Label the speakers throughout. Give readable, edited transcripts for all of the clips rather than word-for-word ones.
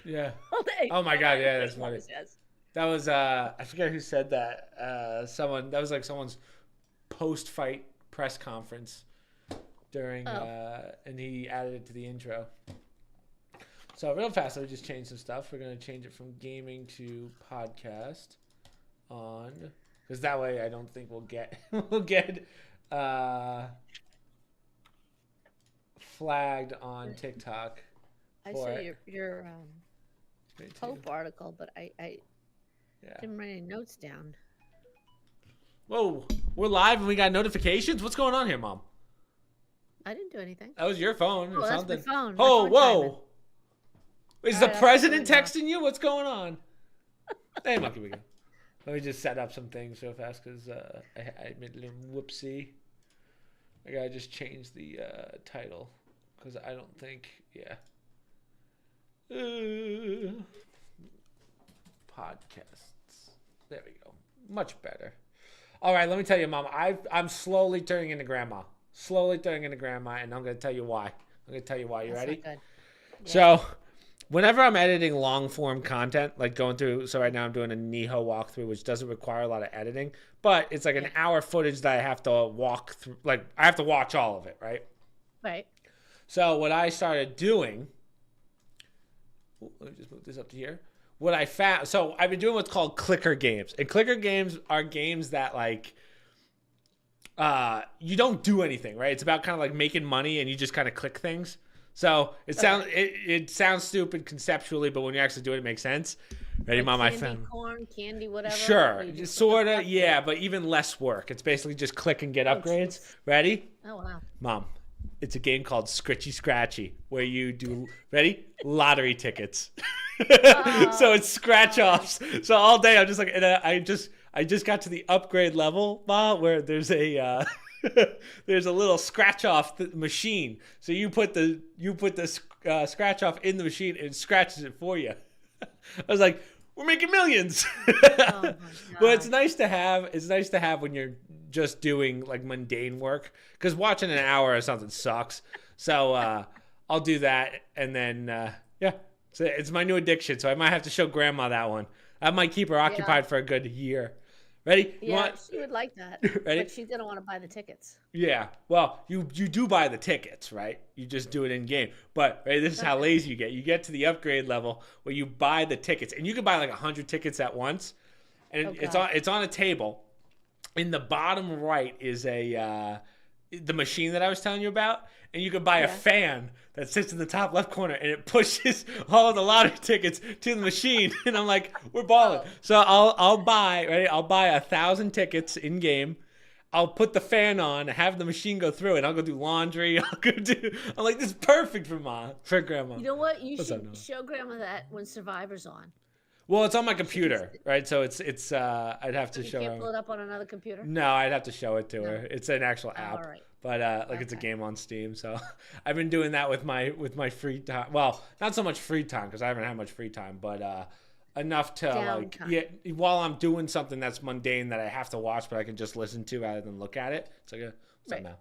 Speaker 1: Yeah.
Speaker 2: all day.
Speaker 1: Oh my
Speaker 2: No
Speaker 1: God.
Speaker 2: matter
Speaker 1: Yeah,
Speaker 2: what
Speaker 1: that's
Speaker 2: he
Speaker 1: funny.
Speaker 2: always says.
Speaker 1: That was I forget who said that. Someone that was like someone's post-fight press conference during,
Speaker 2: Oh,
Speaker 1: and he added it to the intro. So real fast, let me just change some stuff. We're gonna change it from gaming to podcast on, because that way I don't think we'll get we'll get uh, flagged on TikTok
Speaker 2: I
Speaker 1: for
Speaker 2: saw
Speaker 1: it.
Speaker 2: your
Speaker 1: Me too.
Speaker 2: Pope article, but I
Speaker 1: Yeah.
Speaker 2: didn't write any notes down.
Speaker 1: Whoa, we're live and we got notifications. What's going on here, Mom?
Speaker 2: I didn't do anything.
Speaker 1: That was your phone or
Speaker 2: Oh, that's my
Speaker 1: something.
Speaker 2: phone. My
Speaker 1: Oh,
Speaker 2: phone chiming.
Speaker 1: whoa! Is
Speaker 2: All
Speaker 1: the
Speaker 2: right, I'll shut the
Speaker 1: president
Speaker 2: window off.
Speaker 1: texting you? What's going on? Hey, monkey, we go. Let me just set up some things real fast because I made a little whoopsie. I gotta just change the title because I don't think, yeah. Podcasts. There we go. Much better. All right, let me tell you, Mom. I'm slowly turning into grandma. Slowly turning into grandma, and I'm gonna tell you why. I'm gonna tell you why. You
Speaker 2: That's
Speaker 1: ready?
Speaker 2: not good. Yeah.
Speaker 1: So, whenever I'm editing long form content, like going through, so right now I'm doing a Niho walkthrough, which doesn't require a lot of editing, but it's like an
Speaker 2: Yeah.
Speaker 1: hour footage that I have to walk through. Like, I have to watch all of it, right?
Speaker 2: Right.
Speaker 1: So, what I started doing, let me just move this up to here. What I found, so I've been doing what's called clicker games, and clicker games are games that like, you don't do anything, right? It's about kind of like making money and you just kind of click things. So it sounds stupid conceptually, but when you actually do it, it makes sense. Ready,
Speaker 2: Like
Speaker 1: Mom? I
Speaker 2: candy
Speaker 1: found.
Speaker 2: corn, candy whatever.
Speaker 1: Sure,
Speaker 2: where you just put the
Speaker 1: sort of,
Speaker 2: stuff
Speaker 1: yeah,
Speaker 2: in.
Speaker 1: but even less work. It's basically just click and get
Speaker 2: Oh,
Speaker 1: upgrades.
Speaker 2: jeez.
Speaker 1: Ready,
Speaker 2: Oh, wow.
Speaker 1: Mom? It's a game called Scritchy Scratchy where you do, ready, lottery tickets. So
Speaker 2: Oh,
Speaker 1: it's scratch
Speaker 2: God.
Speaker 1: offs. So all day I'm just like, and I just got to the upgrade level, Ma, where there's a there's a little scratch off machine. So you put the scratch off in the machine and it scratches it for you. I was like, we're making millions.
Speaker 2: Oh, my
Speaker 1: But it's
Speaker 2: God.
Speaker 1: nice to have. It's nice to have when you're just doing like mundane work, because watching an hour or something sucks. So I'll do that, and then yeah, so it's my new addiction. So I might have to show Grandma that one. I might keep her
Speaker 2: Yeah.
Speaker 1: occupied for a good year. Ready? You
Speaker 2: Yeah,
Speaker 1: want?
Speaker 2: she would like that.
Speaker 1: Ready?
Speaker 2: But she didn't want to buy the tickets.
Speaker 1: Yeah. Well, you do buy the tickets, right? You just do it in game. But right, this is how
Speaker 2: Okay.
Speaker 1: lazy you get. You get to the upgrade level where you buy the tickets, and you can buy like 100 tickets at once, and
Speaker 2: Oh,
Speaker 1: it's
Speaker 2: God.
Speaker 1: on a table. In the bottom right is the machine that I was telling you about, and you can buy a
Speaker 2: Yeah.
Speaker 1: fan that sits in the top left corner, and it pushes all of the lottery tickets to the machine. And I'm like, we're balling.
Speaker 2: Oh,
Speaker 1: So I'll buy, ready? I'll buy 1,000 tickets in game. I'll put the fan on, have the machine go through it. I'll go do laundry. I'm like, this is perfect for grandma.
Speaker 2: you know what? You
Speaker 1: What's up,
Speaker 2: should
Speaker 1: Noah?
Speaker 2: show Grandma that when Survivor's on.
Speaker 1: Well, it's on my
Speaker 2: She can.
Speaker 1: computer, right? So it's I'd have to
Speaker 2: You
Speaker 1: show
Speaker 2: can't pull
Speaker 1: her.
Speaker 2: it up on another computer.
Speaker 1: No, I'd have to show it to her.
Speaker 2: No.
Speaker 1: It's an actual
Speaker 2: Oh, all
Speaker 1: app,
Speaker 2: right.
Speaker 1: but like it's a
Speaker 2: Okay.
Speaker 1: game on Steam. So I've been doing that with my free time. Well, not so much free time because I haven't had much free time, but enough to like,
Speaker 2: Downtime.
Speaker 1: yeah, while I'm doing something that's mundane that I have to watch, but I can just listen to rather than look at it. It's like what's
Speaker 2: Right.
Speaker 1: up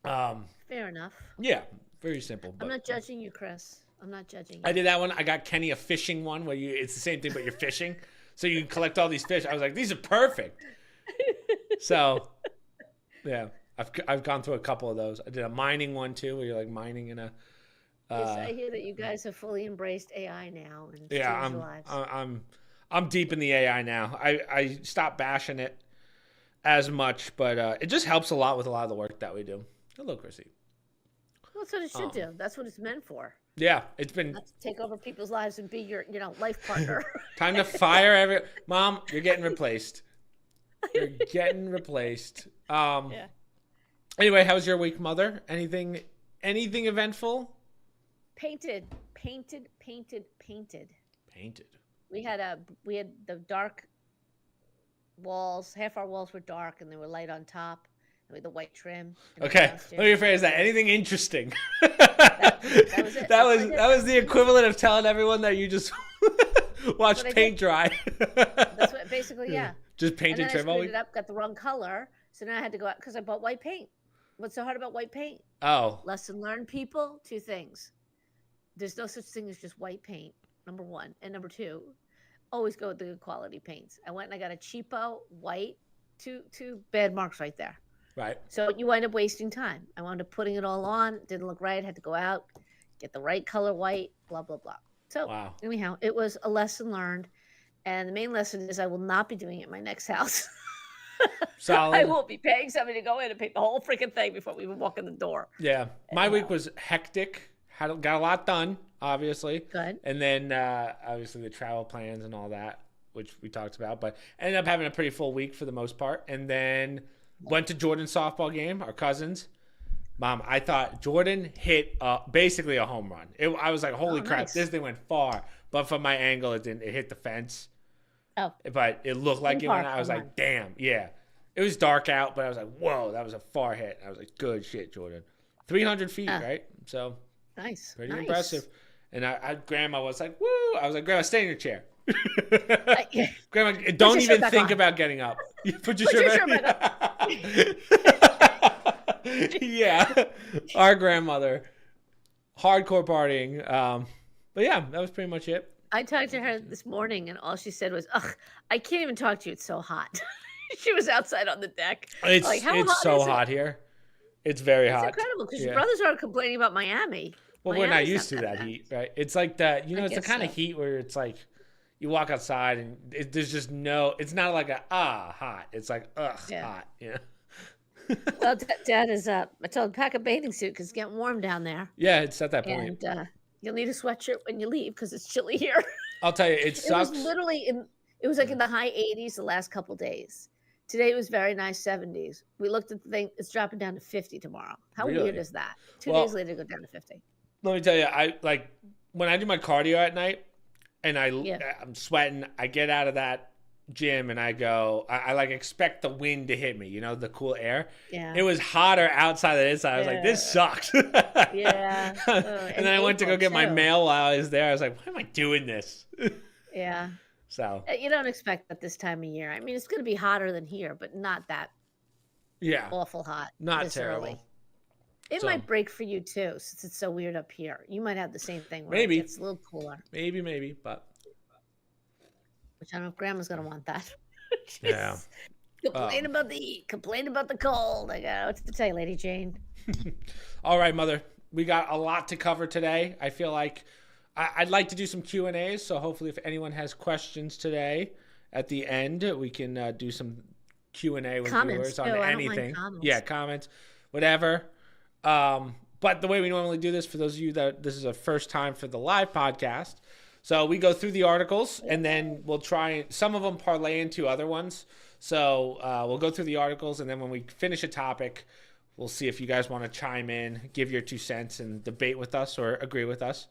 Speaker 1: now?
Speaker 2: Fair enough.
Speaker 1: Yeah, very simple.
Speaker 2: I'm
Speaker 1: But
Speaker 2: not judging you, Chris. I'm not judging
Speaker 1: I
Speaker 2: you.
Speaker 1: did that one. I got Kenny a fishing one where it's the same thing, but you're fishing. So you can collect all these fish. I was like, these are perfect. So yeah, I've gone through a couple of those. I did a mining one too, where you're like mining in a.
Speaker 2: Yes,
Speaker 1: Uh,
Speaker 2: I hear that you guys have fully embraced AI now and it's
Speaker 1: yeah,
Speaker 2: changed your lives.
Speaker 1: I'm deep in the AI now. I stopped bashing it as much, but it just helps a lot with a lot of the work that we do. Hello, Chrissy.
Speaker 2: Well, that's what it should do. That's what it's meant for.
Speaker 1: Yeah, it's been
Speaker 2: Not to take over people's lives and be your, life partner.
Speaker 1: time to fire every. Mom, you're getting replaced. You're getting replaced.
Speaker 2: Yeah.
Speaker 1: Anyway, how was your week, Mother? Anything eventful?
Speaker 2: Painted, painted, painted, painted.
Speaker 1: Painted.
Speaker 2: We had the dark walls. Half our walls were dark and they were light on top. And we had the white trim. And then
Speaker 1: Okay,
Speaker 2: downstairs
Speaker 1: let me
Speaker 2: we had
Speaker 1: rephrase that.
Speaker 2: the-
Speaker 1: Anything interesting?
Speaker 2: That was it.
Speaker 1: That
Speaker 2: That's what I
Speaker 1: was
Speaker 2: did.
Speaker 1: that was the equivalent of telling everyone that you just watched
Speaker 2: what I
Speaker 1: paint
Speaker 2: did.
Speaker 1: dry.
Speaker 2: That's what basically, yeah.
Speaker 1: Just
Speaker 2: And
Speaker 1: painted
Speaker 2: then I
Speaker 1: trim all
Speaker 2: screwed
Speaker 1: week.
Speaker 2: it up, got the wrong color. So now I had to go out because I bought white paint. What's so hard about white paint?
Speaker 1: Oh,
Speaker 2: Lesson learned, people. Two things. there's no such thing as just white paint. Number one, and number two, always go with the good quality paints. I went and I got a cheapo white, two bad marks right there.
Speaker 1: Right.
Speaker 2: So you wind up wasting time. I wound up putting it all on. Didn't look right. Had to go out, get the right color white. Blah blah blah. So
Speaker 1: Wow.
Speaker 2: anyhow, it was a lesson learned, and the main lesson is I will not be doing it in my next house.
Speaker 1: Solid.
Speaker 2: I will be paying somebody to go in and paint the whole freaking thing before we even walk in the door.
Speaker 1: Yeah. My week was hectic. Got a lot done, obviously.
Speaker 2: Good.
Speaker 1: And then obviously the travel plans and all that, which we talked about. But ended up having a pretty full week for the most part. And then went to Jordan's softball game, our cousins. Mom, I thought Jordan hit basically a home run. I was like, holy crap,
Speaker 2: nice.
Speaker 1: this thing went far. But from my angle, it didn't. It hit the fence.
Speaker 2: Oh.
Speaker 1: But it looked like it went out. I was
Speaker 2: home
Speaker 1: like,
Speaker 2: run.
Speaker 1: damn, yeah. It was dark out, but I was like, whoa, that was a far hit. I was like, good shit, Jordan. 300 feet, right? So
Speaker 2: nice.
Speaker 1: pretty
Speaker 2: nice.
Speaker 1: impressive. And Grandma was like, woo. I was like, Grandma, stay in your chair. Grandma, don't even think about getting up. Put your shirt back up. Yeah. Our grandmother. Hardcore partying. But yeah, that was pretty much it.
Speaker 2: I talked to her this morning, and all she said was, ugh, I can't even talk to you. It's so hot. She was outside on the deck.
Speaker 1: It's
Speaker 2: like, how
Speaker 1: it's
Speaker 2: hot
Speaker 1: so
Speaker 2: is it?
Speaker 1: hot here. It's very
Speaker 2: It's
Speaker 1: hot.
Speaker 2: incredible because
Speaker 1: Yeah.
Speaker 2: your brothers are complaining about Miami.
Speaker 1: Well, we're not
Speaker 2: Miami's
Speaker 1: used to
Speaker 2: that
Speaker 1: that
Speaker 2: bad.
Speaker 1: heat, right? It's like that,
Speaker 2: I
Speaker 1: it's the
Speaker 2: guess
Speaker 1: kind of
Speaker 2: so.
Speaker 1: heat where it's like you walk outside and there's just no, it's not like hot. It's like,
Speaker 2: Yeah.
Speaker 1: hot. Yeah.
Speaker 2: Well, Dad is I told him pack a bathing suit because it's getting warm down there,
Speaker 1: Yeah, it's at that point.
Speaker 2: and you'll need a sweatshirt when you leave because it's chilly here.
Speaker 1: I'll tell you, it
Speaker 2: It
Speaker 1: sucks.
Speaker 2: was literally it was like in the high 80s the last couple days. Today it was very nice 70s. We looked at the thing; it's dropping down to 50 tomorrow. How
Speaker 1: Really?
Speaker 2: weird is that? 2
Speaker 1: Well-
Speaker 2: days later, go down to 50.
Speaker 1: Let me tell you, I like when I do my cardio at night and
Speaker 2: Yeah.
Speaker 1: I'm sweating, I get out of that gym and I go, I like expect the wind to hit me, the cool air.
Speaker 2: Yeah.
Speaker 1: It was hotter outside than inside. I was like, this sucks.
Speaker 2: Yeah.
Speaker 1: And then I went to go get my
Speaker 2: too.
Speaker 1: mail while I was there. I was like, why am I doing this?
Speaker 2: Yeah.
Speaker 1: So,
Speaker 2: You don't expect that this time of year. I mean, it's going to be hotter than here, but not that
Speaker 1: yeah,
Speaker 2: awful hot.
Speaker 1: not
Speaker 2: this
Speaker 1: terrible.
Speaker 2: early. It
Speaker 1: So-
Speaker 2: might break for you too, since it's so weird up here. You might have the same thing where
Speaker 1: Maybe.
Speaker 2: it gets a little cooler.
Speaker 1: Maybe, but
Speaker 2: Which I don't know if Grandma's going to want that.
Speaker 1: yeah.
Speaker 2: Complain about the heat. Complain about the cold. I got what to tell you, Lady Jane.
Speaker 1: All right, Mother. We got a lot to cover today. I feel like I'd like to do some Q&As, so hopefully if anyone has questions today at the end, we can do some Q&A with
Speaker 2: Comments,
Speaker 1: viewers on
Speaker 2: too. I don't mind
Speaker 1: anything.
Speaker 2: comments.
Speaker 1: Yeah, comments, whatever. But the way we normally do this, for those of you that this is a first time for the live podcast, so we go through the articles and then we'll try, some of them parlay into other ones. So we'll go through the articles and then when we finish a topic, we'll see if you guys want to chime in, give your 2 cents and debate with us or agree with us.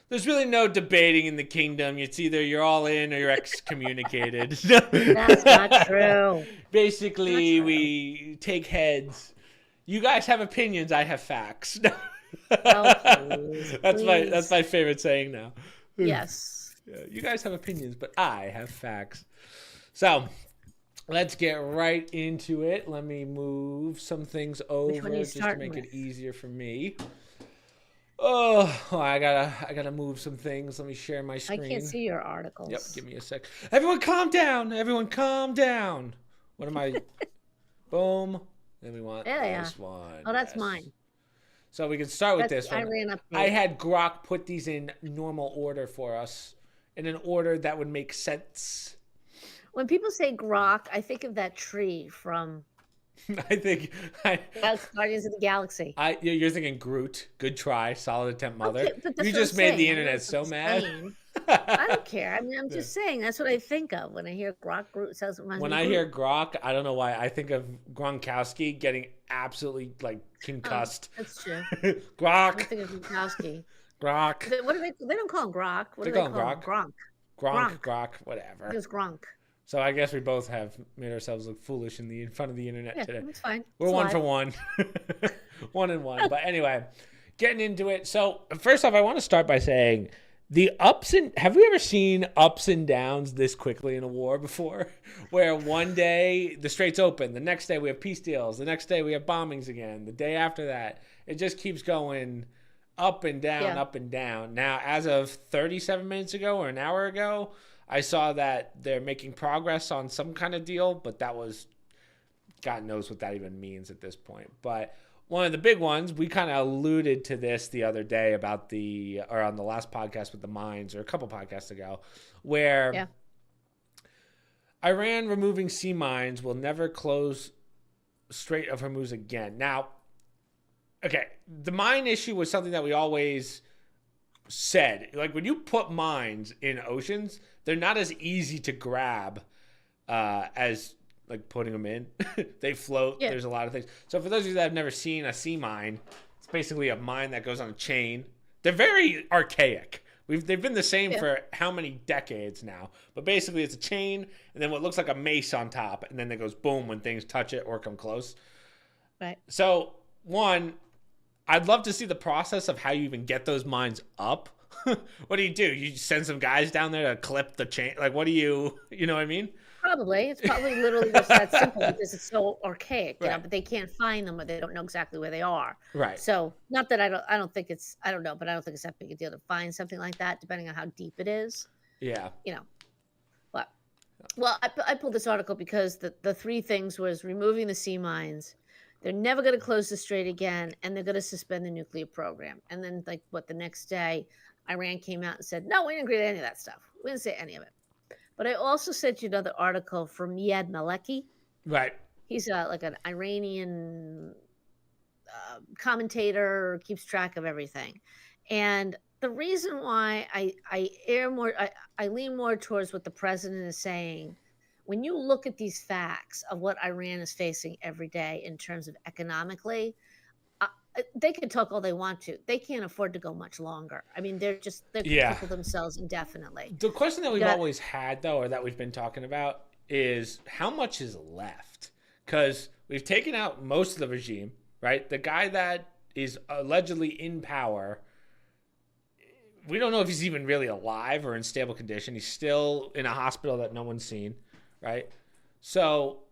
Speaker 1: There's really no debating in the kingdom. It's either you're all in or you're excommunicated.
Speaker 2: That's not true.
Speaker 1: Basically,
Speaker 2: Not true.
Speaker 1: we take heads. You guys have opinions. I have facts.
Speaker 2: Oh, please,
Speaker 1: That's
Speaker 2: please.
Speaker 1: my favorite saying now.
Speaker 2: Yes.
Speaker 1: Yeah, you guys have opinions, but I have facts. So let's get right into it. Let me move some things over
Speaker 2: one are you
Speaker 1: just to
Speaker 2: starting
Speaker 1: make it
Speaker 2: with?
Speaker 1: easier for me. Oh, I gotta move some things. Let me share my
Speaker 2: I
Speaker 1: screen.
Speaker 2: can't see your articles.
Speaker 1: Yep, give me a sec. Everyone calm down. Everyone calm down. What am I? Boom. Then we want
Speaker 2: There they
Speaker 1: this
Speaker 2: are.
Speaker 1: one.
Speaker 2: Oh, that's
Speaker 1: Yes.
Speaker 2: mine.
Speaker 1: So we can start with
Speaker 2: That's
Speaker 1: this
Speaker 2: I
Speaker 1: one.
Speaker 2: ran up.
Speaker 1: I had Grok put these in normal order for us, in an order that would make sense.
Speaker 2: When people say grok, I think of that tree from
Speaker 1: I think
Speaker 2: Guardians of the Galaxy.
Speaker 1: you're thinking Groot. Good try. Solid attempt, Mother.
Speaker 2: Okay, but that's
Speaker 1: You
Speaker 2: what
Speaker 1: just
Speaker 2: I'm
Speaker 1: made the
Speaker 2: saying. I know
Speaker 1: internet
Speaker 2: it's
Speaker 1: so mad.
Speaker 2: insane. I don't care. I mean, I'm just saying that's what I think of when I hear grok. Groot sounds reminds
Speaker 1: When
Speaker 2: me of
Speaker 1: I
Speaker 2: Groot.
Speaker 1: hear Grok, I don't know why. I think of Gronkowski getting absolutely concussed.
Speaker 2: That's true.
Speaker 1: Grok.
Speaker 2: I think of Gronkowski.
Speaker 1: Grok.
Speaker 2: What do they? They don't call him Grok. What
Speaker 1: They
Speaker 2: do they
Speaker 1: call him
Speaker 2: call him?
Speaker 1: Gronk.
Speaker 2: Gronk.
Speaker 1: Grok. Whatever.
Speaker 2: It was Gronk.
Speaker 1: So I guess we both have made ourselves look foolish in front of the internet
Speaker 2: Yeah,
Speaker 1: today.
Speaker 2: that's fine.
Speaker 1: We're
Speaker 2: It's
Speaker 1: one
Speaker 2: live.
Speaker 1: for one. 1 and 1. But anyway, getting into it. So first off, I want to start by saying have we ever seen ups and downs this quickly in a war before? Where one day the strait's open, the next day we have peace deals, the next day we have bombings again, the day after that. It just keeps going up and down,
Speaker 2: Yeah.
Speaker 1: up and down. Now, as of 37 minutes ago or an hour ago, I saw that they're making progress on some kind of deal, but that was, God knows what that even means at this point. But one of the big ones, we kind of alluded to this the other day about or on the last podcast with the mines, or a couple podcasts ago, where
Speaker 2: Yeah.
Speaker 1: Iran removing sea mines will never close Strait of Hormuz again. Now, okay, the mine issue was something that we always said. Like, when you put mines in oceans, they're not as easy to grab as like putting them in. They float.
Speaker 2: Yeah.
Speaker 1: There's a lot of things. So for those of you that have never seen a sea mine, it's basically a mine that goes on a chain. They're very archaic. They've been the same
Speaker 2: Yeah.
Speaker 1: for how many decades now? But basically, it's a chain and then what looks like a mace on top, and then it goes boom when things touch it or come close.
Speaker 2: Right.
Speaker 1: So one, I'd love to see the process of how you even get those mines up. What do? You send some guys down there to clip the chain? Like, what do you know what I mean?
Speaker 2: Probably. It's probably literally just that simple because it's so archaic,
Speaker 1: Right.
Speaker 2: but they can't find them or they don't know exactly where they are.
Speaker 1: Right.
Speaker 2: So, not that I don't think it's I don't know, but I don't think it's that big a deal to find something like that, depending on how deep it is,
Speaker 1: Yeah.
Speaker 2: you know. But well, I pulled this article because the three things was removing the sea mines. They're never going to close the strait again, and they're going to suspend the nuclear program. And then, like, what the next day, Iran came out and said, "No, we didn't agree to any of that stuff. We didn't say any of it." But I also sent you another article from Yad Maleki.
Speaker 1: Right.
Speaker 2: He's like an Iranian commentator, keeps track of everything. And the reason why I lean more towards what the president is saying, when you look at these facts of what Iran is facing every day in terms of economically, uh, they can talk all they want to. They can't afford to go much longer. I mean, they're going to
Speaker 1: Yeah.
Speaker 2: cripple themselves indefinitely.
Speaker 1: The question that
Speaker 2: You
Speaker 1: we've
Speaker 2: got
Speaker 1: always had, though, or that we've been talking about, is how much is left? Because we've taken out most of the regime, right? The guy that is allegedly in power, we don't know if he's even really alive or in stable condition. He's still in a hospital that no one's seen, right? So,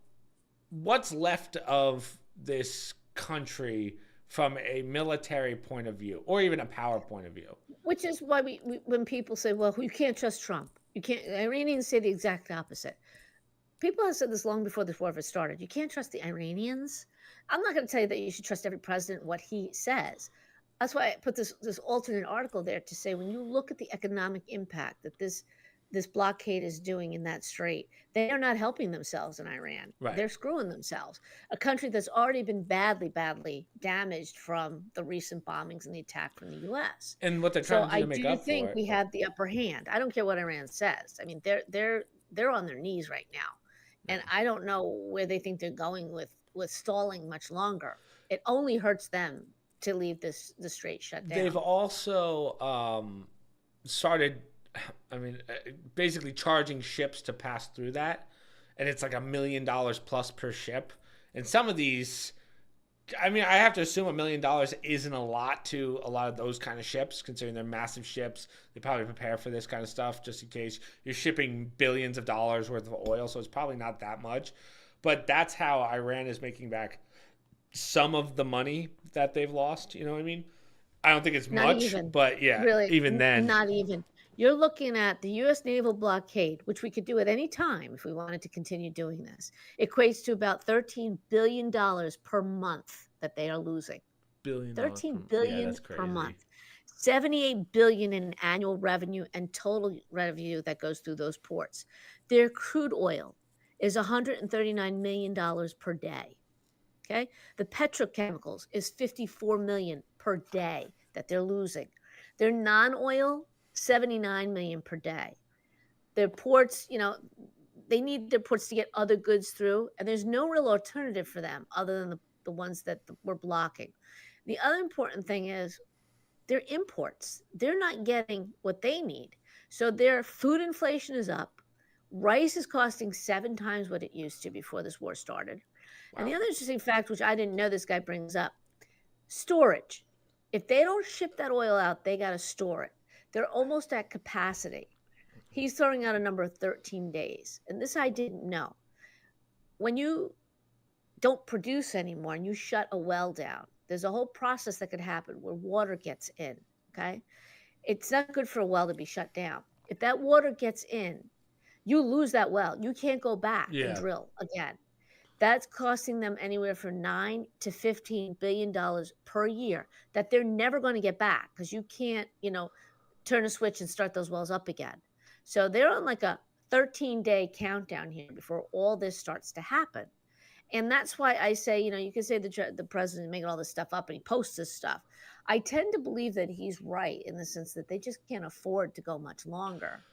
Speaker 1: what's left of this country from a military point of view, or even a power point of view?
Speaker 2: which is why when people say, "Well, you can't trust Trump," you can't. Iranians say the exact opposite. People have said this long before this war ever started. You can't trust the Iranians. I'm not going to tell you that you should trust every president what he says. That's why I put this alternate article there to say when you look at the economic impact that this blockade is doing in that strait, they are not helping themselves in Iran.
Speaker 1: Right.
Speaker 2: They're screwing themselves. A country that's already been badly damaged from the recent bombings and the attack from the U.S.
Speaker 1: And what they're
Speaker 2: So
Speaker 1: trying to do
Speaker 2: I
Speaker 1: to make
Speaker 2: do
Speaker 1: up
Speaker 2: think
Speaker 1: for it.
Speaker 2: we have the upper hand. I don't care what Iran says. I mean, they're on their knees right now, and I don't know where they think they're going with stalling much longer. It only hurts them to leave the strait shut down.
Speaker 1: They've also started, I mean, basically charging ships to pass through that. And it's like $1 million plus per ship. And some of these, I mean, I have to assume $1 million isn't a lot to a lot of those kind of ships, considering they're massive ships. They probably prepare for this kind of stuff just in case you're shipping billions of dollars worth of oil. So it's probably not that much. But that's how Iran is making back some of the money that they've lost. You know what I mean? I don't think it's
Speaker 2: Not
Speaker 1: much,
Speaker 2: even.
Speaker 1: but yeah,
Speaker 2: Really,
Speaker 1: even then.
Speaker 2: not even. You're looking at the U.S. naval blockade, which we could do at any time if we wanted to continue doing this, equates to about $13 billion per month that they are losing.
Speaker 1: $1 billion.
Speaker 2: 13
Speaker 1: Yeah,
Speaker 2: billion
Speaker 1: that's
Speaker 2: per
Speaker 1: crazy.
Speaker 2: month. 78 billion in annual revenue and total revenue that goes through those ports. Their crude oil is $139 million per day. Okay? The petrochemicals is 54 million per day that they're losing. Their non-oil 79 million per day. Their ports, they need their ports to get other goods through, and there's no real alternative for them other than the ones that we're blocking. The other important thing is their imports. They're not getting what they need. So their food inflation is up. Rice is costing 7 times what it used to before this war started.
Speaker 1: Wow.
Speaker 2: And the other interesting fact, which I didn't know this guy brings up, storage. If they don't ship that oil out, they got to store it. They're almost at capacity. He's throwing out a number of 13 days. And this I didn't know. When you don't produce anymore and you shut a well down, There's a whole process that could happen where water gets in. Okay. It's not good for a well to be shut down. If that water gets in, you lose that well. You can't go back and
Speaker 1: Yeah.
Speaker 2: drill again. That's costing them anywhere from 9 to $15 billion per year that they're never going to get back because you can't, turn a switch and start those wells up again. So they're on like a 13-day countdown here before all this starts to happen. And that's why I say, you can say the president making all this stuff up and he posts this stuff. I tend to believe that he's right in the sense that they just can't afford to go much longer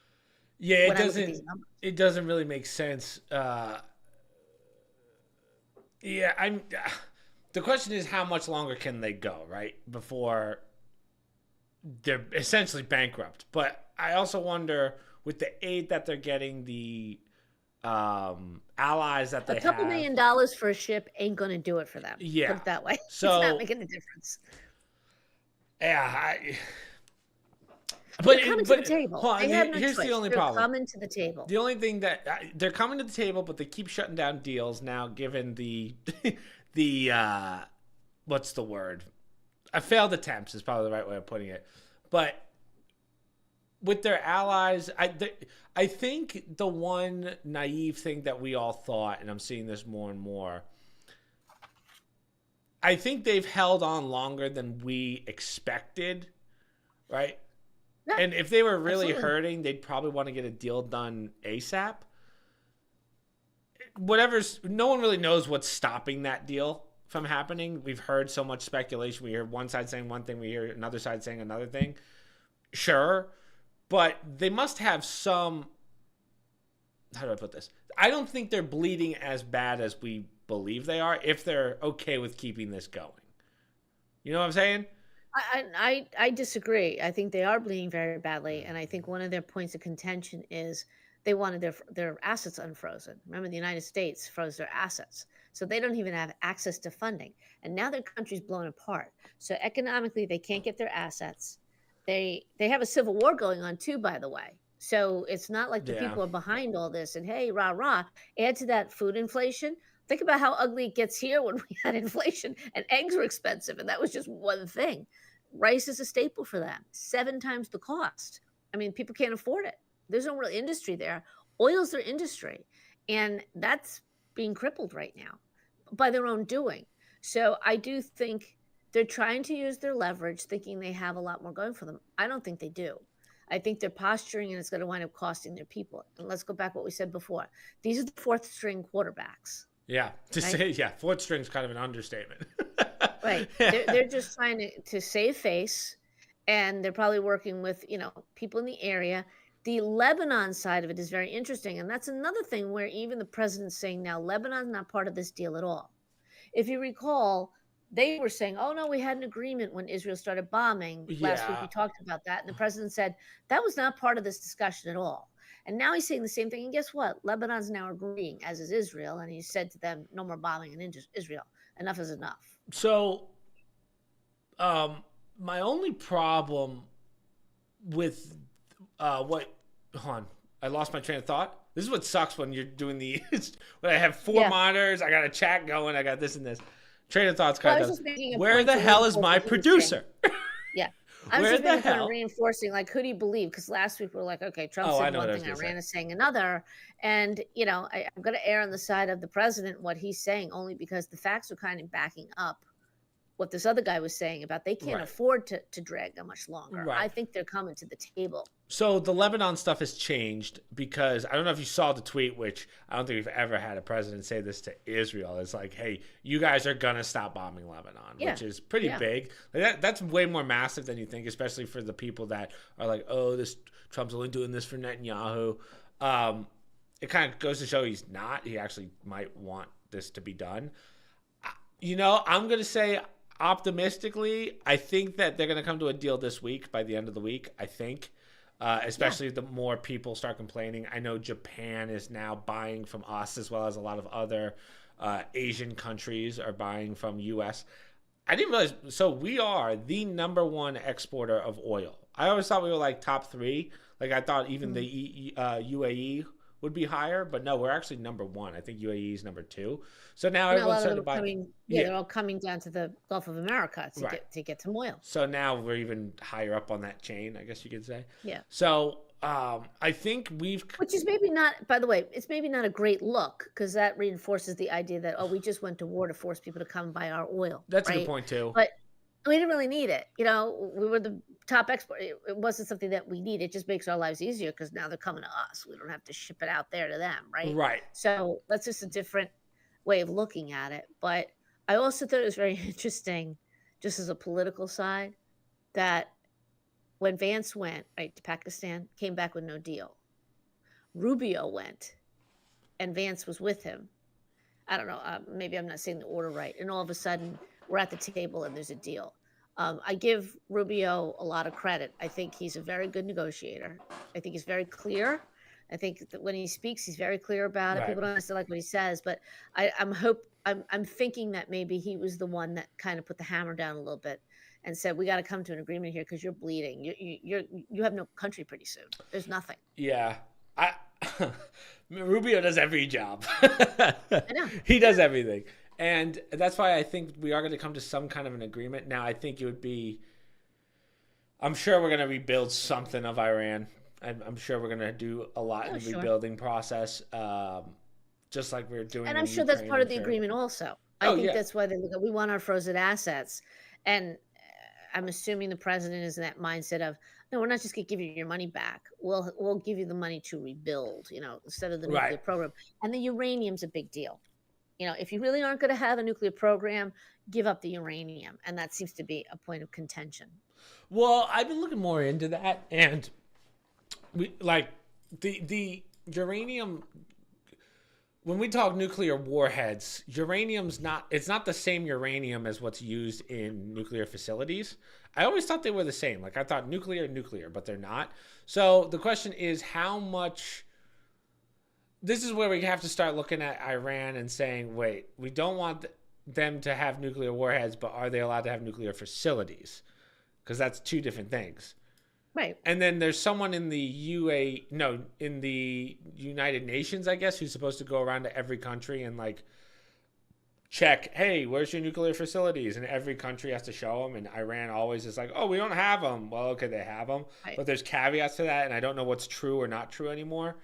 Speaker 1: Yeah,
Speaker 2: when I look at these numbers.
Speaker 1: it doesn't really make sense. Yeah, I'm the question is how much longer can they go, right? Before they're essentially bankrupt. But I also wonder with the aid that they're getting, the allies that they
Speaker 2: A couple
Speaker 1: have.
Speaker 2: $1 million for a ship ain't going to do it for them.
Speaker 1: Yeah.
Speaker 2: Put it that way.
Speaker 1: So
Speaker 2: it's not making a difference.
Speaker 1: Yeah,
Speaker 2: They're coming to the table.
Speaker 1: Hold on,
Speaker 2: They have no
Speaker 1: here's
Speaker 2: choice.
Speaker 1: the only
Speaker 2: They're
Speaker 1: problem.
Speaker 2: coming to the table.
Speaker 1: The only thing that they're coming to the table, but they keep shutting down deals now, given the the what's the word? Failed attempts is probably the right way of putting it. But with their allies, I think the one naive thing that we all thought, and I'm seeing this more and more, I think they've held on longer than we expected, right?
Speaker 2: Yeah,
Speaker 1: And if they were really
Speaker 2: absolutely.
Speaker 1: hurting, they'd probably want to get a deal done ASAP. No one really knows what's stopping that deal from happening. We've heard so much speculation. We hear one side saying one thing, we hear another side saying another thing. Sure, but they must have some, how do I put this? I don't think they're bleeding as bad as we believe they are if they're okay with keeping this going. You know what I'm saying?
Speaker 2: I disagree. I think they are bleeding very badly, and I think one of their points of contention is they wanted their assets unfrozen. Remember, the United States froze their assets, so they don't even have access to funding, and now their country's blown apart. So economically, they can't get their assets. They have a civil war going on too, by the way. So it's not like the
Speaker 1: Yeah.
Speaker 2: people are behind all this. And hey, rah rah! Add to that food inflation. Think about how ugly it gets here when we had inflation and eggs were expensive, and that was just one thing. Rice is a staple for them, 7 times the cost. I mean, people can't afford it. There's no real industry there. Oil's their industry, and that's being crippled right now by their own doing. So I do think they're trying to use their leverage, thinking they have a lot more going for them. I don't think they do. I think they're posturing, and it's going to wind up costing their people. And let's go back to what we said before. These are the fourth string quarterbacks.
Speaker 1: Yeah. To
Speaker 2: Right?
Speaker 1: say, yeah, fourth string's kind of an understatement.
Speaker 2: Right. They're just trying to save face, and they're probably working with, people in the area. The Lebanon side of it is very interesting, and that's another thing where even the president's saying now Lebanon's not part of this deal at all. If you recall, they were saying, "Oh no, we had an agreement when Israel started bombing last week.
Speaker 1: Yeah.
Speaker 2: We talked about that," and the president said that was not part of this discussion at all. And now he's saying the same thing. And guess what? Lebanon's now agreeing, as is Israel, and he said to them, "No more bombing in Israel. Enough is enough."
Speaker 1: So, my only problem with what, hold on, I lost my train of thought. This is what sucks when you're doing when I have 4
Speaker 2: Yeah.
Speaker 1: monitors, I got a chat going, I got this and this. Train of thought's
Speaker 2: Well, I
Speaker 1: kind
Speaker 2: was
Speaker 1: of,
Speaker 2: just making a
Speaker 1: where
Speaker 2: point
Speaker 1: the
Speaker 2: to
Speaker 1: hell is
Speaker 2: reinforce
Speaker 1: my
Speaker 2: what he was saying.
Speaker 1: producer?
Speaker 2: Yeah. I was
Speaker 1: Where
Speaker 2: just
Speaker 1: the
Speaker 2: making a point
Speaker 1: hell?
Speaker 2: of reinforcing, like, who do you believe? Because last week we were like, okay, Trump
Speaker 1: Oh, I
Speaker 2: said
Speaker 1: know what
Speaker 2: one
Speaker 1: I was
Speaker 2: thing,
Speaker 1: gonna
Speaker 2: Iran
Speaker 1: say.
Speaker 2: is saying another. And, I'm going to err on the side of the president, what he's saying, only because the facts are kind of backing up what this other guy was saying about they can't
Speaker 1: Right.
Speaker 2: afford to drag that much longer.
Speaker 1: Right.
Speaker 2: I think they're coming to the table.
Speaker 1: So the Lebanon stuff has changed because I don't know if you saw the tweet, which I don't think we've ever had a president say this to Israel. It's like, hey, you guys are going to stop bombing Lebanon,
Speaker 2: Yeah.
Speaker 1: which is pretty
Speaker 2: Yeah.
Speaker 1: big. That's way more massive than you think, especially for the people that are like, oh, this Trump's only doing this for Netanyahu. It kind of goes to show he's not. He actually might want this to be done. I'm going to say optimistically, I think that they're going to come to a deal this week by the end of the week, I think. Especially the more people start complaining. I know Japan is now buying from us as well as a lot of other Asian countries are buying from U.S. I didn't realize. So we are the #1 exporter of oil. I always thought we were like top 3. Like I thought even the UAE would be higher, but no, we're actually number one. I think UAE is number two. So now
Speaker 2: And a
Speaker 1: everyone's
Speaker 2: lot of
Speaker 1: starting
Speaker 2: them
Speaker 1: to
Speaker 2: are
Speaker 1: buy.
Speaker 2: coming, yeah,
Speaker 1: Yeah,
Speaker 2: they're all coming down to the Gulf of America
Speaker 1: right.
Speaker 2: to get some oil.
Speaker 1: So now we're even higher up on that chain, I guess you could say.
Speaker 2: Yeah.
Speaker 1: So I think we've.
Speaker 2: Which is maybe not, by the way, it's maybe not a great look because that reinforces the idea that, oh, we just went to war to force people to come buy our oil,
Speaker 1: That's a good
Speaker 2: right?
Speaker 1: point too.
Speaker 2: But we didn't really need it. You know, we were the top export. It wasn't something that we need. It just makes our lives easier because now they're coming to us. We don't have to ship it out there to them, right?
Speaker 1: Right.
Speaker 2: So that's just a different way of looking at it. But I also thought it was very interesting, just as a political side, that when Vance went right to Pakistan, came back with no deal. Rubio went, and Vance was with him. I don't know. Maybe I'm not saying the order right. And all of a sudden, we're at the table and there's a deal. I give Rubio a lot of credit. I think he's a very good negotiator. I think he's very clear. I think that when he speaks, he's very clear about it.
Speaker 1: Right.
Speaker 2: People don't necessarily like what he says, but I'm thinking that maybe he was the one that kind of put the hammer down a little bit and said, "We got to come to an agreement here because you're bleeding. You have no country pretty soon. There's nothing."
Speaker 1: Yeah. I Rubio does every job.
Speaker 2: I know.
Speaker 1: He does everything. And that's why I think we are going to come to some kind of an agreement. Now, I think it would be, I'm sure we're going to rebuild something of Iran. I'm sure we're going to do a lot in the rebuilding process, just like we're doing.
Speaker 2: And I'm sure that's part of the agreement also. I think that's why we want our frozen assets. And I'm assuming the president is in that mindset of, no, we're not just going to give you your money back. We'll give you the money to rebuild, instead of the nuclear program. And the uranium's a big deal. If you really aren't going to have a nuclear program, give up the uranium. And that seems to be a point of contention.
Speaker 1: Well, I've been looking more into that, and we like the uranium. When we talk nuclear warheads, it's not the same uranium as what's used in nuclear facilities. I always thought they were the same. Like I thought nuclear, but they're not. So the question is how much. This is where we have to start looking at Iran and saying, wait, we don't want them to have nuclear warheads, but are they allowed to have nuclear facilities? Because that's two different things.
Speaker 2: Right.
Speaker 1: And then there's someone in the in the United Nations, I guess, who's supposed to go around to every country and like check, hey, where's your nuclear facilities? And every country has to show them. And Iran always is like, oh, we don't have them. Well, okay, they have them. Right. But there's caveats to that. And I don't know what's true or not true anymore.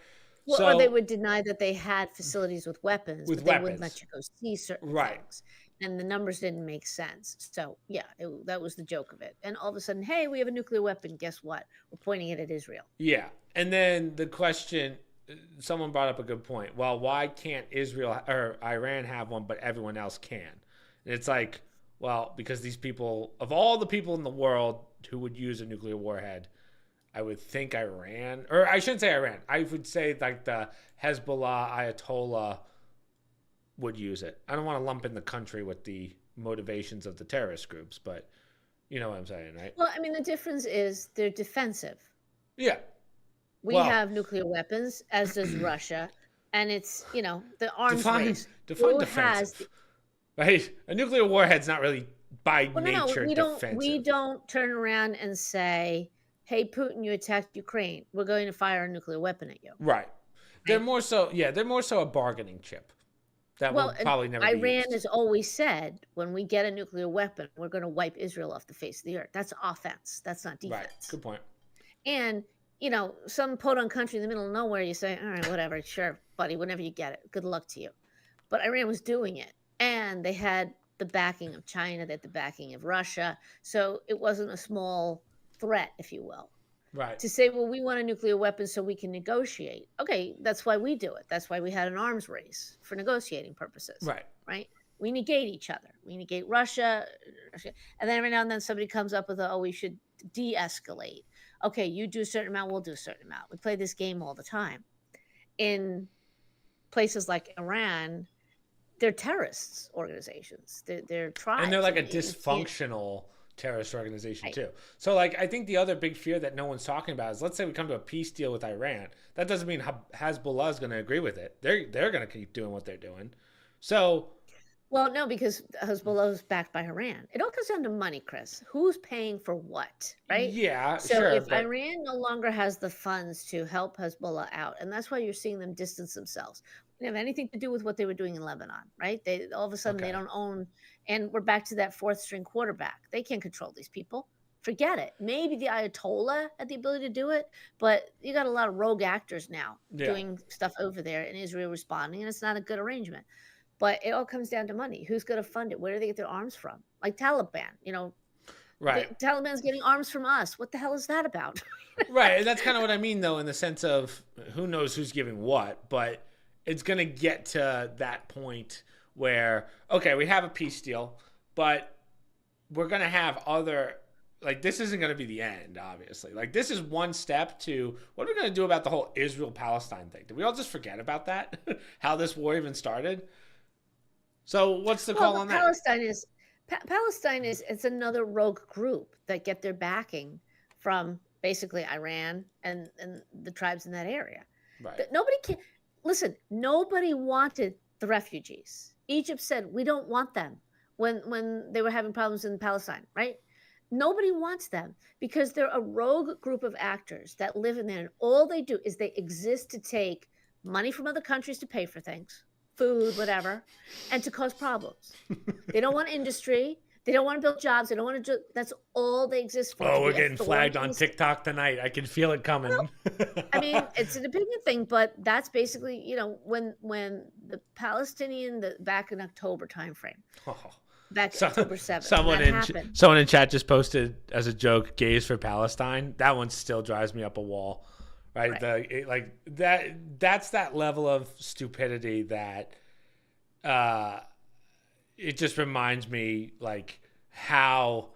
Speaker 2: Well, or they would deny that they had facilities with weapons, but they wouldn't let you go see certain things. And the numbers didn't make sense. So, yeah, that was the joke of it. And all of a sudden, hey, we have a nuclear weapon. Guess what? We're pointing it at Israel.
Speaker 1: Yeah. And then the question, someone brought up a good point. Well, why can't Israel or Iran have one, but everyone else can? And it's like, well, because these people, of all the people in the world who would use a nuclear warhead, I would think Iran, or I shouldn't say Iran. I would say like the Hezbollah, Ayatollah would use it. I don't want to lump in the country with the motivations of the terrorist groups, but you know what I'm saying, right?
Speaker 2: Well, I mean, the difference is they're defensive.
Speaker 1: Yeah.
Speaker 2: We have nuclear weapons, as does Russia, and it's, the arms race.
Speaker 1: Define defensive. Right? A nuclear warhead's not really by nature defensive.
Speaker 2: We don't turn around and say, hey, Putin, you attacked Ukraine. We're going to fire a nuclear weapon at you.
Speaker 1: Right. They're more so a bargaining chip that will probably never be used.
Speaker 2: Iran has always said, when we get a nuclear weapon, we're going to wipe Israel off the face of the earth. That's offense. That's not defense.
Speaker 1: Right. Good point.
Speaker 2: And, some podunk country in the middle of nowhere, you say, all right, whatever, sure, buddy, whenever you get it, good luck to you. But Iran was doing it. And they had the backing of China, they had the backing of Russia. So it wasn't a small threat, if you will.
Speaker 1: Right.
Speaker 2: To say, well, we want a nuclear weapon so we can negotiate. Okay, that's why we do it. That's why we had an arms race for negotiating purposes.
Speaker 1: Right.
Speaker 2: Right? We negate each other. We negate Russia. And then every now and then somebody comes up with, we should de-escalate. Okay, you do a certain amount, we'll do a certain amount. We play this game all the time. In places like Iran, they're terrorist organizations. They're tribes.
Speaker 1: And they're like a dysfunctional terrorist organization too. So like I think the other big fear that no one's talking about is, let's say we come to a peace deal with Iran. That doesn't mean Hezbollah is going to agree with it. They're going to keep doing what they're doing. So
Speaker 2: Well, no, because Hezbollah is backed by Iran. It all comes down to money, Chris. Who's paying for what, right?
Speaker 1: Yeah,
Speaker 2: So
Speaker 1: sure,
Speaker 2: if
Speaker 1: but
Speaker 2: Iran no longer has the funds to help Hezbollah out, and that's why you're seeing them distance themselves. It didn't have anything to do with what they were doing in Lebanon, right? They all of a sudden they
Speaker 1: okay.
Speaker 2: don't own, and we're back to that fourth string quarterback. They can't control these people. Forget it. Maybe the Ayatollah had the ability to do it, but you got a lot of rogue actors now
Speaker 1: Yeah.
Speaker 2: doing stuff over there, and Israel responding, and it's not a good arrangement. But it all comes down to money. Who's going to fund it? Where do they get their arms from? Like Taliban,
Speaker 1: Right.
Speaker 2: the Taliban's getting arms from us. What the hell is that about?
Speaker 1: Right. And that's kind of what I mean, though, in the sense of who knows who's giving what, but it's going to get to that point where, okay, we have a peace deal, but we're going to have other, like, this isn't going to be the end, obviously. Like, this is one step to what are we going to do about the whole Israel Palestine thing? Did we all just forget about that? How this war even started? So, what's the
Speaker 2: Well,
Speaker 1: call
Speaker 2: but
Speaker 1: on that?
Speaker 2: Palestine is it's another rogue group that get their backing from basically Iran and the tribes in that area.
Speaker 1: Right.
Speaker 2: That nobody can listen. Nobody wanted the refugees. Egypt said we don't want them when they were having problems in Palestine, right? Nobody wants them because they're a rogue group of actors that live in there, and all they do is they exist to take money from other countries to pay for things, food, whatever, and to cause problems. They don't want industry. They don't want to build jobs. They don't want to do. That's all they exist for,
Speaker 1: Oh,
Speaker 2: to
Speaker 1: we're
Speaker 2: be a
Speaker 1: getting
Speaker 2: thorn
Speaker 1: flagged
Speaker 2: in
Speaker 1: on
Speaker 2: the.
Speaker 1: TikTok tonight. I can feel it coming.
Speaker 2: I mean, it's an opinion thing, but that's basically, when the Palestinian the back in October timeframe,
Speaker 1: Oh.
Speaker 2: back
Speaker 1: So,
Speaker 2: October 7th, when that happened.
Speaker 1: someone in chat just posted as a joke, "Gays for Palestine." That one still drives me up a wall, right?
Speaker 2: Right.
Speaker 1: Like that. That's that level of stupidity that uh, it just reminds me like how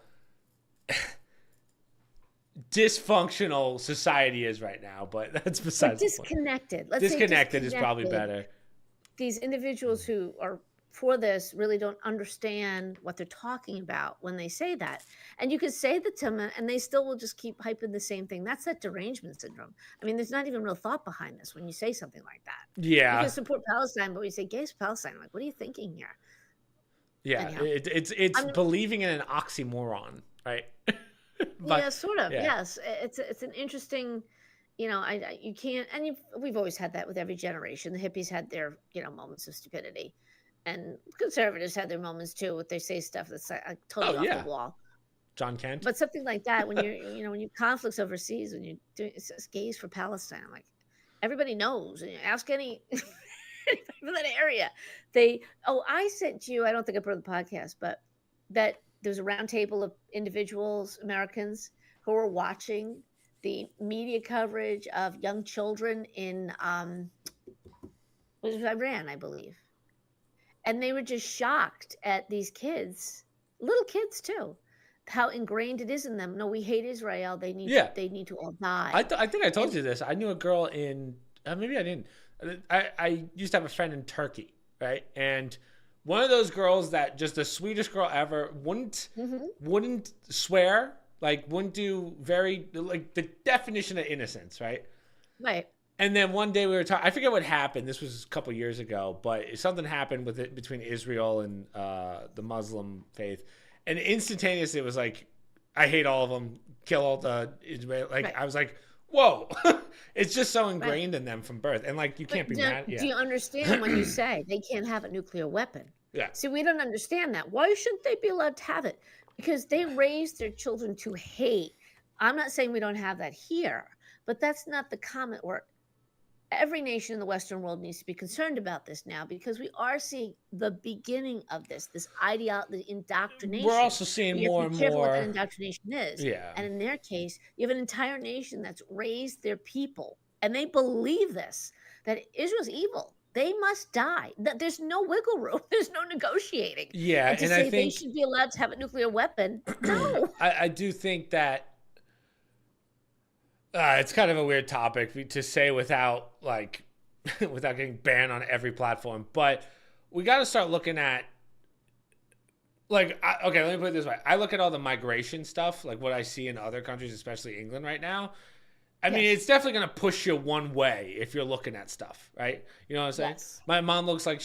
Speaker 1: dysfunctional society is right now. But that's
Speaker 2: Or
Speaker 1: besides the point.
Speaker 2: disconnected. Let's say
Speaker 1: Disconnected is probably
Speaker 2: disconnected.
Speaker 1: better.
Speaker 2: These individuals who are for this really don't understand what they're talking about when they say that. And you could say that to them and they still will just keep hyping the same thing. That's that derangement syndrome. I mean, there's not even real thought behind this when you say something like that. You can
Speaker 1: Yeah,
Speaker 2: support Palestine, but when you say gays for Palestine, I'm like, what are you thinking here?
Speaker 1: yeah.
Speaker 2: Anyhow,
Speaker 1: It's
Speaker 2: I'm
Speaker 1: believing in an oxymoron, right?
Speaker 2: yeah,
Speaker 1: But
Speaker 2: sort of.
Speaker 1: yeah.
Speaker 2: Yes, it's an interesting, you can't, and we've always had that with every generation. The hippies had their moments of stupidity, and conservatives had their moments too. What they say stuff that's like
Speaker 1: Oh
Speaker 2: totally off the
Speaker 1: yeah,
Speaker 2: wall.
Speaker 1: John Kent.
Speaker 2: But something like that, when when you conflicts overseas, when you do it says gays for Palestine, I'm like everybody knows. And you ask any anybody from that area, they. Oh, I sent you. I don't think I put it on the podcast, but that there's a round table of individuals, Americans, who are watching the media coverage of young children in was Iran, I believe, and they were just shocked at these kids, little kids too, how ingrained it is in them. No, we hate Israel.
Speaker 1: Yeah,
Speaker 2: They need to all die.
Speaker 1: I think I told
Speaker 2: And
Speaker 1: you this. I knew a girl in maybe I didn't. I used to have a friend in Turkey, right? And one of those girls that just the sweetest girl ever
Speaker 2: mhm,
Speaker 1: wouldn't swear, like wouldn't do very like the definition of innocence, right?
Speaker 2: right,
Speaker 1: And then one day we were talking. I forget what happened. This was a couple years ago, but something happened with it between Israel and the Muslim faith, and instantaneously it was like, I hate all of them. Kill all the Israel. Like
Speaker 2: right,
Speaker 1: I was like, whoa, it's just so
Speaker 2: right.
Speaker 1: ingrained in them from birth, and like you
Speaker 2: But
Speaker 1: can't be mad.
Speaker 2: do
Speaker 1: Yeah,
Speaker 2: you understand when you say they can't have a nuclear weapon?
Speaker 1: yeah.
Speaker 2: See, we don't understand that. Why shouldn't they be allowed to have it? Because they raise their children to hate. I'm not saying we don't have that here, but that's not the comment where every nation in the Western world needs to be concerned about this now because we are seeing the beginning of this ideology, the
Speaker 1: We're
Speaker 2: indoctrination.
Speaker 1: also seeing
Speaker 2: But you have to
Speaker 1: more
Speaker 2: be
Speaker 1: and
Speaker 2: careful what that
Speaker 1: more.
Speaker 2: indoctrination is.
Speaker 1: Yeah,
Speaker 2: And in their case, you have an entire nation that's raised their people, and they believe this that Israel's evil. They must die. That there's no wiggle room. There's no negotiating.
Speaker 1: yeah,
Speaker 2: And to
Speaker 1: and I
Speaker 2: say they
Speaker 1: think
Speaker 2: should be allowed to have a nuclear weapon, no.
Speaker 1: I do think that it's kind of a weird topic to say without like without getting banned on every platform. But we got to start looking at okay, let me put it this way. I look at all the migration stuff, like what I see in other countries, especially England right now, I mean,
Speaker 2: Yes.
Speaker 1: it's definitely going to push you one way if you're looking at stuff, right? You know what I'm saying?
Speaker 2: Yes.
Speaker 1: My mom looks like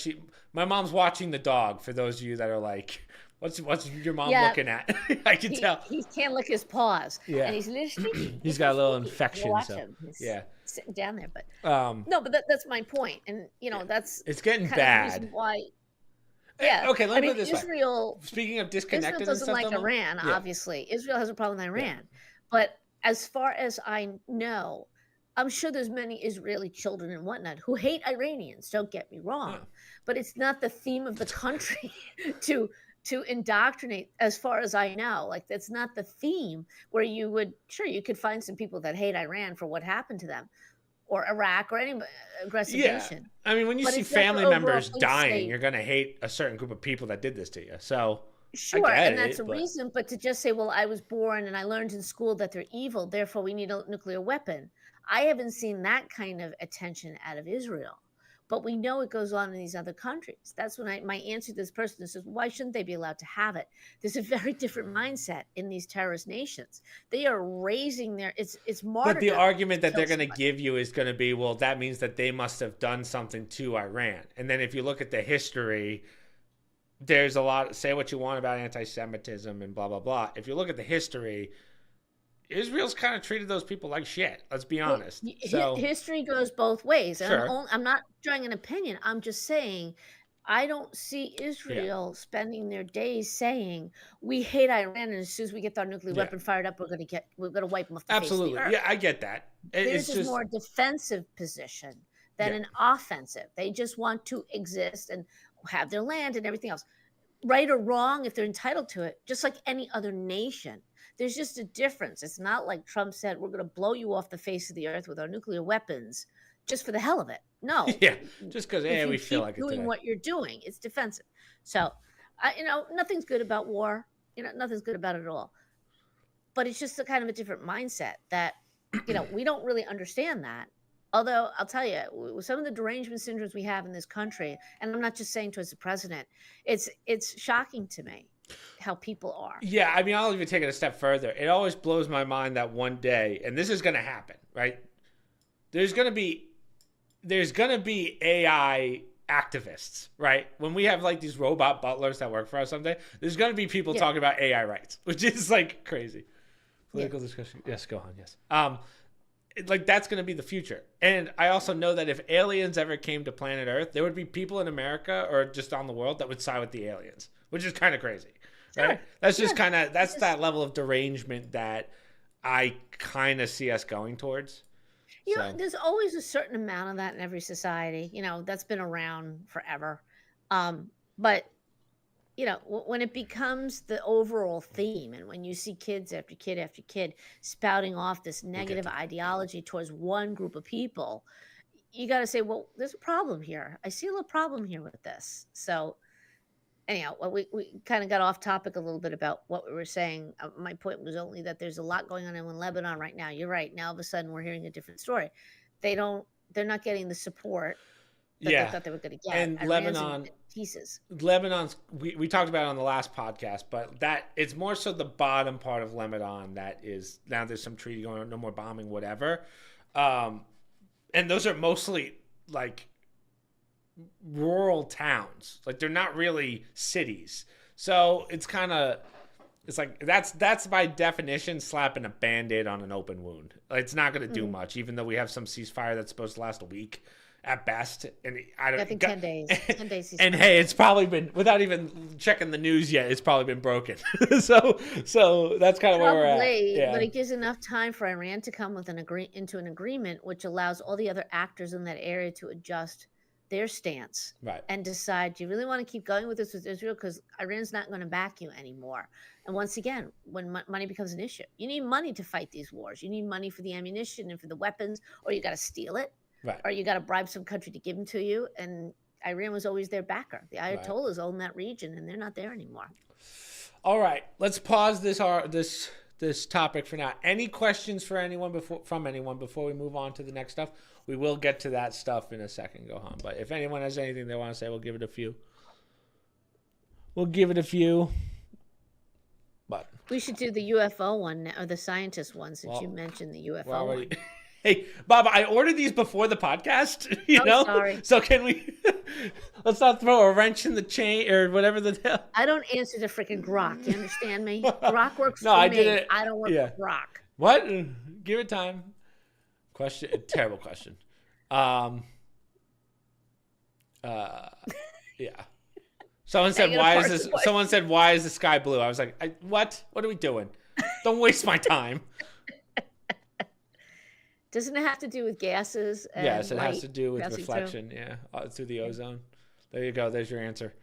Speaker 1: my mom's watching the dog, for those of you that are like, what's your mom
Speaker 2: Yeah.
Speaker 1: looking at? I can tell.
Speaker 2: He can't lick his paws, and
Speaker 1: Yeah.
Speaker 2: he's a little sleepy,
Speaker 1: He's
Speaker 2: little
Speaker 1: got a little
Speaker 2: sleepy. You gotta
Speaker 1: infection,
Speaker 2: watch
Speaker 1: so
Speaker 2: him. He's
Speaker 1: yeah.
Speaker 2: sitting down there, but
Speaker 1: Um,
Speaker 2: no, but that's my point, and
Speaker 1: yeah.
Speaker 2: that's
Speaker 1: It's getting
Speaker 2: kind of the reason
Speaker 1: bad.
Speaker 2: why. Yeah,
Speaker 1: Okay, let
Speaker 2: I
Speaker 1: me put
Speaker 2: mean,
Speaker 1: it this way. Speaking of
Speaker 2: Israel
Speaker 1: disconnected and
Speaker 2: doesn't
Speaker 1: stuff,
Speaker 2: like
Speaker 1: though, Mom.
Speaker 2: Iran,
Speaker 1: Yeah.
Speaker 2: obviously. Israel has a problem with
Speaker 1: Yeah.
Speaker 2: Iran. But as far as I know, I'm sure there's many Israeli children and whatnot who hate Iranians, don't get me
Speaker 1: Yeah.
Speaker 2: wrong. But it's not the theme of the country to indoctrinate, as far as I know. Like, that's not the theme where you could find some people that hate Iran for what happened to them, or Iraq, or any aggressive
Speaker 1: Yeah.
Speaker 2: nation.
Speaker 1: I mean, when you
Speaker 2: But
Speaker 1: see
Speaker 2: it's not to
Speaker 1: family
Speaker 2: overall
Speaker 1: members dying,
Speaker 2: say,
Speaker 1: you're gonna hate a certain group of people that did this to you. So I
Speaker 2: sure,
Speaker 1: get
Speaker 2: and that's a
Speaker 1: it, but
Speaker 2: reason, but to just say, "Well, I was born and I learned in school that they're evil, therefore we need a nuclear weapon." I haven't seen that kind of attention out of Israel, but we know it goes on in these other countries. That's when my answer to this person says, "Why shouldn't they be allowed to have it?" There's a very different mindset in these terrorist nations. They are raising it's
Speaker 1: the
Speaker 2: martyrdom to
Speaker 1: argument that
Speaker 2: kill
Speaker 1: they're gonna
Speaker 2: somebody.
Speaker 1: give you is gonna be, well, that means that they must have done something to Iran. And then if you look at the history, there's a lot. Say what you want about anti-Semitism and blah blah blah. If you look at the history, Israel's kind of treated those people like shit. Let's be
Speaker 2: Well,
Speaker 1: honest. So
Speaker 2: history goes both ways, and
Speaker 1: sure,
Speaker 2: I'm not drawing an opinion. I'm just saying I don't see
Speaker 1: yeah,
Speaker 2: Israel spending their days saying we hate Iran, and as soon as we get our nuclear
Speaker 1: yeah,
Speaker 2: weapon fired up, we're gonna wipe them off the face of the
Speaker 1: absolutely,
Speaker 2: earth.
Speaker 1: yeah, I get that.
Speaker 2: Theirs
Speaker 1: It's
Speaker 2: is
Speaker 1: just
Speaker 2: more a defensive position than
Speaker 1: yeah,
Speaker 2: an offensive. They just want to exist and have their land and everything else, right or wrong, if they're entitled to it, just like any other nation. There's just a difference. It's not like Trump said, we're going to blow you off the face of the earth with our nuclear weapons just for the hell of it. No,
Speaker 1: yeah, just because
Speaker 2: if you
Speaker 1: we feel
Speaker 2: keep
Speaker 1: like it
Speaker 2: doing
Speaker 1: today.
Speaker 2: what you're doing, it's defensive. So, nothing's good about war. Nothing's good about it at all. But it's just a kind of a different mindset that, we don't really understand that. Although I'll tell you, with some of the derangement syndromes we have in this country, and I'm not just saying towards the president, it's shocking to me how people are.
Speaker 1: Yeah, I mean, I'll even take it a step further. It always blows my mind that one day, and this is going to happen, right? There's going to be AI activists, right? When we have like these robot butlers that work for us someday, there's going to be people
Speaker 2: Yeah,
Speaker 1: talking about AI rights, which is like crazy.
Speaker 2: yeah.
Speaker 1: Political discussion. Yes, go on. Yes. Like that's going to be the future. And I also know that if aliens ever came to planet Earth, there would be people in America or just on the world that would side with the aliens, which is kind of crazy, right?
Speaker 2: Sure.
Speaker 1: That's just
Speaker 2: Yeah.
Speaker 1: kind of
Speaker 2: It's
Speaker 1: that's
Speaker 2: just,
Speaker 1: that level of derangement that I kind of see us going towards. So
Speaker 2: there's always a certain amount of that in every society. That's been around forever. But when it becomes the overall theme, and when you see kids after kid after kid spouting off this
Speaker 1: we'll get
Speaker 2: negative
Speaker 1: to that.
Speaker 2: ideology towards one group of people, you got to say, well, there's a problem here. I see a little problem here with this. So, anyhow, well, we kind of got off topic a little bit about what we were saying. My point was only that there's a lot going on in Lebanon right now. You're right. Now, all of a sudden, we're hearing a different story. They're not getting the support that they
Speaker 1: Yeah.
Speaker 2: thought they were going to get.
Speaker 1: And
Speaker 2: Iran's in pieces.
Speaker 1: Lebanon's we talked about it on the last podcast, but that it's more so the bottom part of Lebanon that is now there's some treaty going on, no more bombing, whatever. And those are mostly like rural towns. Like they're not really cities. So it's like that's by definition slapping a band-aid on an open wound. It's not going to do
Speaker 2: Mhm.
Speaker 1: much, even though we have some ceasefire that's supposed to last a week at best. And
Speaker 2: I think 10 days. 10 days.
Speaker 1: And hey, it's probably been without even checking the news yet. It's probably been broken. so that's kind of where we're at.
Speaker 2: Probably, but
Speaker 1: Yeah.
Speaker 2: it gives enough time for Iran to come with into an agreement, which allows all the other actors in that area to adjust their stance
Speaker 1: Right.
Speaker 2: and decide, do you really want to keep going with this with Israel? Because Iran's not going to back you anymore. And once again, when money becomes an issue, you need money to fight these wars. You need money for the ammunition and for the weapons, or you got to steal it,
Speaker 1: Right.
Speaker 2: or you got to bribe some country to give them to you. And Iran was always their backer. The
Speaker 1: Right.
Speaker 2: Ayatollahs own that region, and they're not there anymore.
Speaker 1: All right. Let's pause this topic for now. Any questions for anyone before we move on to the next stuff? We will get to that stuff in a second, Gohan. But if anyone has anything they want to say, we'll give it a few. But
Speaker 2: We should do the UFO one or the scientist one since
Speaker 1: Well,
Speaker 2: you mentioned the
Speaker 1: we're
Speaker 2: UFO
Speaker 1: already
Speaker 2: one.
Speaker 1: Hey, Bob, I ordered these before the podcast, you
Speaker 2: I'm
Speaker 1: know?
Speaker 2: sorry.
Speaker 1: So can we let's not throw a wrench in the chain or whatever the hell.
Speaker 2: I don't answer to freaking Grok. You understand me? Grok works
Speaker 1: No,
Speaker 2: for
Speaker 1: I
Speaker 2: me.
Speaker 1: didn't.
Speaker 2: I don't work
Speaker 1: Yeah.
Speaker 2: for Grok.
Speaker 1: What? Give it time. Question. Terrible question. Um. Yeah. Someone
Speaker 2: Now
Speaker 1: said,
Speaker 2: you're gonna
Speaker 1: "Why is
Speaker 2: parse the
Speaker 1: this?"
Speaker 2: question.
Speaker 1: Someone said, "Why is the sky blue?" I was like, "What? What are we doing? Don't waste my time."
Speaker 2: Doesn't it have to do with gases
Speaker 1: Yes,
Speaker 2: and
Speaker 1: it has
Speaker 2: light
Speaker 1: to do with
Speaker 2: passing through?
Speaker 1: reflection. Yeah, through the ozone. There you go. There's your answer.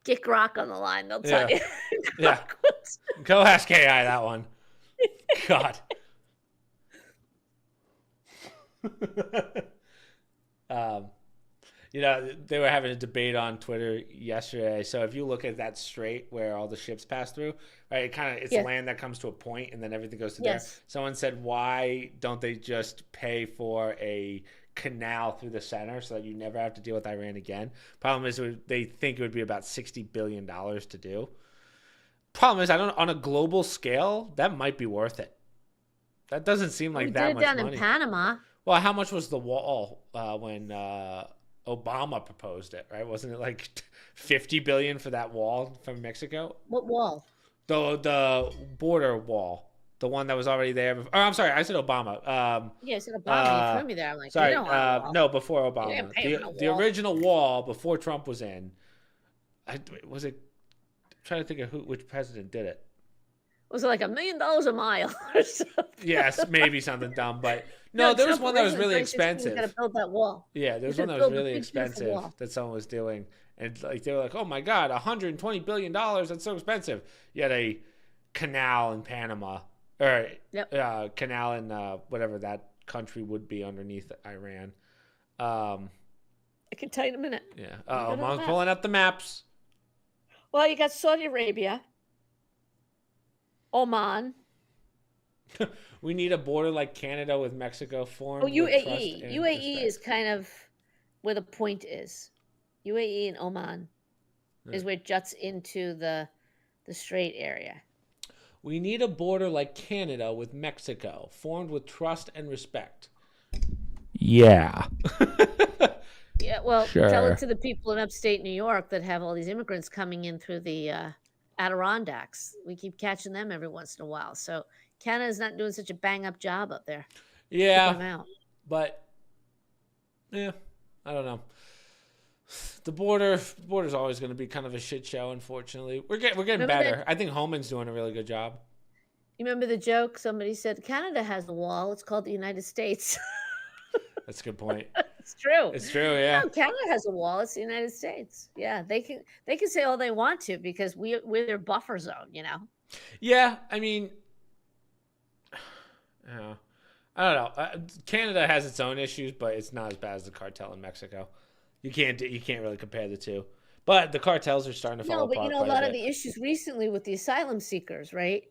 Speaker 2: Get Grok on the line. They'll tell
Speaker 1: Yeah.
Speaker 2: you.
Speaker 1: Yeah.
Speaker 2: Grok was-
Speaker 1: Go ask AI that one. God. um, they were having a debate on Twitter yesterday. So if you look at that strait where all the ships pass through, right, it's
Speaker 2: Yeah.
Speaker 1: land that comes to a point and then everything goes to
Speaker 2: Yes.
Speaker 1: there. Someone said, why don't they just pay for a canal through the center so that you never have to deal with Iran again? Problem is, they think it would be about $60 billion to do. Problem is, on a global scale, that might be worth it. That doesn't seem like
Speaker 2: We
Speaker 1: that
Speaker 2: did it
Speaker 1: much
Speaker 2: down
Speaker 1: money.
Speaker 2: in Panama.
Speaker 1: Well, how much was the wall when Obama proposed it? Right? Wasn't it like $50 billion for that wall from Mexico?
Speaker 2: What wall?
Speaker 1: The border wall, the one that was already there. Oh, I'm sorry, I said Obama.
Speaker 2: Yeah, I said Obama. You threw me there. I'm like,
Speaker 1: Sorry,
Speaker 2: you don't want a wall.
Speaker 1: no, before
Speaker 2: You
Speaker 1: Obama.
Speaker 2: didn't pay for no
Speaker 1: The
Speaker 2: wall.
Speaker 1: original wall before Trump was in. Was it? I'm trying to think of which president did it.
Speaker 2: Was it like $1 million a mile or something?
Speaker 1: Yes, maybe something dumb, but no, there was
Speaker 2: Trump
Speaker 1: one that was
Speaker 2: originally
Speaker 1: really
Speaker 2: 2016 was gonna
Speaker 1: expensive.
Speaker 2: build that wall.
Speaker 1: Yeah, there was one that was really expensive that someone was doing, and like they were like, "Oh my God, $120 billion! That's so expensive." You had a canal in Panama, or
Speaker 2: Yep.
Speaker 1: canal in whatever that country would be underneath Iran.
Speaker 2: I can tell you in a minute.
Speaker 1: Yeah.
Speaker 2: got it on
Speaker 1: I'm
Speaker 2: the
Speaker 1: pulling up the maps.
Speaker 2: Well, you got Saudi Arabia, Oman.
Speaker 1: We need a border like Canada with Mexico formed.
Speaker 2: Oh,
Speaker 1: with trust
Speaker 2: UAE.
Speaker 1: and
Speaker 2: UAE
Speaker 1: respect.
Speaker 2: is kind of where the point is. UAE and Oman is where it juts into the strait area.
Speaker 1: We need a border like Canada with Mexico, formed with trust and respect. Yeah.
Speaker 2: Yeah, well,
Speaker 1: Sure.
Speaker 2: tell it to the people in upstate New York that have all these immigrants coming in through the Adirondacks. We keep catching them every once in a while. So Canada's not doing such a bang-up job up there. Keeping them
Speaker 1: Yeah,
Speaker 2: out.
Speaker 1: but yeah, I don't know. The border's always going to be kind of a shit show. Unfortunately, we're getting
Speaker 2: Remember
Speaker 1: better.
Speaker 2: that-
Speaker 1: I think Homan's doing a really good job.
Speaker 2: You remember the joke? Somebody said Canada has a wall. It's called the United States.
Speaker 1: That's a good point.
Speaker 2: It's true.
Speaker 1: It's true. Yeah.
Speaker 2: No, Canada has a wall. It's the United States. Yeah, they can say all they want to because we're their buffer zone. You know.
Speaker 1: Yeah. I mean, yeah. I don't know. Canada has its own issues, but it's not as bad as the cartel in Mexico. You can't really compare the two. But the cartels are starting to fall
Speaker 2: No, but
Speaker 1: apart.
Speaker 2: you know, a
Speaker 1: quite
Speaker 2: lot of
Speaker 1: bit.
Speaker 2: the issues recently with the asylum seekers, right?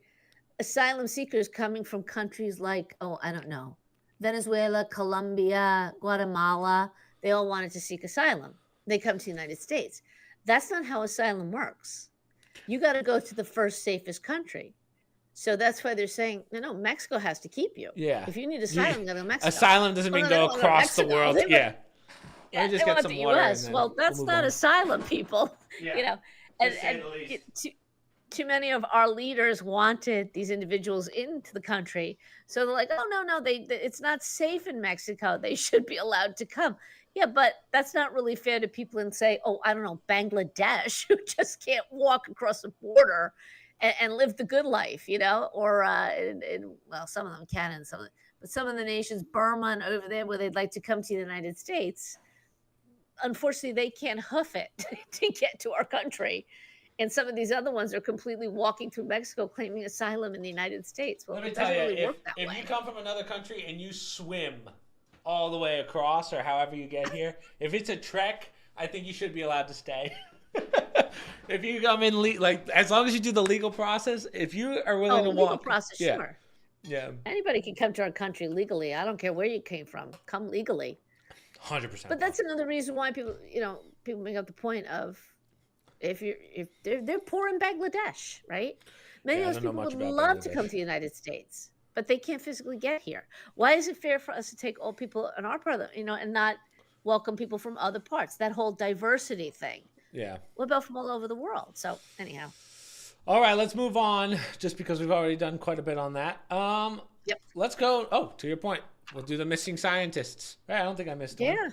Speaker 2: Asylum seekers coming from countries like, oh, I don't know, Venezuela, Colombia, Guatemala, they all wanted to seek asylum. They come to the United States. That's not how asylum works. You got to go to the first safest country. So that's why they're saying, no, Mexico has to keep you.
Speaker 1: Yeah.
Speaker 2: If you need asylum, you got to go to Mexico.
Speaker 1: Asylum doesn't
Speaker 2: Well,
Speaker 1: mean
Speaker 2: no, they
Speaker 1: go
Speaker 2: don't wanna go to
Speaker 1: across the
Speaker 2: Mexico.
Speaker 1: world.
Speaker 2: They want-
Speaker 1: Yeah.
Speaker 2: Yeah,
Speaker 1: Let me just
Speaker 2: they
Speaker 1: get
Speaker 2: want
Speaker 1: some
Speaker 2: the
Speaker 1: water and
Speaker 2: U.S.
Speaker 1: then
Speaker 2: Well, that's
Speaker 1: we'll move
Speaker 2: not
Speaker 1: on.
Speaker 2: asylum, people.
Speaker 1: Yeah.
Speaker 2: You know,
Speaker 1: To say the least.
Speaker 2: too many of our leaders wanted these individuals into the country, so they're like, "Oh no, it's not safe in Mexico. They should be allowed to come." Yeah, but that's not really fair to people and say, "Oh, I don't know, Bangladesh, who just can't walk across the border and live the good life," you know, or well, some of them can, and but some of the nations, Burma and over there, where they'd like to come to the United States. Unfortunately, they can't hoof it to get to our country. And some of these other ones are completely walking through Mexico claiming asylum in the United States. Well,
Speaker 1: Let me
Speaker 2: it
Speaker 1: tell
Speaker 2: doesn't
Speaker 1: you,
Speaker 2: really work that
Speaker 1: if
Speaker 2: way.
Speaker 1: you come from another country and you swim all the way across or however you get here, if it's a trek, I think you should be allowed to stay. If you come in, like, as long as you do the legal process, if you are willing to
Speaker 2: legal
Speaker 1: walk.
Speaker 2: process,
Speaker 1: Yeah.
Speaker 2: sure.
Speaker 1: Yeah.
Speaker 2: Anybody can come to our country legally. I don't care where you came from. Come legally.
Speaker 1: 100%.
Speaker 2: But that's another reason why people make up the point of if they're poor in Bangladesh, right? Many
Speaker 1: Yeah, I
Speaker 2: of those
Speaker 1: don't know
Speaker 2: people
Speaker 1: much
Speaker 2: would
Speaker 1: about
Speaker 2: love to
Speaker 1: Bangladesh.
Speaker 2: come to the United States. but they can't physically get here. Why is it fair for us to take old people in our part of and not welcome people from other parts? That whole diversity thing.
Speaker 1: Yeah.
Speaker 2: What about from all over the world? So anyhow,
Speaker 1: All right, let's move on. Just because we've already done quite a bit on that.
Speaker 2: yep,
Speaker 1: Let's go. Oh, to your point, we'll do the missing scientists. I don't think I missed one.
Speaker 2: yeah.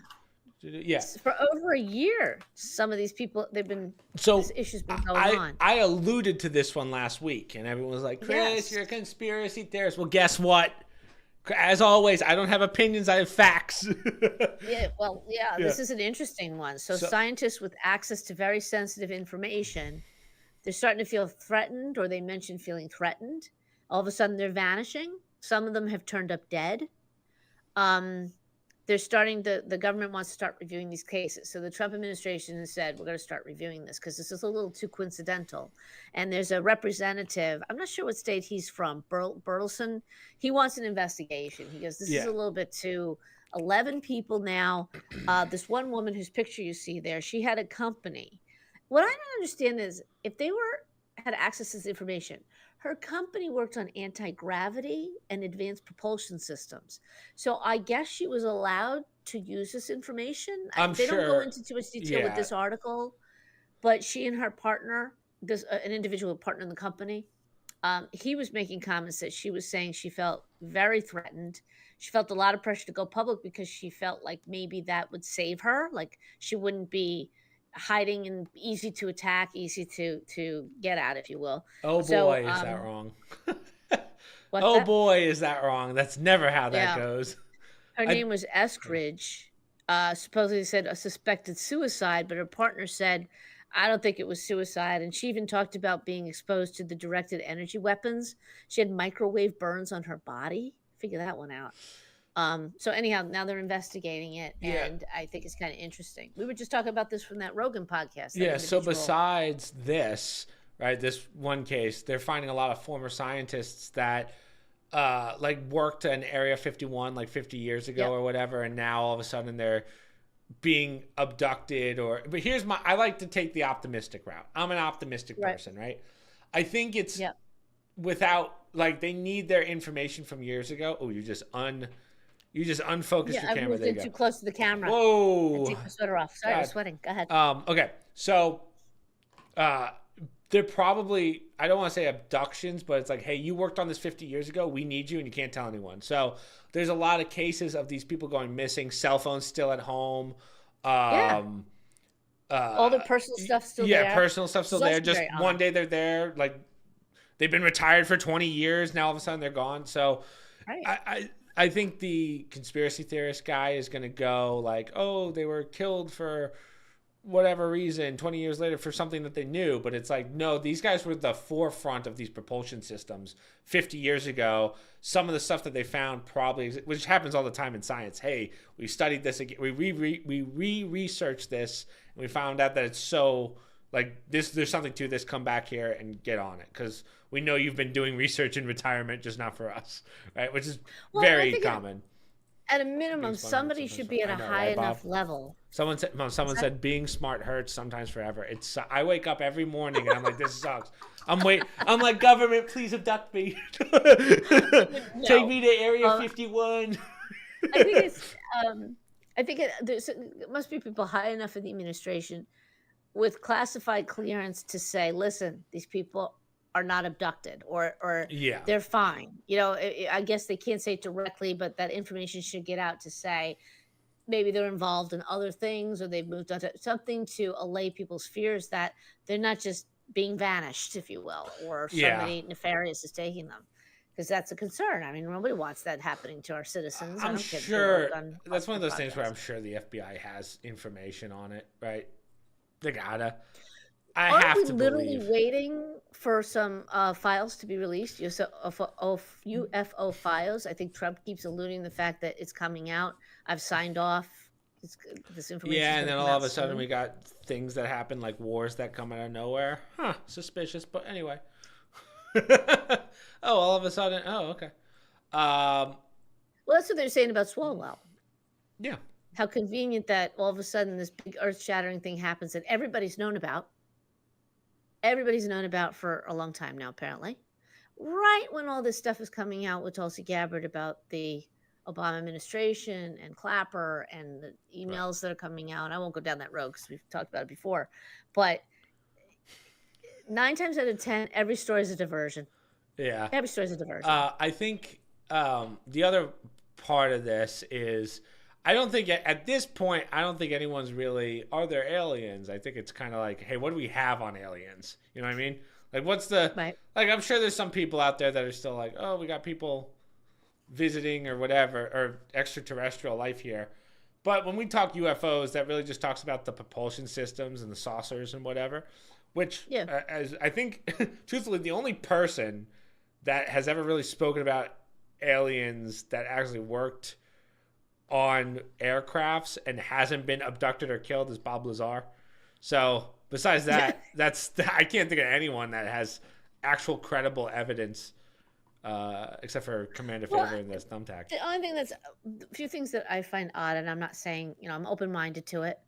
Speaker 1: Yeah.
Speaker 2: For over a year, some of these people
Speaker 1: So
Speaker 2: this issue's been going on.
Speaker 1: I alluded to this one last week, and everyone was like, "Chris,
Speaker 2: Yes.
Speaker 1: you're a conspiracy theorist." Well, guess what? As always, I don't have opinions. I have facts.
Speaker 2: Yeah, well, yeah,
Speaker 1: Yeah.
Speaker 2: this is an interesting one. So scientists with access to very sensitive information, they're starting to feel threatened, or they mention feeling threatened. All of a sudden, they're vanishing. Some of them have turned up dead. Um, they're starting the government wants to start reviewing these cases. So the Trump administration has said, we're going to start reviewing this because this is a little too coincidental. And there's a representative, I'm not sure what state he's from, Burleson. He wants an investigation. He goes, this is
Speaker 1: Yeah.
Speaker 2: a little bit too 11 people now. This one woman whose picture you see there, she had a company. What I don't understand is if they had access to this information, her company worked on anti-gravity and advanced propulsion systems. So I guess she was allowed to use this information.
Speaker 1: I'm
Speaker 2: They don't go
Speaker 1: sure.
Speaker 2: into too much detail with
Speaker 1: Yeah.
Speaker 2: this article, but she and her partner, this an individual partner in the company, he was making comments that she was saying she felt very threatened. She felt a lot of pressure to go public because she felt like maybe that would save her, like she wouldn't be hiding and easy to attack, easy to get at, if you will.
Speaker 1: Oh
Speaker 2: So,
Speaker 1: boy, is that wrong?
Speaker 2: what's
Speaker 1: Oh
Speaker 2: that?
Speaker 1: boy, is that wrong? That's never how that
Speaker 2: Yeah.
Speaker 1: goes.
Speaker 2: Her
Speaker 1: I
Speaker 2: name was Estridge. Supposedly said a suspected suicide, but her partner said, I don't think it was suicide. And she even talked about being exposed to the directed energy weapons. She had microwave burns on her body. Figure that one out. So anyhow, now they're investigating it,
Speaker 1: Yeah.
Speaker 2: and I think it's kind of interesting. We were just talking about this from that Rogan podcast. That
Speaker 1: Yeah. So
Speaker 2: individual.
Speaker 1: besides this, right, this one case, they're finding a lot of former scientists that like worked in Area 51 like 50 years ago
Speaker 2: Yep.
Speaker 1: or whatever, and now all of a sudden they're being abducted. But here's I like to take the optimistic route. I'm an optimistic
Speaker 2: Right.
Speaker 1: person, right? I think it's
Speaker 2: Yep.
Speaker 1: without, like, they need their information from years ago. Oh, you just unfocused
Speaker 2: Yeah,
Speaker 1: your
Speaker 2: I
Speaker 1: camera.
Speaker 2: moved
Speaker 1: There
Speaker 2: in
Speaker 1: you
Speaker 2: too
Speaker 1: go.
Speaker 2: close to the camera. I
Speaker 1: Whoa.
Speaker 2: take my sweater off. Sorry, I was
Speaker 1: God.
Speaker 2: sweating. Go ahead.
Speaker 1: Okay. So they're probably, I don't want to say abductions, but it's like, hey, you worked on this 50 years ago. We need you, and you can't tell anyone. So there's a lot of cases of these people going missing, cell phones still at home.
Speaker 2: Yeah. All their personal stuff still there.
Speaker 1: Yeah, personal stuff still
Speaker 2: It's
Speaker 1: there.
Speaker 2: also
Speaker 1: Just
Speaker 2: very
Speaker 1: one
Speaker 2: odd.
Speaker 1: day they're there, like they've been retired for 20 years. Now all of a sudden they're gone. So
Speaker 2: Right.
Speaker 1: I think the conspiracy theorist guy is going to go like, oh, they were killed for whatever reason 20 years later for something that they knew. But it's like, no, these guys were the forefront of these propulsion systems 50 years ago. Some of the stuff that they found probably, which happens all the time in science. Hey, we studied this again. We researched this, and we found out that it's so like this. There's something to this. Come back here and get on it, because we know you've been doing research in retirement, just not for us, right? Which is
Speaker 2: Well, I
Speaker 1: very
Speaker 2: think
Speaker 1: common.
Speaker 2: at a minimum,
Speaker 1: Being smart
Speaker 2: somebody
Speaker 1: hurts
Speaker 2: should
Speaker 1: sometimes.
Speaker 2: be at
Speaker 1: I
Speaker 2: a
Speaker 1: know,
Speaker 2: high
Speaker 1: right, Bob?
Speaker 2: enough level.
Speaker 1: Someone said being smart hurts sometimes forever. I wake up every morning and I'm like, this sucks. I'm like, government, please abduct me. Take me to Area 51.
Speaker 2: I think it's. There must be people high enough in the administration with classified clearance to say, listen, these people are not abducted, or
Speaker 1: Yeah.
Speaker 2: they're fine. I guess they can't say it directly, but that information should get out to say maybe they're involved in other things, or they've moved on to something to allay people's fears that they're not just being vanished, if you will, or
Speaker 1: Yeah.
Speaker 2: somebody nefarious is taking them. Because that's a concern. I mean, nobody wants that happening to our citizens. I
Speaker 1: I'm
Speaker 2: don't care if they
Speaker 1: sure
Speaker 2: work on
Speaker 1: that's one of those
Speaker 2: podcast.
Speaker 1: things where I'm sure the FBI has information on it, right? They gotta. I
Speaker 2: Aren't
Speaker 1: have
Speaker 2: we
Speaker 1: to
Speaker 2: literally
Speaker 1: believe.
Speaker 2: waiting for some files to be released? UFO files. I think Trump keeps alluding the fact that it's coming out. I've signed off. This information.
Speaker 1: Yeah, and then all of a sudden we got things that happen, like wars that come out of nowhere. Huh, suspicious. But anyway. Oh, all of a sudden. Oh, okay.
Speaker 2: Well, that's what they're saying about Swalwell.
Speaker 1: Yeah.
Speaker 2: How convenient that all of a sudden this big earth-shattering thing happens that everybody's known about. Everybody's known about for a long time now, apparently. right when all this stuff is coming out with Tulsi Gabbard about the Obama administration and Clapper and the
Speaker 1: Right.
Speaker 2: emails that are coming out. I won't go down that road because we've talked about it before. But 9 times out of 10, every story is a diversion.
Speaker 1: Yeah.
Speaker 2: Every story is a diversion.
Speaker 1: I think the other part of this is I don't think at this point I don't think anyone's really are there aliens. I think it's kind of like, hey, what do we have on aliens? You know what I mean? Like, what's the
Speaker 2: Right.
Speaker 1: like? I'm sure there's some people out there that are still like, oh, we got people visiting or whatever or extraterrestrial life here. But when we talk UFOs, that really just talks about the propulsion systems and the saucers and whatever. Which,
Speaker 2: Yeah.
Speaker 1: as I think, truthfully, the only person that has ever really spoken about aliens that actually worked on aircrafts and hasn't been abducted or killed is Bob Lazar. So besides that, I can't think of anyone that has actual credible evidence, except for Commander Favor and this thumbtack.
Speaker 2: The only thing that's a few things that I find odd, and I'm not saying, I'm open minded to it,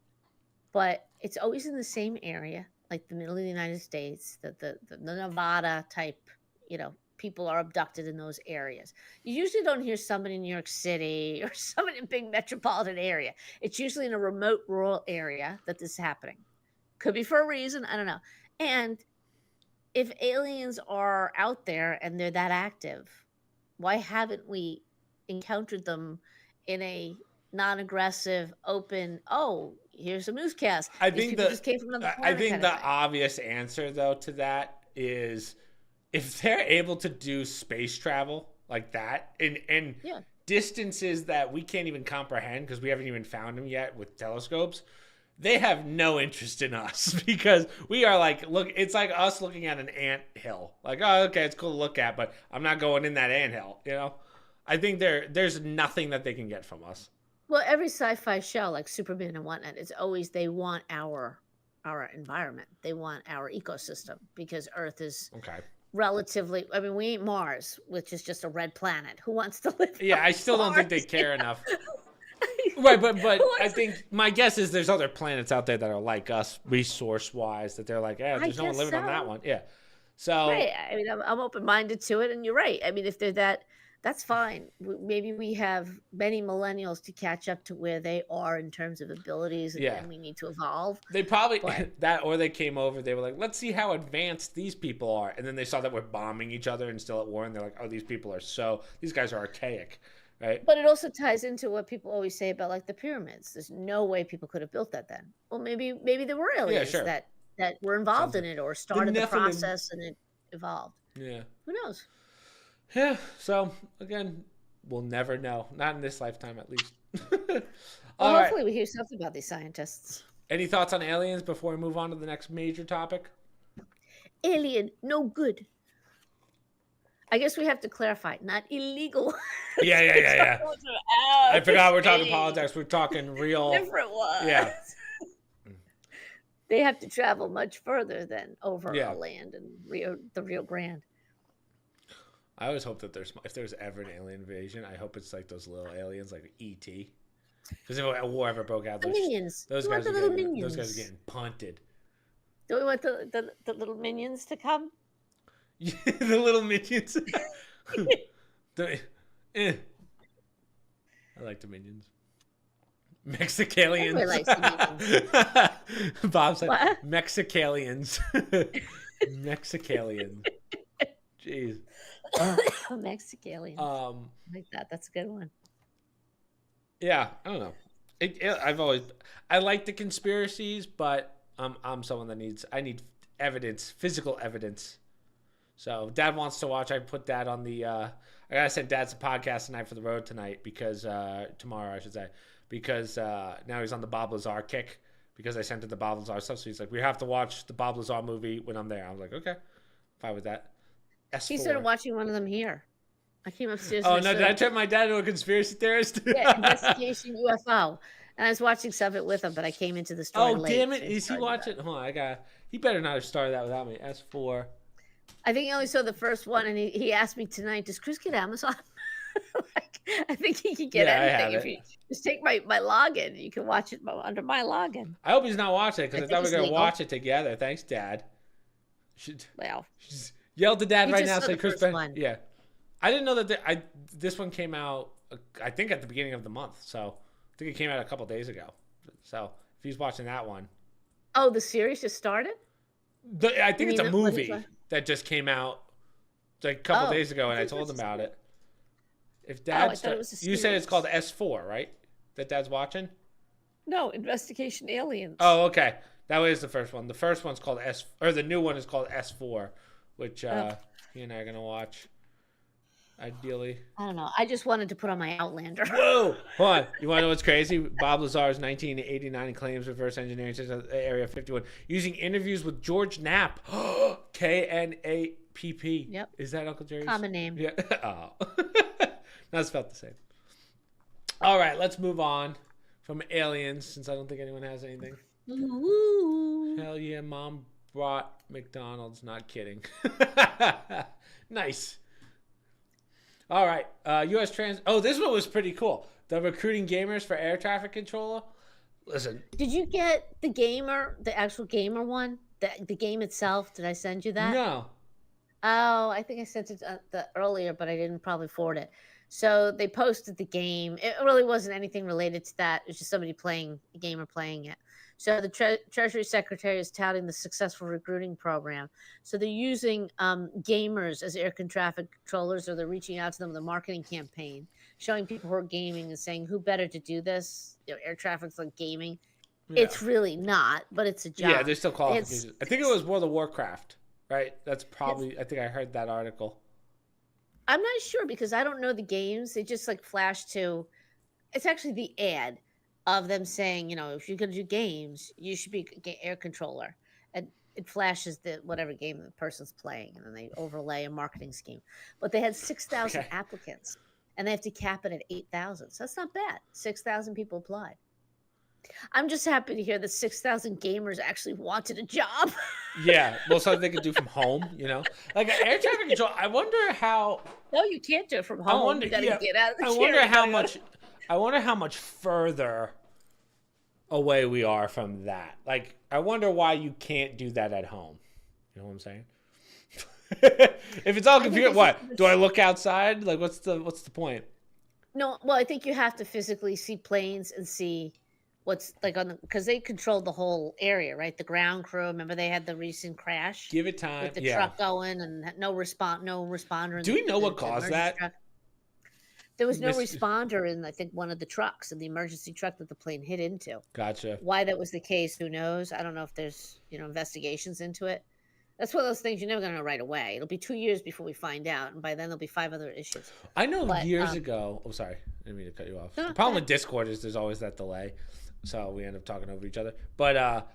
Speaker 2: but it's always in the same area, like the middle of the United States, the Nevada type, people are abducted in those areas. You usually don't hear somebody in New York City or somebody in a big metropolitan area. It's usually in a remote rural area that this is happening. Could be for a reason, I don't know. And if aliens are out there and they're that active, why haven't we encountered them in a non-aggressive, open, oh, here's a newscast.
Speaker 1: I
Speaker 2: These
Speaker 1: think
Speaker 2: people just came from another
Speaker 1: I
Speaker 2: planet
Speaker 1: think
Speaker 2: kind of
Speaker 1: the
Speaker 2: thing.
Speaker 1: obvious answer though to that is if they're able to do space travel like that in
Speaker 2: Yeah.
Speaker 1: distances that we can't even comprehend because we haven't even found them yet with telescopes, they have no interest in us because we are like, look, it's like us looking at an ant hill. Like, oh, okay, it's cool to look at, but I'm not going in that ant hill, you know? I think there's nothing that they can get from us.
Speaker 2: Well, every sci-fi show, like Superman and whatnot, it's always they want our environment. They want our ecosystem because Earth is
Speaker 1: Okay.
Speaker 2: relatively. I mean, we ain't Mars, which is just a red planet. Who wants to live?
Speaker 1: Yeah,
Speaker 2: on
Speaker 1: I still don't think they
Speaker 2: Mars?
Speaker 1: care enough. Right, but
Speaker 2: Who
Speaker 1: I
Speaker 2: wants to-
Speaker 1: think my guess is there's other planets out there that are like us resource wise that they're like, yeah,
Speaker 2: I
Speaker 1: there's no one
Speaker 2: guess
Speaker 1: living on that
Speaker 2: so.
Speaker 1: one. Yeah. So
Speaker 2: Right. I mean, I'm open minded to it, and you're right. I mean, if they're that, that's fine. Maybe we have many millennials to catch up to where they are in terms of abilities, and
Speaker 1: yeah.
Speaker 2: then we need to evolve.
Speaker 1: They probably
Speaker 2: But
Speaker 1: that or they came over, they were like, let's see how advanced these people are. And then they saw that we're bombing each other and still at war, and they're like, oh, these guys are archaic. Right?
Speaker 2: But it also ties into what people always say about like the pyramids. There's no way people could have built that then. Well, maybe there were
Speaker 1: Yeah,
Speaker 2: aliens
Speaker 1: sure.
Speaker 2: that were involved
Speaker 1: Sounds
Speaker 2: in
Speaker 1: like
Speaker 2: it or started the
Speaker 1: Nephilim.
Speaker 2: process and it evolved.
Speaker 1: Yeah.
Speaker 2: Who knows?
Speaker 1: Yeah. So again, we'll never know. Not in this lifetime at least.
Speaker 2: Well,
Speaker 1: All right.
Speaker 2: hopefully we hear something about these scientists.
Speaker 1: Any thoughts on aliens before we move on to the next major topic?
Speaker 2: Alien, no good. I guess we have to clarify, not illegal.
Speaker 1: Yeah. I forgot we're talking politics. We're talking real.
Speaker 2: Different ones.
Speaker 1: Yeah.
Speaker 2: They have to travel much further than over
Speaker 1: Yeah.
Speaker 2: a land and the Rio Grande.
Speaker 1: I always hope that if there's ever an alien invasion, I hope it's like those little aliens, like E.T. Because if a war ever broke out,
Speaker 2: The minions.
Speaker 1: those
Speaker 2: We want
Speaker 1: guys
Speaker 2: the
Speaker 1: are
Speaker 2: little
Speaker 1: getting,
Speaker 2: minions.
Speaker 1: those guys are getting punted.
Speaker 2: Do we want the little minions to come?
Speaker 1: The little minions. I like the minions. Mexicalians.
Speaker 2: Everybody likes the minions.
Speaker 1: Bob said
Speaker 2: What?
Speaker 1: Mexicalians. Mexicalians. Jeez.
Speaker 2: Mexicalians. I like that. That's a good one.
Speaker 1: Yeah, I don't know. I like the conspiracies, but I'm someone that I need evidence, physical evidence. So Dad wants to watch. I put Dad on the. I gotta send Dad some podcast tonight for the road tonight because tomorrow I should say because now he's on the Bob Lazar kick because I sent him the Bob Lazar stuff. So he's like, we have to watch the Bob Lazar movie when I'm there. I was like, okay, fine with that. S4.
Speaker 2: He started watching one of them here. I came upstairs.
Speaker 1: Oh
Speaker 2: and
Speaker 1: no! Did I turn my dad into a conspiracy theorist?
Speaker 2: Yeah, Investigation UFO. And I was watching some of it with him, but I came into the story
Speaker 1: Oh
Speaker 2: late.
Speaker 1: damn it!
Speaker 2: so
Speaker 1: Is he watching? Hold on, he better not have started that without me. S4.
Speaker 2: I think he only saw the first one, and he asked me tonight, "Does Chris get Amazon?" Like, I think he can get
Speaker 1: Yeah, I
Speaker 2: anything
Speaker 1: have
Speaker 2: if
Speaker 1: it.
Speaker 2: you just take my login. You can watch it under my login.
Speaker 1: I hope he's not watching it because I
Speaker 2: I think
Speaker 1: thought we
Speaker 2: it's
Speaker 1: were gonna
Speaker 2: legal.
Speaker 1: watch it together. Thanks, Dad.
Speaker 2: Well,
Speaker 1: Yell to Dad
Speaker 2: You
Speaker 1: right
Speaker 2: just
Speaker 1: now.
Speaker 2: saw
Speaker 1: Say
Speaker 2: the
Speaker 1: Chris
Speaker 2: first
Speaker 1: Ben.
Speaker 2: one.
Speaker 1: Yeah. I didn't know that this one came out, I think, at the beginning of the month. So I think it came out a couple days ago. So if he's watching that one,
Speaker 2: Oh, the series just started?
Speaker 1: I
Speaker 2: You
Speaker 1: think it's
Speaker 2: mean
Speaker 1: a
Speaker 2: what he's
Speaker 1: movie that just came out like a couple
Speaker 2: Oh,
Speaker 1: days ago,
Speaker 2: I
Speaker 1: and I
Speaker 2: think
Speaker 1: told
Speaker 2: that's
Speaker 1: him
Speaker 2: just
Speaker 1: about it. If
Speaker 2: Oh, I
Speaker 1: Dad's,
Speaker 2: thought it was a
Speaker 1: you said it's called
Speaker 2: series.
Speaker 1: S4, right? That Dad's watching.
Speaker 2: No, Investigation Aliens.
Speaker 1: Oh, okay. That was the first one. The first one's called or the new one is called S4, which
Speaker 2: Oh,
Speaker 1: he and I are gonna watch ideally.
Speaker 2: I don't know. I just wanted to put on my Outlander.
Speaker 1: Whoa! Hold on. You want to know what's crazy? Bob Lazar's 1989 claims reverse engineering system Area 51 using interviews with George Knapp. Knapp.
Speaker 2: Yep.
Speaker 1: Is that Uncle Jerry's?
Speaker 2: Common name.
Speaker 1: Yeah. Oh. Not spelled the same. All right, let's move on from aliens since I don't think anyone has anything.
Speaker 2: Ooh.
Speaker 1: Hell yeah, Mom brought McDonald's. Not kidding. Nice. All right. U.S. Trans. Oh, this one was pretty cool. The recruiting gamers for air traffic controller. Listen.
Speaker 2: Did you get the actual gamer one? The game itself? Did I send you that?
Speaker 1: No.
Speaker 2: Oh, I think I sent it earlier, but I didn't probably forward it. So they posted the game. It really wasn't anything related to that. It was just somebody playing a gamer playing it. So the Treasury Secretary is touting the successful recruiting program. So they're using gamers as air traffic controllers, or they're reaching out to them with a marketing campaign, showing people who are gaming and saying, "Who better to do this? Air traffic's like gaming."
Speaker 1: Yeah.
Speaker 2: It's really not, but it's a job.
Speaker 1: Yeah, there's still qualifications. I think it was World of Warcraft, right? That's probably. I think I heard that article.
Speaker 2: I'm not sure because I don't know the games. They just like flash to. It's actually the ad of them saying, if you're going to do games, you should be air controller, and it flashes the whatever game the person's playing, and then they overlay a marketing scheme. But they had 6,000 applicants, and they have to cap it at 8,000. So that's not bad. 6,000 people applied. I'm just happy to hear that 6,000 gamers actually wanted a job.
Speaker 1: Yeah, well, something they could do from home, like air traffic control. I wonder how.
Speaker 2: No, you can't do it from home. You got to get out of the chair.
Speaker 1: I wonder how much further away we are from that. Like, I wonder why you can't do that at home. You know what I'm saying? If it's all computer, what? Do I look outside? Like, what's the point?
Speaker 2: No, well, I think you have to physically see planes and see what's like because they controlled the whole area, right? The ground crew. Remember, they had the recent crash.
Speaker 1: Give it time.
Speaker 2: With the truck going and no responder.
Speaker 1: Do we know what caused that?
Speaker 2: Truck. There was no responder in, I think, one of the trucks, in the emergency truck that the plane hit into.
Speaker 1: Gotcha.
Speaker 2: Why that was the case, who knows? I don't know if there's, investigations into it. That's one of those things you're never going to know right away. It'll be 2 years before we find out, and by then there'll be 5 other issues.
Speaker 1: I know years ago. Oh, sorry. I didn't mean to cut you off. The problem with Discord is there's always that delay, so we end up talking over each other. But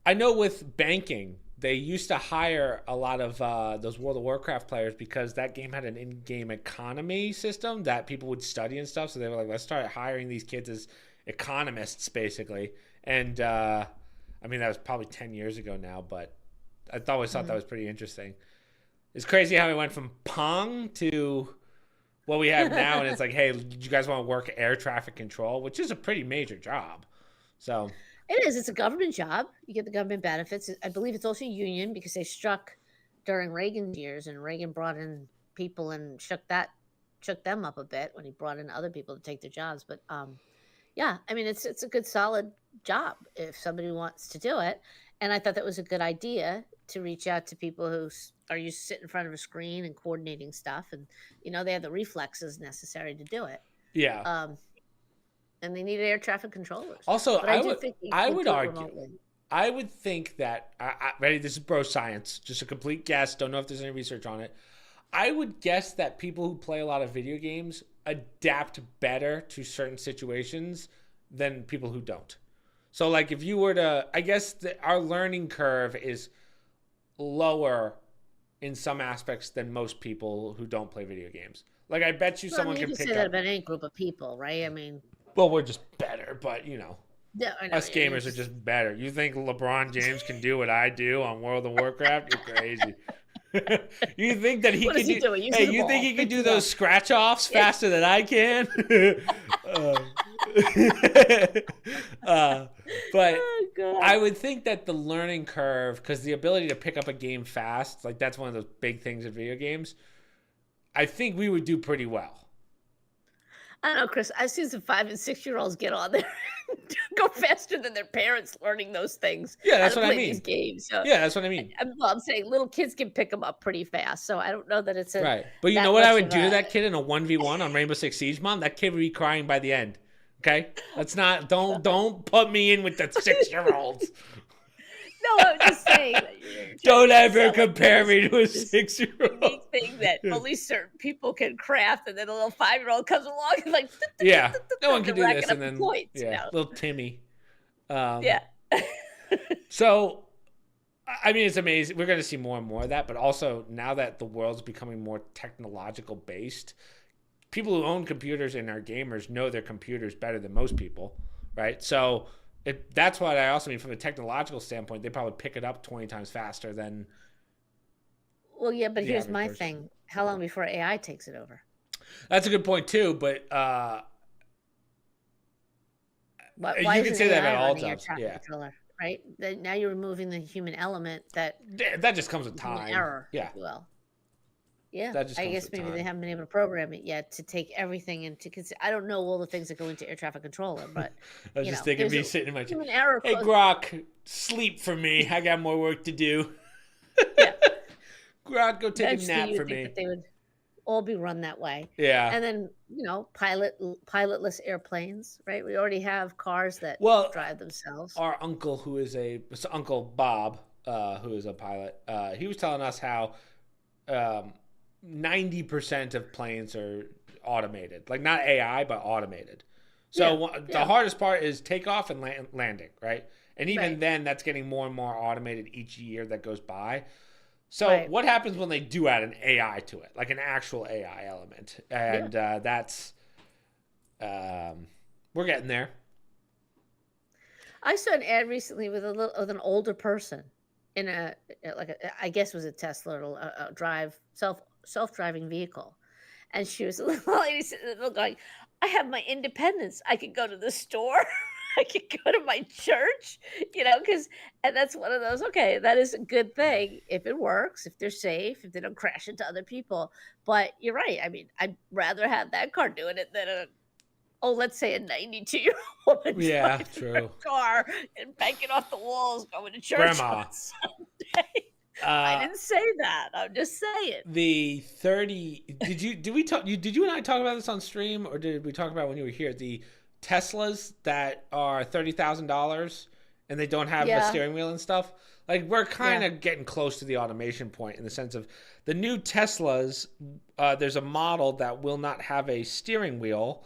Speaker 1: I know with banking, they used to hire a lot of those World of Warcraft players because that game had an in-game economy system that people would study and stuff. So they were like, let's start hiring these kids as economists, basically. And I mean, that was probably 10 years ago now, but I always thought that was pretty interesting. It's crazy how we went from Pong to what we have now. And it's like, hey, do you guys want to work air traffic control, which is a pretty major job. So
Speaker 2: it is. It's a government job. You get the government benefits. I believe it's also union because they struck during Reagan's years, and Reagan brought in people and shook them up a bit when he brought in other people to take their jobs. But yeah, I mean, it's a good, solid job if somebody wants to do it. And I thought that was a good idea to reach out to people who are used to sit in front of a screen and coordinating stuff, and they have the reflexes necessary to do it.
Speaker 1: Yeah.
Speaker 2: And they need air traffic controllers.
Speaker 1: Also, I would argue,
Speaker 2: remotely.
Speaker 1: I would think that, ready, this is bro science, just a complete guess, don't know if there's any research on it. I would guess that people who play a lot of video games adapt better to certain situations than people who don't. So, like, if you were to, I guess our learning curve is lower in some aspects than most people who don't play video games. Like, I bet you someone can pick up. You can say that
Speaker 2: about any group of people, right? I mean,
Speaker 1: well, we're just better, but
Speaker 2: yeah, I know,
Speaker 1: us gamers are just better. You think LeBron James can do what I do on World of Warcraft? You're crazy. You think that he can do? Hey, you think he can do those scratch offs faster than I can? But
Speaker 2: God.
Speaker 1: I would think that the learning curve, because the ability to pick up a game fast, like that's one of those big things in video games. I think we would do pretty well.
Speaker 2: I don't know, Chris. I've seen some 5 and 6-year-olds get on there and go faster than their parents learning those things,
Speaker 1: Yeah,
Speaker 2: how
Speaker 1: that's
Speaker 2: to
Speaker 1: what I
Speaker 2: play these
Speaker 1: mean.
Speaker 2: games. So
Speaker 1: Yeah, that's what I mean.
Speaker 2: I'm saying little kids can pick them up pretty fast. So I don't know that it's a
Speaker 1: Right. But you know
Speaker 2: that
Speaker 1: what I
Speaker 2: much
Speaker 1: would
Speaker 2: of
Speaker 1: do to
Speaker 2: a
Speaker 1: that kid in a 1v1 on Rainbow Six Siege, Mom? That kid would be crying by the end. Okay? Let's not don't put me in with the 6-year-olds.
Speaker 2: No, I'm just saying that you're trying
Speaker 1: Don't
Speaker 2: to make it
Speaker 1: ever
Speaker 2: sound like
Speaker 1: compare
Speaker 2: this
Speaker 1: me to a
Speaker 2: this
Speaker 1: 6-year-old.
Speaker 2: unique thing that only certain people can craft, and then a little 5-year-old comes along and like
Speaker 1: Yeah. No one can
Speaker 2: they're
Speaker 1: do
Speaker 2: racking
Speaker 1: this,
Speaker 2: up
Speaker 1: and
Speaker 2: the
Speaker 1: then
Speaker 2: points, you
Speaker 1: yeah,
Speaker 2: know?
Speaker 1: little Timmy. Um
Speaker 2: Yeah.
Speaker 1: so I mean, it's amazing. We're going to see more and more of that, but also now that the world's becoming more technological based, people who own computers and are gamers know their computers better than most people, right? So that's what I also mean from a technological standpoint. They probably pick it up 20 times faster than
Speaker 2: Well, yeah, but
Speaker 1: the
Speaker 2: here's
Speaker 1: average
Speaker 2: my
Speaker 1: person.
Speaker 2: thing. How long before AI takes it over?
Speaker 1: That's a good point too, but
Speaker 2: Why
Speaker 1: you can
Speaker 2: isn't
Speaker 1: say that
Speaker 2: AI
Speaker 1: about all
Speaker 2: running air
Speaker 1: jobs.
Speaker 2: traffic
Speaker 1: Yeah,
Speaker 2: controller, right? Now you're removing the human element, that
Speaker 1: that just comes with
Speaker 2: human
Speaker 1: time.
Speaker 2: error, if
Speaker 1: Yeah,
Speaker 2: you will. Yeah,
Speaker 1: that just
Speaker 2: I
Speaker 1: comes
Speaker 2: guess
Speaker 1: with
Speaker 2: maybe they
Speaker 1: time.
Speaker 2: haven't been able to program it yet to take everything into consideration. I don't know all the things that go into air traffic controller, but
Speaker 1: I was just thinking of
Speaker 2: there's
Speaker 1: me
Speaker 2: a
Speaker 1: sitting in my chair.
Speaker 2: human error.
Speaker 1: Hey, Grok, sleep for me. I got more work to do.
Speaker 2: Yeah,
Speaker 1: Grok, go take a
Speaker 2: eventually
Speaker 1: nap
Speaker 2: you
Speaker 1: for
Speaker 2: would think that
Speaker 1: me.
Speaker 2: they would all be run that way,
Speaker 1: Yeah.
Speaker 2: and then pilotless airplanes, right? We already have cars that
Speaker 1: Well,
Speaker 2: drive themselves.
Speaker 1: our uncle, who is it's Uncle Bob, who is a pilot, he was telling us how 90% of planes are automated, like not AI, but automated.
Speaker 2: Yeah,
Speaker 1: So the
Speaker 2: yeah,
Speaker 1: hardest part is takeoff and landing, right? And even
Speaker 2: right,
Speaker 1: then, that's getting more and more automated each year that goes by. So
Speaker 2: right.
Speaker 1: what happens when they do add an AI to it, like an actual AI element?
Speaker 2: Yeah.
Speaker 1: And that's we're getting there.
Speaker 2: I saw an ad recently with an older person in I guess it was a Tesla, or a drive self-driving vehicle, and she was a little lady sitting there going, "I have my independence. I could go to the store, I could go to my church, because." And that's one of those. Okay, that is a good thing if it works, if they're safe, if they don't crash into other people. But you're right. I mean, I'd rather have that car doing it than let's say a 92-year-old woman
Speaker 1: Yeah,
Speaker 2: driving her
Speaker 1: true.
Speaker 2: car and banking off the walls going to church on
Speaker 1: Grandma,
Speaker 2: Sunday. I
Speaker 1: uh,
Speaker 2: didn't say that. I'm just saying.
Speaker 1: the 30. Did we talk? Did you and I talk about this on stream, or did we talk about when you were here? The Teslas that are $30,000 and they don't have a
Speaker 2: Yeah,
Speaker 1: steering wheel and stuff. Like we're kind
Speaker 2: yeah.
Speaker 1: of getting close to the automation point in the sense of the new Teslas. There's a model that will not have a steering wheel,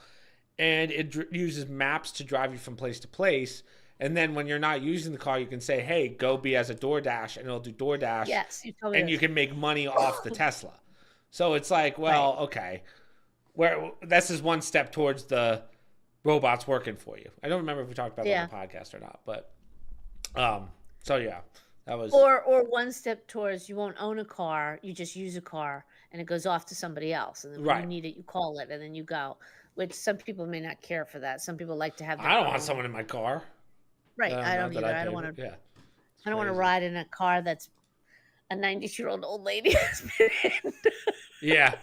Speaker 1: and it uses maps to drive you from place to place. And then when you're not using the car, you can say, "Hey, go be as a DoorDash," and it'll do DoorDash,
Speaker 2: Yes, you told me
Speaker 1: and you
Speaker 2: this.
Speaker 1: can make money off the Tesla. So it's like,
Speaker 2: Right.
Speaker 1: well, okay, where this is one step towards the robots working for you. I don't remember if we talked about that on
Speaker 2: Yeah.
Speaker 1: the podcast or not, but um, so yeah, that was
Speaker 2: Or one step towards, you won't own a car, you just use a car and it goes off to somebody else. And then when you
Speaker 1: right.
Speaker 2: need it, you call it and then you go, which some people may not care for that. Some people like to have
Speaker 1: I
Speaker 2: their
Speaker 1: don't want
Speaker 2: own.
Speaker 1: someone in my car
Speaker 2: Right. I don't
Speaker 1: that
Speaker 2: either.
Speaker 1: I pay for. Yeah, it's
Speaker 2: I don't want to
Speaker 1: crazy.
Speaker 2: ride in a car that's a 90-year-old old lady has been in,
Speaker 1: Yeah,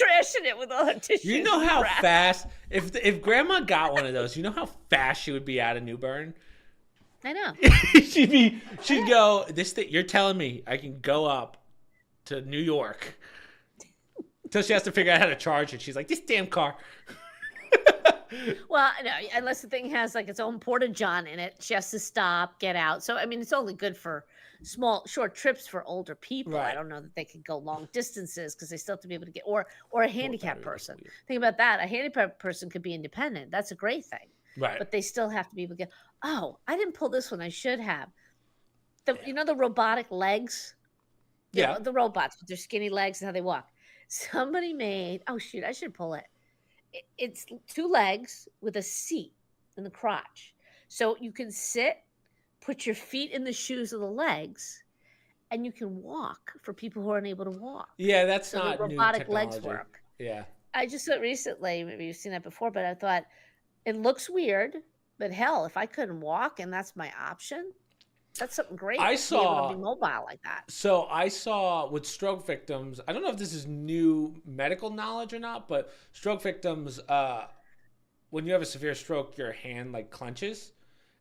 Speaker 2: trashing it with all her
Speaker 1: you
Speaker 2: tissues
Speaker 1: know
Speaker 2: and
Speaker 1: how
Speaker 2: crap.
Speaker 1: fast if Grandma got one of those, you know how fast she would be out of New Bern.
Speaker 2: I know.
Speaker 1: She'd go, this thing, you're telling me I can go up to New York until she has to figure out how to charge it. She's like, this damn car.
Speaker 2: Well, no, unless the thing has like its own porta john in it, she has to stop, get out. So I mean, it's only good for short trips for older people. I
Speaker 1: Right.
Speaker 2: don't know that they could go long distances because they still have to be able to get, or a
Speaker 1: Poor
Speaker 2: handicapped
Speaker 1: battery life
Speaker 2: person.
Speaker 1: weird.
Speaker 2: Think about that. A handicapped person could be independent. That's a great thing,
Speaker 1: Right.
Speaker 2: but they still have to be able to get. Oh, I didn't pull this one. I should have. The robotic legs.
Speaker 1: Yeah.
Speaker 2: The robots with their skinny legs and how they walk. Somebody made. Oh shoot! I should pull it. It's two legs with a seat in the crotch. So you can sit, put your feet in the shoes of the legs, and you can walk for people who are unable to walk.
Speaker 1: Yeah, that's
Speaker 2: So the
Speaker 1: not new
Speaker 2: robotic legs
Speaker 1: technology.
Speaker 2: work.
Speaker 1: Yeah.
Speaker 2: I just saw it recently, maybe you've seen that before, but I thought it looks weird, But hell, if I couldn't walk and that's my option, that's something
Speaker 1: I
Speaker 2: great to be able to be
Speaker 1: saw
Speaker 2: mobile like that.
Speaker 1: So I saw with stroke victims, I don't know if this is new medical knowledge or not, but stroke victims, when you have a severe stroke, your hand like clenches,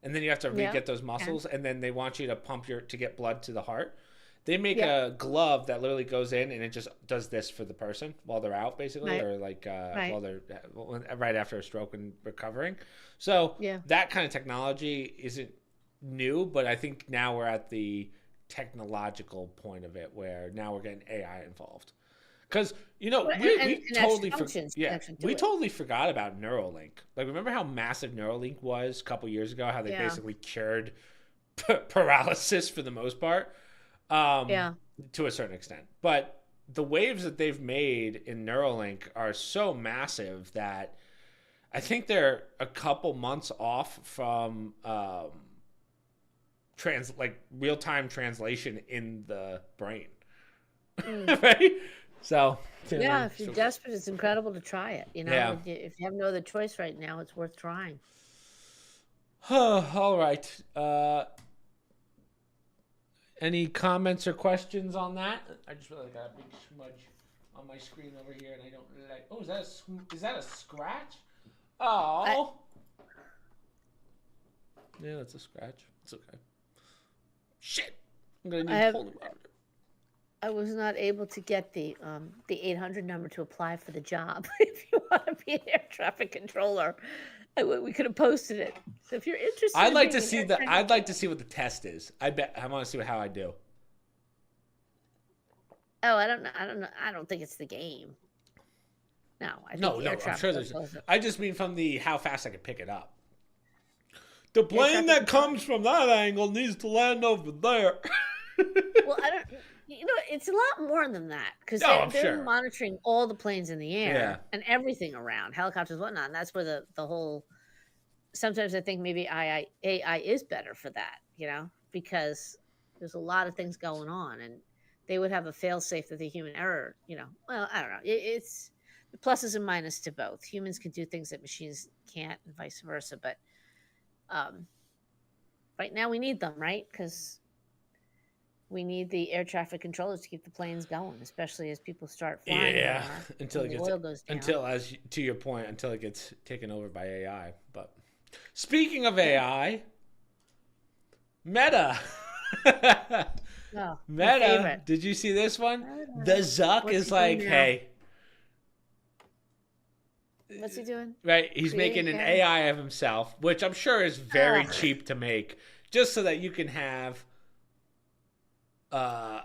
Speaker 1: and then you have to
Speaker 2: Yeah.
Speaker 1: re-get those
Speaker 2: Okay.
Speaker 1: muscles, and then they want you to pump to get blood to the heart. They make
Speaker 2: Yep.
Speaker 1: a glove that literally goes in and it just does this for the person while they're out, basically,
Speaker 2: Right.
Speaker 1: or like
Speaker 2: Right.
Speaker 1: while they're right after a stroke and recovering. So
Speaker 2: Yeah.
Speaker 1: that kind of technology isn't new, but I think now we're at the technological point of it where now we're getting AI involved. Because
Speaker 2: Well,
Speaker 1: we
Speaker 2: and extra
Speaker 1: totally
Speaker 2: functions
Speaker 1: yeah,
Speaker 2: connected to
Speaker 1: we
Speaker 2: it.
Speaker 1: totally forgot about Neuralink. Like, remember how massive Neuralink was a couple years ago? How they
Speaker 2: Yeah.
Speaker 1: basically cured paralysis for the most part, um,
Speaker 2: Yeah.
Speaker 1: to a certain extent. But the waves that they've made in Neuralink are so massive that I think they're a couple months off from like real time translation in the brain,
Speaker 2: Mm.
Speaker 1: right? So
Speaker 2: Yeah, if you're desperate, it's incredible to try it.
Speaker 1: yeah.
Speaker 2: If you have no other choice right now, it's worth trying.
Speaker 1: All right. Any comments or questions on that? I just really got a big smudge on my screen over here, and I don't really like. Oh, is that a scratch? Oh, yeah, that's a scratch. It's okay. Shit, I'm gonna
Speaker 2: I
Speaker 1: need
Speaker 2: have
Speaker 1: holy water.
Speaker 2: I was not able to get the 800 number to apply for the job. If you want to be an air traffic controller, we could have posted it. So if you're interested
Speaker 1: I'd
Speaker 2: in
Speaker 1: like to
Speaker 2: being an
Speaker 1: see
Speaker 2: air
Speaker 1: the.
Speaker 2: traffic
Speaker 1: I'd like to
Speaker 2: controller,
Speaker 1: see what the test is. I bet I want to see how I do.
Speaker 2: oh, I don't know. I don't know. I don't think it's the game. No, I think
Speaker 1: No,
Speaker 2: the air
Speaker 1: no, I'm
Speaker 2: traffic
Speaker 1: sure there's.
Speaker 2: controllers.
Speaker 1: I just mean from the how fast I can pick it up. The
Speaker 2: Air
Speaker 1: plane
Speaker 2: traffic
Speaker 1: that
Speaker 2: controller.
Speaker 1: comes from that angle needs to land over there.
Speaker 2: Well, I don't. It's a lot more than that because
Speaker 1: No, I'm
Speaker 2: they're
Speaker 1: sure.
Speaker 2: monitoring all the planes in the
Speaker 1: Yeah.
Speaker 2: air and everything around, helicopters, whatnot. And that's where the whole. Sometimes I think maybe AI is better for that, because there's a lot of things going on, and they would have a fail safe that the human error. Well, I don't know. It's the pluses and minuses to both. Humans can do things that machines can't, and vice versa. But um, right now we need them, right? Because we need the air traffic controllers to keep the planes going, especially as people start flying
Speaker 1: Yeah,
Speaker 2: more
Speaker 1: until
Speaker 2: and
Speaker 1: it
Speaker 2: the
Speaker 1: gets
Speaker 2: oil goes down.
Speaker 1: until as to your point, until it gets taken over by AI. But speaking of
Speaker 2: Yeah.
Speaker 1: AI, Meta.
Speaker 2: Oh, my
Speaker 1: Meta,
Speaker 2: favorite.
Speaker 1: did you see this one? The
Speaker 2: Meta.
Speaker 1: Zuck
Speaker 2: What's
Speaker 1: is
Speaker 2: he doing
Speaker 1: like,
Speaker 2: now?
Speaker 1: hey,
Speaker 2: What's he doing?
Speaker 1: right? He's
Speaker 2: Create
Speaker 1: making an
Speaker 2: AI?
Speaker 1: AI of himself, which I'm sure is very
Speaker 2: Ugh.
Speaker 1: cheap to make, just so that you can have uh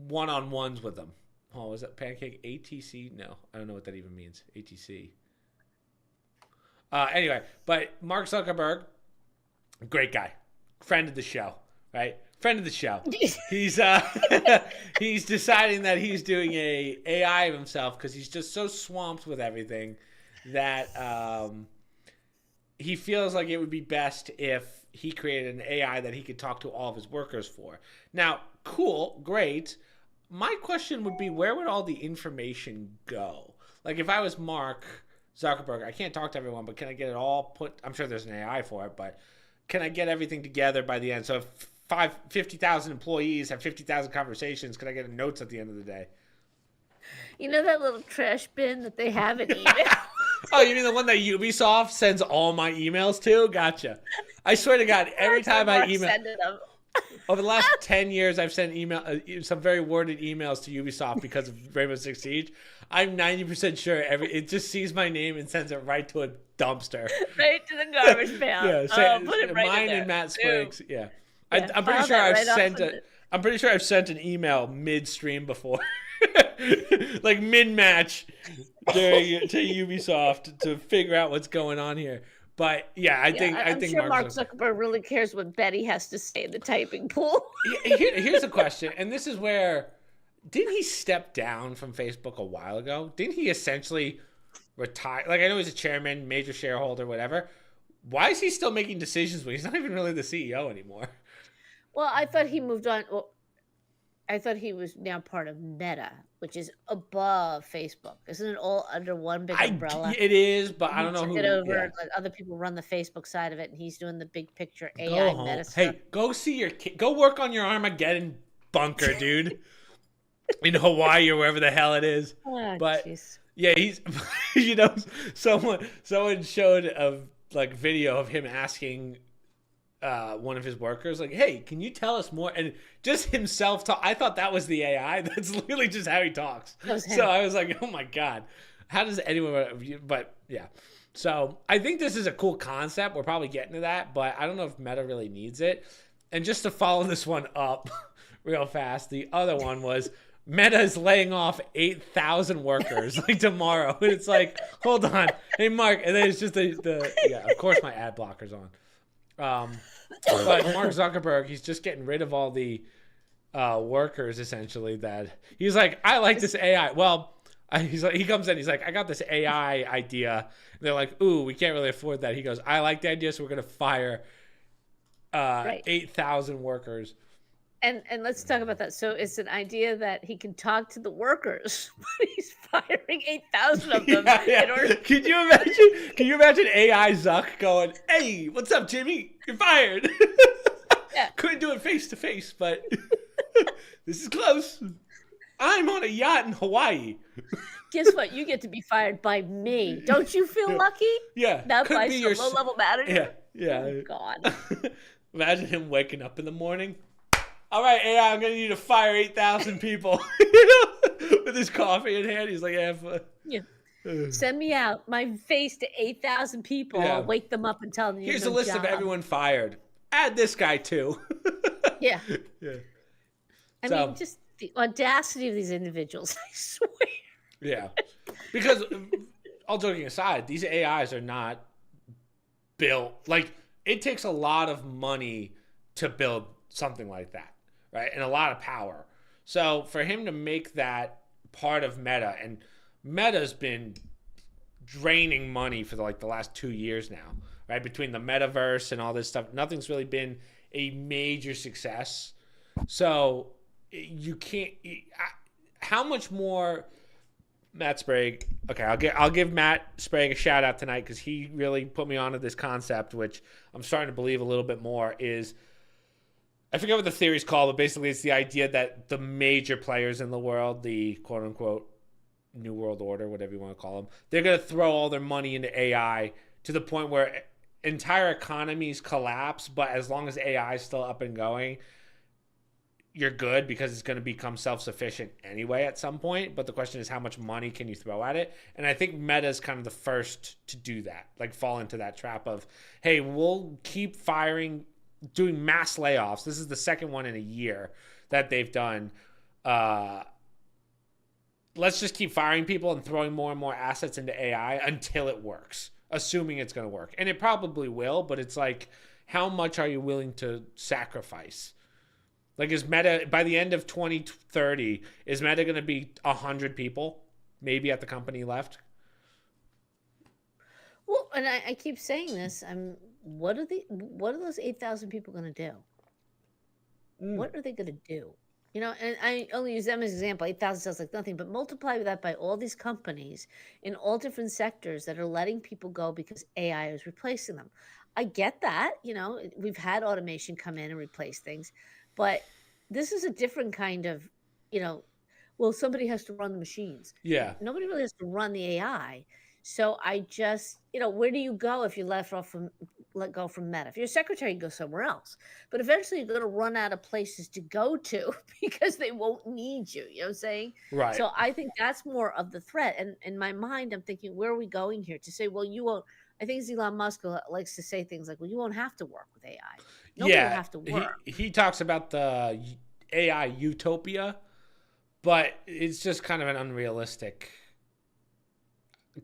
Speaker 1: one-on-ones with them. Oh, was that Pancake ATC? No, I don't know what that even means. ATC. Anyway, but Mark Zuckerberg, great guy, friend of the show, right? Friend of the show. He's he's deciding that he's doing a AI of himself because he's just so swamped with everything that he feels like it would be best if he created an AI that he could talk to all of his workers for. Now, cool, great. My question would be, where would all the information go? Like, if I was Mark Zuckerberg, I can't talk to everyone, but can I get it all put? I'm sure there's an AI for it, but can I get everything together by the end? So if 50,000 employees have 50,000 conversations, can I get notes at the end of the day?
Speaker 2: You know that little trash bin that they have in email?
Speaker 1: Oh, you mean the one that Ubisoft sends all my emails to? Gotcha. I swear to God, every
Speaker 2: That's where
Speaker 1: time I
Speaker 2: Mark's
Speaker 1: email,
Speaker 2: sending them.
Speaker 1: over the last 10 years, I've sent some very worded emails to Ubisoft because of Rainbow Six Siege. I'm 90% sure it just sees my name and sends it right to a dumpster.
Speaker 2: Right to the garbage pan.
Speaker 1: Yeah,
Speaker 2: Oh, put it right in
Speaker 1: mine
Speaker 2: there.
Speaker 1: and Matt
Speaker 2: Boom.
Speaker 1: Spriggs. Yeah,
Speaker 2: Yeah,
Speaker 1: I'm pretty
Speaker 2: file
Speaker 1: sure
Speaker 2: that
Speaker 1: I've
Speaker 2: right off
Speaker 1: sent
Speaker 2: of
Speaker 1: it. I'm pretty sure I've sent an email midstream before, like mid match to Ubisoft to figure out what's going on here. But yeah, I think
Speaker 2: I'm sure Mark
Speaker 1: Mark's.
Speaker 2: Zuckerberg really cares what Betty has to say in the typing pool.
Speaker 1: Here's a question, and this is where didn't he step down from Facebook a while ago? Didn't he essentially retire? Like, I know he's a chairman, major shareholder, whatever. Why is he still making decisions when he's not even really the CEO anymore?
Speaker 2: Well, I thought he moved on. Well, I thought he was now part of Meta. which is above Facebook. Isn't it all under one big umbrella?
Speaker 1: It is, but I
Speaker 2: He
Speaker 1: don't know
Speaker 2: took it
Speaker 1: who.
Speaker 2: over,
Speaker 1: Yeah,
Speaker 2: and let other people run the Facebook side of it, and he's doing the big picture
Speaker 1: go
Speaker 2: AI
Speaker 1: home.
Speaker 2: meta stuff.
Speaker 1: Hey, go see your kid. Go work on your Armageddon bunker, dude, in Hawaii or wherever the hell it is.
Speaker 2: Oh,
Speaker 1: But
Speaker 2: jeez.
Speaker 1: yeah, he's you know someone showed a like video of him asking one of his workers like, "Hey, can you tell us more?" And just himself talk. I thought that was the AI. That's literally just how he talks.
Speaker 2: That was
Speaker 1: So
Speaker 2: him.
Speaker 1: I was like, "Oh my god, how does anyone?" But yeah. So I think this is a cool concept. We're probably getting to that, but I don't know if Meta really needs it. And just to follow this one up real fast, the other one was Meta is laying off 8,000 workers like tomorrow. And it's like, hold on. Hey, Mark. And then it's just yeah, of course my ad blocker's on. But Mark Zuckerberg, he's just getting rid of all the workers essentially. That he's like, I like this AI. Well, he's like, he comes in, he's like, I got this AI idea. And they're like, ooh, we can't really afford that. He goes, I like the idea, so we're gonna fire
Speaker 2: Right.
Speaker 1: 8,000 workers.
Speaker 2: And let's talk about that. So it's an idea that he can talk to the workers, but he's firing 8,000 of them
Speaker 1: Yeah.
Speaker 2: in order.
Speaker 1: Can you imagine? Can you imagine AI Zuck going, "Hey, what's up, Jimmy? You're fired."
Speaker 2: Yeah.
Speaker 1: Couldn't do it face to face, but this is close. I'm on a yacht in Hawaii.
Speaker 2: Guess what? You get to be fired by me. Don't you feel lucky?
Speaker 1: Yeah,
Speaker 2: Not
Speaker 1: could
Speaker 2: by
Speaker 1: be
Speaker 2: some
Speaker 1: your
Speaker 2: low-level manager?
Speaker 1: yeah.
Speaker 2: Oh, God.
Speaker 1: Imagine him waking up in the morning. All right, AI, I'm gonna need to fire 8,000 people. With his coffee in hand, he's like,
Speaker 2: Yeah. Send me out. My face to 8,000 people.
Speaker 1: Yeah.
Speaker 2: I'll wake them up and tell them you
Speaker 1: here's
Speaker 2: have
Speaker 1: a
Speaker 2: no
Speaker 1: list
Speaker 2: job.
Speaker 1: of everyone fired. Add this guy too."
Speaker 2: Yeah.
Speaker 1: Yeah.
Speaker 2: I
Speaker 1: So-
Speaker 2: mean, just the audacity of these individuals, I swear.
Speaker 1: Yeah, because all joking aside, these AIs are not built like it takes a lot of money to build something like that, right? And a lot of power. So for him to make that part of Meta, and Meta's been draining money for the last 2 years now, right? Between the metaverse and all this stuff, nothing's really been a major success. So you can't. How much more? Matt Sprague. Okay, I'll give Matt Sprague a shout out tonight because he really put me onto this concept, which I'm starting to believe a little bit more. Is I forget what the theory's called, but basically it's the idea that the major players in the world, the quote unquote New World Order, whatever you want to call them, they're going to throw all their money into AI to the point where entire economies collapse. But as long as AI is still up and going, you're good because it's going to become self-sufficient anyway at some point. But the question is, how much money can you throw at it? And I think Meta is kind of the first to do that, like fall into that trap of, hey, we'll keep doing mass layoffs. This is the second one in a year that they've done. Let's just keep firing people and throwing more and more assets into AI until it works, assuming it's going to work. And it probably will, but it's like, how much are you willing to sacrifice? Like, is Meta, by the end of 2030, is Meta going to be 100 people maybe at the company left?
Speaker 2: Well, and I keep saying this. What are those 8,000 people going to do? What are they going to do? You know, and I only use them as an example. 8,000 sounds like nothing, but multiply that by all these companies in all different sectors that are letting people go because AI is replacing them. I get that. You know, we've had automation come in and replace things, but this is a different kind of, well, somebody has to run the machines.
Speaker 1: Yeah.
Speaker 2: Nobody really has to run the AI. So I just, where do you go if you let go from Meta? If you're a secretary, you go somewhere else. But eventually you're going to run out of places to go to because they won't need you. You know what I'm saying?
Speaker 1: Right.
Speaker 2: So I think that's more of the threat. And in my mind, I'm thinking, where are we going here? To say, well, you won't. I think Elon Musk likes to say things like, well, you won't have to work with AI. Nobody will have to work.
Speaker 1: He talks about the AI utopia, but it's just kind of an unrealistic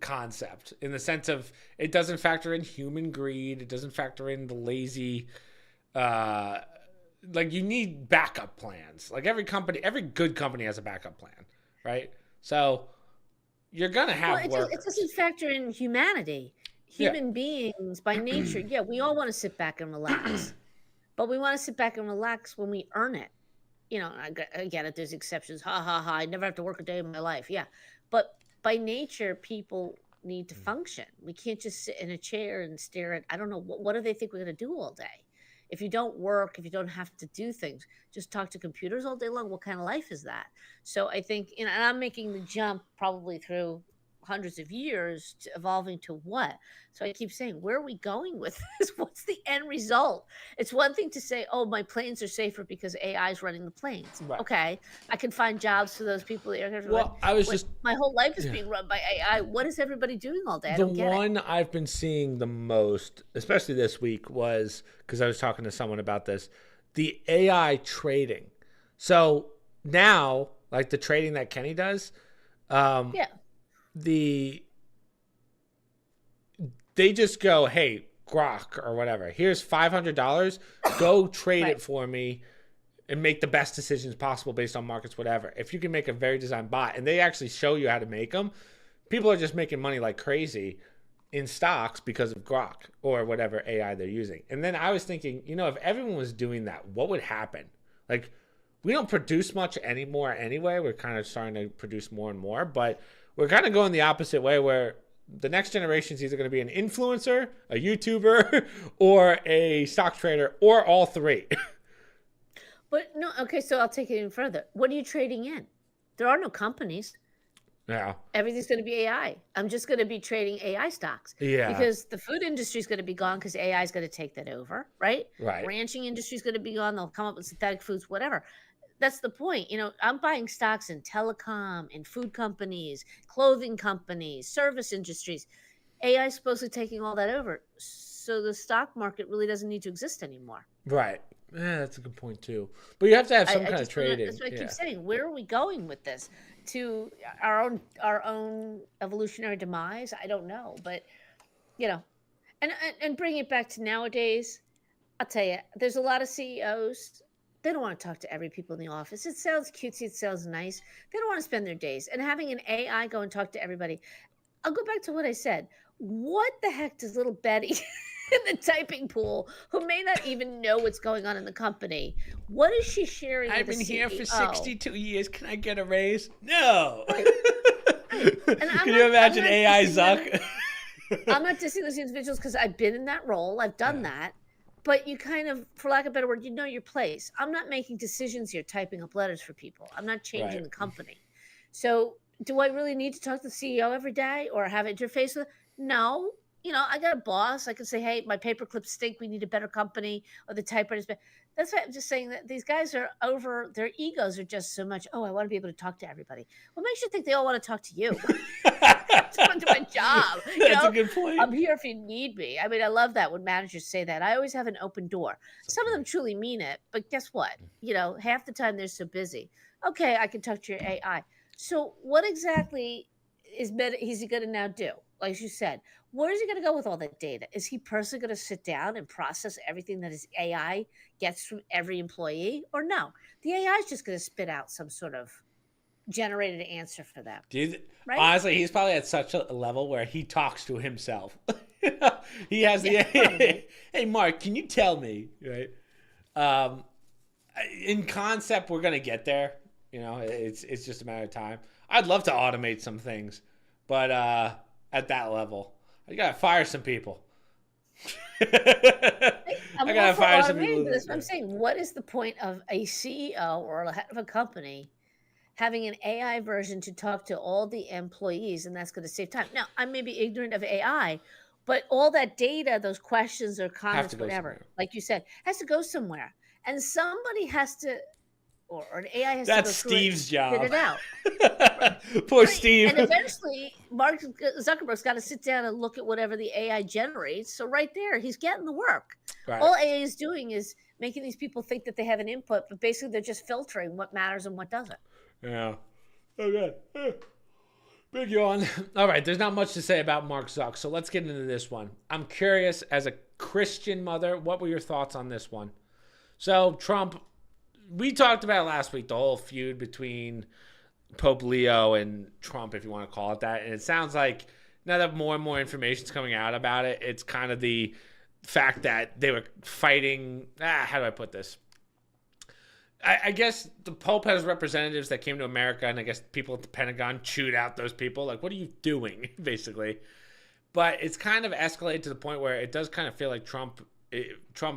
Speaker 1: concept in the sense of it doesn't factor in human greed. It doesn't factor in the lazy, like you need backup plans. Like every good company has a backup plan, right? So you're going to have workers.
Speaker 2: It doesn't factor in humanity. Human beings by nature, we all want to sit back and relax. But we want to sit back and relax when we earn it. I get it. There's exceptions. Ha ha ha. I never have to work a day in my life. Yeah. But by nature, people need to function. We can't just sit in a chair and stare at, I don't know, what do they think we're going to do all day? If you don't work, if you don't have to do things, just talk to computers all day long, what kind of life is that? So I think, and I'm making the jump probably through hundreds of years to evolving to what? So I keep saying, where are we going with this? What's the end result? It's one thing to say, oh, my planes are safer because AI is running the planes.
Speaker 1: Right.
Speaker 2: Okay, I can find jobs for those people.
Speaker 1: Well, I was
Speaker 2: When
Speaker 1: just
Speaker 2: my whole life is
Speaker 1: yeah.
Speaker 2: being run by AI, what is everybody doing all day? I
Speaker 1: The
Speaker 2: don't get it.
Speaker 1: one I've been seeing the most, especially this week, was because I was talking to someone about this, the AI trading. So now, like the trading that Kenny does,
Speaker 2: Yeah,
Speaker 1: the they just go, hey, Grok or whatever, here's $500, go trade
Speaker 2: right.
Speaker 1: it for me and make the best decisions possible based on markets, whatever. If you can make a very designed bot, and they actually show you how to make them, people are just making money like crazy in stocks because of Grok or whatever AI they're using. And then I was thinking, if everyone was doing that, what would happen? Like, we don't produce much anymore anyway. We're kind of starting to produce more and more, but we're kind of going the opposite way where the next generation is either going to be an influencer, a YouTuber, or a stock trader, or all three.
Speaker 2: But no, okay, so I'll take it even further. What are you trading in? There are no companies.
Speaker 1: Yeah.
Speaker 2: Everything's going to be AI. I'm just going to be trading AI stocks
Speaker 1: Yeah.
Speaker 2: because the food industry is going to be gone because AI is going to take that over, right?
Speaker 1: Right.
Speaker 2: Ranching industry is going to be gone. They'll come up with synthetic foods, whatever. That's the point. I'm buying stocks in telecom, in food companies, clothing companies, service industries. AI is supposedly taking all that over. So the stock market really doesn't need to exist anymore.
Speaker 1: Right. Yeah, that's a good point too. But you have to have some
Speaker 2: I
Speaker 1: kind of
Speaker 2: just don't know.
Speaker 1: trading.
Speaker 2: That's what I keep
Speaker 1: Yeah.
Speaker 2: saying. Where are we going with this? To our own evolutionary demise? I don't know, but you know, and bring it back to nowadays. I'll tell you, there's a lot of CEOs. They don't want to talk to every people in the office. It sounds cutesy. It sounds nice. They don't want to spend their days. And having an AI go and talk to everybody. I'll go back to what I said. What the heck does little Betty in the typing pool, who may not even know what's going on in the company, what is she sharing
Speaker 1: I've
Speaker 2: with the
Speaker 1: been here for
Speaker 2: CEO?
Speaker 1: 62 years. Can I get a raise? No.
Speaker 2: Right, right. And
Speaker 1: Can you
Speaker 2: I'm
Speaker 1: imagine
Speaker 2: not
Speaker 1: AI
Speaker 2: dissing them.
Speaker 1: Zuck?
Speaker 2: I'm not dissing those individuals because I've been in that role. I've done
Speaker 1: Yeah.
Speaker 2: that. But you kind of, for lack of a better word, you know your place. I'm not making decisions here, typing up letters for people. I'm not changing
Speaker 1: Right.
Speaker 2: the company. So do I really need to talk to the CEO every day or have interface with? No. I got a boss. I can say, hey, my paper clips stink. We need a better company, or the typewriters. That's why I'm just saying that these guys are over, their egos are just so much. Oh, I want to be able to talk to everybody. What makes you think they all want to talk to you? I just want to do my job.
Speaker 1: That's a good point.
Speaker 2: I'm here if you need me. I mean, I love that when managers say that. I always have an open door. Some of them truly mean it, but guess what? Half the time they're so busy. Okay, I can talk to your AI. So, what exactly is he going to now do? Like you said, where is he going to go with all that data? Is he personally going to sit down and process everything that his AI gets from every employee, or no? The AI is just going to spit out some sort of generated answer for them,
Speaker 1: Dude,
Speaker 2: right?
Speaker 1: honestly, he's probably at such a level where he talks to himself. He has
Speaker 2: Yeah,
Speaker 1: the
Speaker 2: probably.
Speaker 1: hey Mark, can you tell me, right? Um, in concept, we're gonna get there. It's just a matter of time. I'd love to automate some things, but at that level, I gotta fire some people. I
Speaker 2: I'm all
Speaker 1: gotta
Speaker 2: for
Speaker 1: fire some people.
Speaker 2: automating, but that's what I'm saying. What is the point of a CEO or a head of a company having an AI version to talk to all the employees, and that's going to save time? Now, I may be ignorant of AI, but all that data, those questions or
Speaker 1: Have to
Speaker 2: comments,
Speaker 1: go
Speaker 2: whatever,
Speaker 1: somewhere.
Speaker 2: like you said, has to go somewhere, and somebody has to, or an AI has to
Speaker 1: That's
Speaker 2: go through it and
Speaker 1: Steve's
Speaker 2: spit
Speaker 1: job.
Speaker 2: it out.
Speaker 1: Poor
Speaker 2: Right.
Speaker 1: Steve.
Speaker 2: And eventually, Mark Zuckerberg's got to sit down and look at whatever the AI generates. So right there, he's getting the work.
Speaker 1: Right.
Speaker 2: All AI is doing is making these people think that they have an input, but basically they're just filtering what matters and what doesn't.
Speaker 1: Yeah. Okay. Big yawn. All right. There's not much to say about Mark Zuck, so let's get into this one. I'm curious, as a Christian mother, what were your thoughts on this one? So Trump, we talked about last week the whole feud between Pope Leo and Trump, if you want to call it that. And it sounds like now that more and more information is coming out about it, it's kind of the fact that they were fighting. How do I put this? I guess the Pope has representatives that came to America, and I guess people at the Pentagon chewed out those people. Like, what are you doing, basically? But it's kind of escalated to the point where it does kind of feel like Trump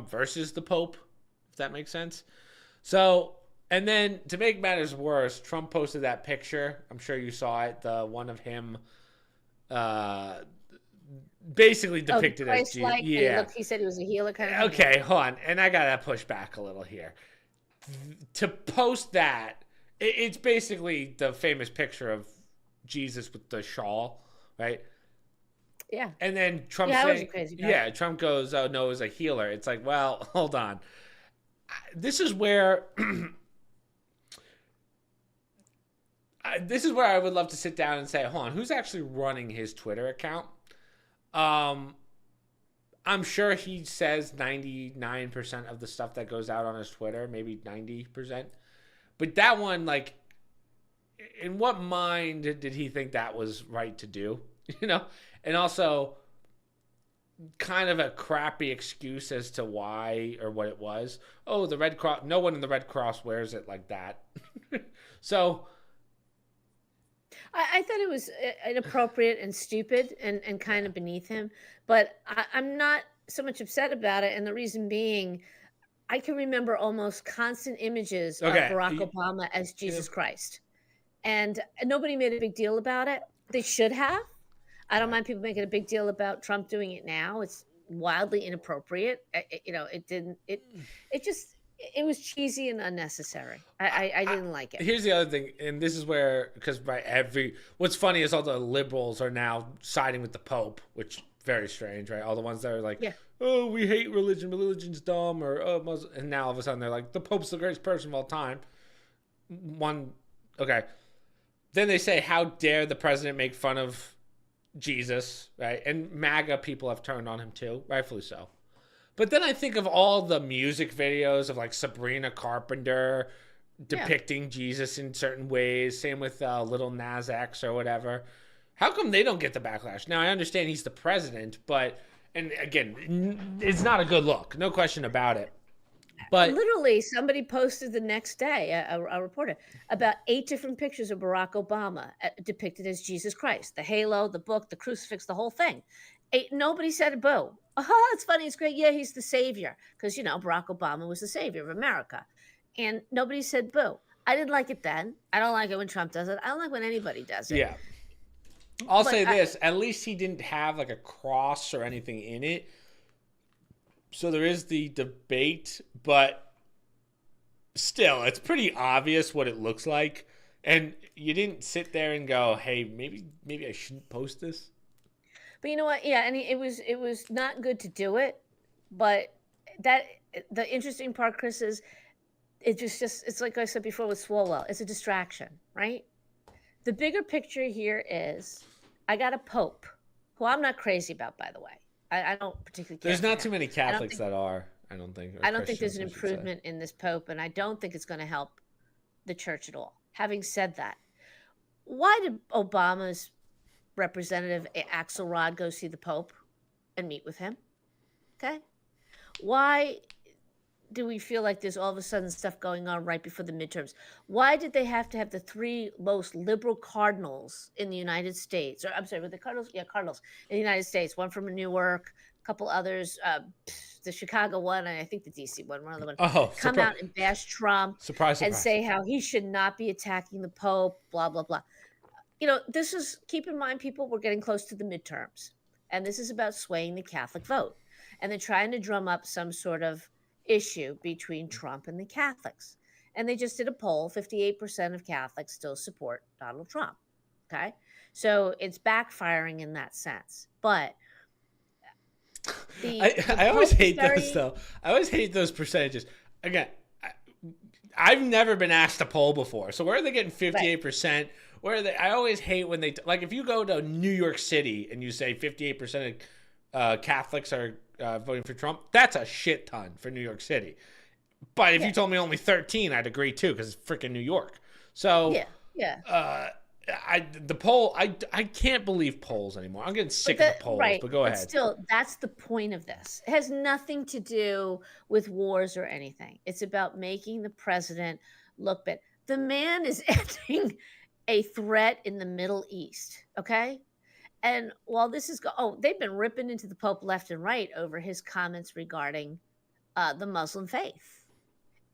Speaker 1: versus the Pope, if that makes sense. So, and then to make matters worse, Trump posted that picture. I'm sure you saw it, the one of him, uh, basically depicted as Jesus.
Speaker 2: Christ-like, and
Speaker 1: Yeah.
Speaker 2: he said he was a healer kind of thing.
Speaker 1: Okay, hold on, and I gotta push back a little here. To post that, it's basically the famous picture of Jesus with the shawl, right?
Speaker 2: Yeah.
Speaker 1: And then Trump saying, yeah, Trump goes, oh, no, it was a healer. It's like, well, hold on. This is where I would love to sit down and say, hold on, who's actually running his Twitter account? I'm sure he says 99% of the stuff that goes out on his Twitter, maybe 90%. But that one, like, in what mind did he think that was right to do? You know? And also, kind of a crappy excuse as to why or what it was. Oh, the Red Cross. No one in the Red Cross wears it like that. So
Speaker 2: I thought it was inappropriate and stupid and kind of beneath him, but I'm not so much upset about it. And the reason being, I can remember almost constant images of Barack Obama as Jesus Christ. And nobody made a big deal about it. They should have. I don't mind people making a big deal about Trump doing it now. It's wildly inappropriate. It was cheesy and unnecessary. I didn't like it.
Speaker 1: Here's the other thing, and this is where, because what's funny is all the liberals are now siding with the Pope, which very strange, right? All the ones that are like, oh, we hate religion, religion's dumb, or oh, Muslim, and now all of a sudden they're like, the Pope's the greatest person of all time. Okay. Then they say, how dare the president make fun of Jesus, right? And MAGA people have turned on him too, rightfully so. But then I think of all the music videos of like Sabrina Carpenter depicting Jesus in certain ways. Same with Little Nas X or whatever. How come they don't get the backlash? Now, I understand he's the president, but, and again, it's not a good look. No question about it. But
Speaker 2: literally, somebody posted the next day, a reporter, about 8 different pictures of Barack Obama depicted as Jesus Christ. The halo, the book, the crucifix, the whole thing. Nobody said a boo. Oh, it's funny. It's great. Yeah, he's the savior. Because, Barack Obama was the savior of America. And nobody said boo. I didn't like it then. I don't like it when Trump does it. I don't like when anybody does it.
Speaker 1: Yeah. I'll say this. At least he didn't have like a cross or anything in it. So there is the debate, but still, it's pretty obvious what it looks like. And you didn't sit there and go, hey, maybe I shouldn't post this.
Speaker 2: But you know what? Yeah, and it was not good to do it. But the interesting part, Chris, is it's like I said before with Swalwell. It's a distraction, right? The bigger picture here is I got a Pope, who I'm not crazy about, by the way. I don't particularly care.
Speaker 1: There's not too many Catholics that are, I don't think.
Speaker 2: I don't think there's an improvement in this Pope, and I don't think it's going to help the church at all. Having said that, why did Obama's representative Axelrod go see the Pope and meet with him? Okay. Why do we feel like there's all of a sudden stuff going on right before the midterms? Why did they have to have the 3 most liberal cardinals in the United States? Or I'm sorry, were the cardinals? Yeah, cardinals in the United States. One from Newark, a couple others, the Chicago one, and I think the DC one of them. Come out and bash Trump and say how he should not be attacking the Pope, blah, blah, blah. This is, keep in mind, people, we're getting close to the midterms. And this is about swaying the Catholic vote. And they're trying to drum up some sort of issue between Trump and the Catholics. And they just did a poll. 58% of Catholics still support Donald Trump. Okay. So it's backfiring in that sense. But
Speaker 1: I always hate those, though. I always hate those percentages. Again, I've never been asked a poll before. So where are they getting 58%? Right. Where are they? I always hate when they, like, if you go to New York City and you say 58% of Catholics are voting for Trump, that's a shit ton for New York City. But if you told me only 13, I'd agree too, because it's freaking New York. So I can't believe polls anymore. I'm getting
Speaker 2: But
Speaker 1: sick of the
Speaker 2: that
Speaker 1: polls.
Speaker 2: right,
Speaker 1: But go
Speaker 2: but
Speaker 1: ahead.
Speaker 2: still, that's the point of this. It has nothing to do with wars or anything. It's about making the president look bad. The man is ending a threat in the Middle East, okay? And while this is they've been ripping into the Pope left and right over his comments regarding, the Muslim faith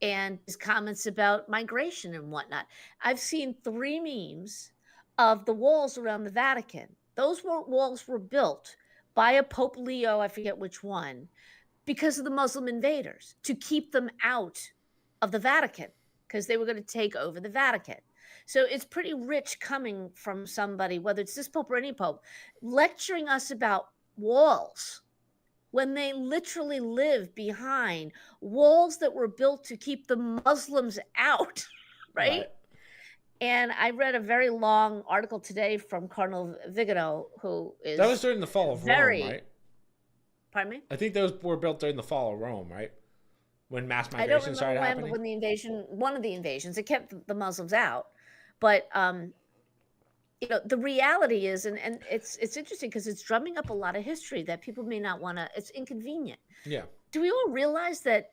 Speaker 2: and his comments about migration and whatnot. I've seen 3 memes of the walls around the Vatican. Those walls were built by a Pope Leo, I forget which one, because of the Muslim invaders to keep them out of the Vatican because they were going to take over the Vatican. So it's pretty rich coming from somebody, whether it's this Pope or any Pope, lecturing us about walls when they literally live behind walls that were built to keep the Muslims out, right?
Speaker 1: Right.
Speaker 2: And I read a very long article today from Cardinal Vigano, who
Speaker 1: That was
Speaker 2: is
Speaker 1: during the fall of Rome,
Speaker 2: very,
Speaker 1: right?
Speaker 2: pardon me?
Speaker 1: I think those were built during the fall of Rome, right? When mass
Speaker 2: I don't
Speaker 1: migration
Speaker 2: remember
Speaker 1: started
Speaker 2: when, but
Speaker 1: happening.
Speaker 2: when the invasion, one of the invasions, it kept the Muslims out. But the reality is, and it's interesting because it's drumming up a lot of history that people may not want to. It's inconvenient.
Speaker 1: Yeah.
Speaker 2: Do we all realize that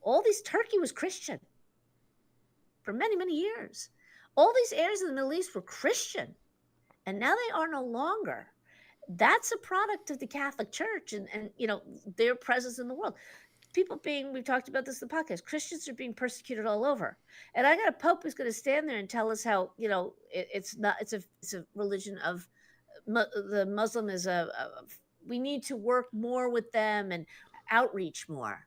Speaker 2: all these Turkey was Christian for many many years? All these areas in the Middle East were Christian, and now they are no longer. That's a product of the Catholic Church and their presence in the world. People being, we've talked about this in the podcast, Christians are being persecuted all over. And I got a pope who's going to stand there and tell us how, it's not, it's a religion of the Muslim is we need to work more with them and outreach more.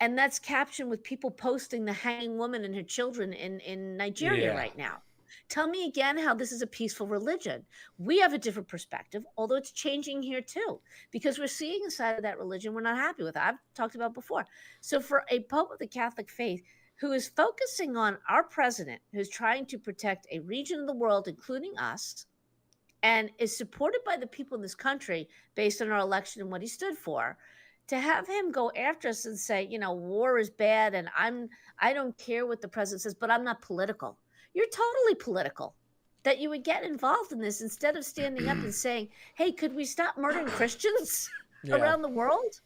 Speaker 2: And that's captioned with people posting the hanging woman and her children in Nigeria
Speaker 1: Yeah.
Speaker 2: right now. Tell me again how this is a peaceful religion. We have a different perspective, although it's changing here too, because we're seeing a side of that religion we're not happy with. I've talked about before. So for a pope of the Catholic faith who is focusing on our president, who's trying to protect a region of the world, including us, and is supported by the people in this country based on our election and what he stood for, to have him go after us and say, war is bad and I don't care what the president says, but I'm not political. You're totally political. That you would get involved in this instead of standing up and saying, "Hey, could we stop murdering Christians
Speaker 1: Yeah.
Speaker 2: around the world?"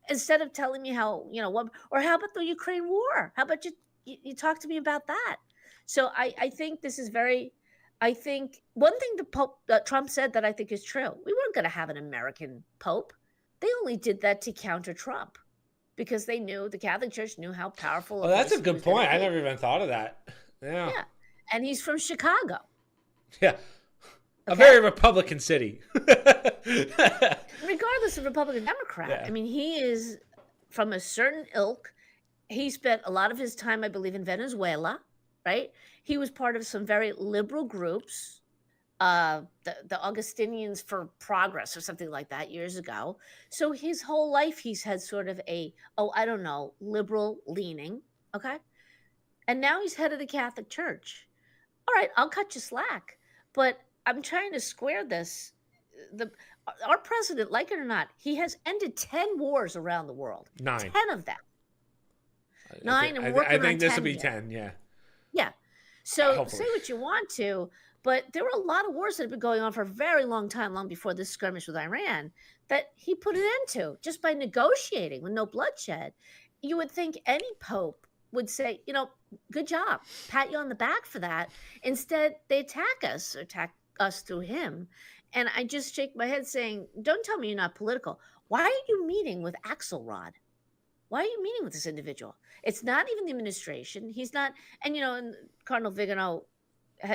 Speaker 2: Instead of telling me how, what, or how about the Ukraine war? How about you talk to me about that? So I think this is very, I think one thing the Pope Trump said that I think is true. We weren't going to have an American Pope. They only did that to counter Trump because they knew the Catholic Church knew how powerful
Speaker 1: Oh,
Speaker 2: a
Speaker 1: that's
Speaker 2: voice
Speaker 1: a
Speaker 2: he
Speaker 1: good
Speaker 2: was going
Speaker 1: point.
Speaker 2: to
Speaker 1: I
Speaker 2: be.
Speaker 1: never even thought of that. Yeah.
Speaker 2: Yeah, and he's from Chicago.
Speaker 1: Yeah. A
Speaker 2: Okay,
Speaker 1: very Republican city.
Speaker 2: regardless of Republican Democrat,
Speaker 1: Yeah.
Speaker 2: I mean, he is from a certain ilk. He spent a lot of his time, I believe, in Venezuela, right? He was part of some very liberal groups, the Augustinians for Progress or something like that years ago. So his whole life, he's had sort of I don't know, liberal leaning, okay? And now he's head of the Catholic Church. All right, I'll cut you slack, but I'm trying to square this. The Our president, like it or not, he has ended 10 wars around the world.
Speaker 1: 9.
Speaker 2: 10 of them.
Speaker 1: I think
Speaker 2: 9 and
Speaker 1: I
Speaker 2: working on
Speaker 1: think this will
Speaker 2: 10
Speaker 1: be
Speaker 2: more.
Speaker 1: 10. Yeah.
Speaker 2: Yeah. So say
Speaker 1: Hopefully.
Speaker 2: what you want to, but there were a lot of wars that had been going on for a very long time, long before this skirmish with Iran, that he put an end to just by negotiating with no bloodshed. You would think any pope would say, good job, pat you on the back for that. Instead, they attack us through him. And I just shake my head saying, don't tell me you're not political. Why are you meeting with Axelrod? Why are you meeting with this individual? It's not even the administration. He's not, and Cardinal Vigano,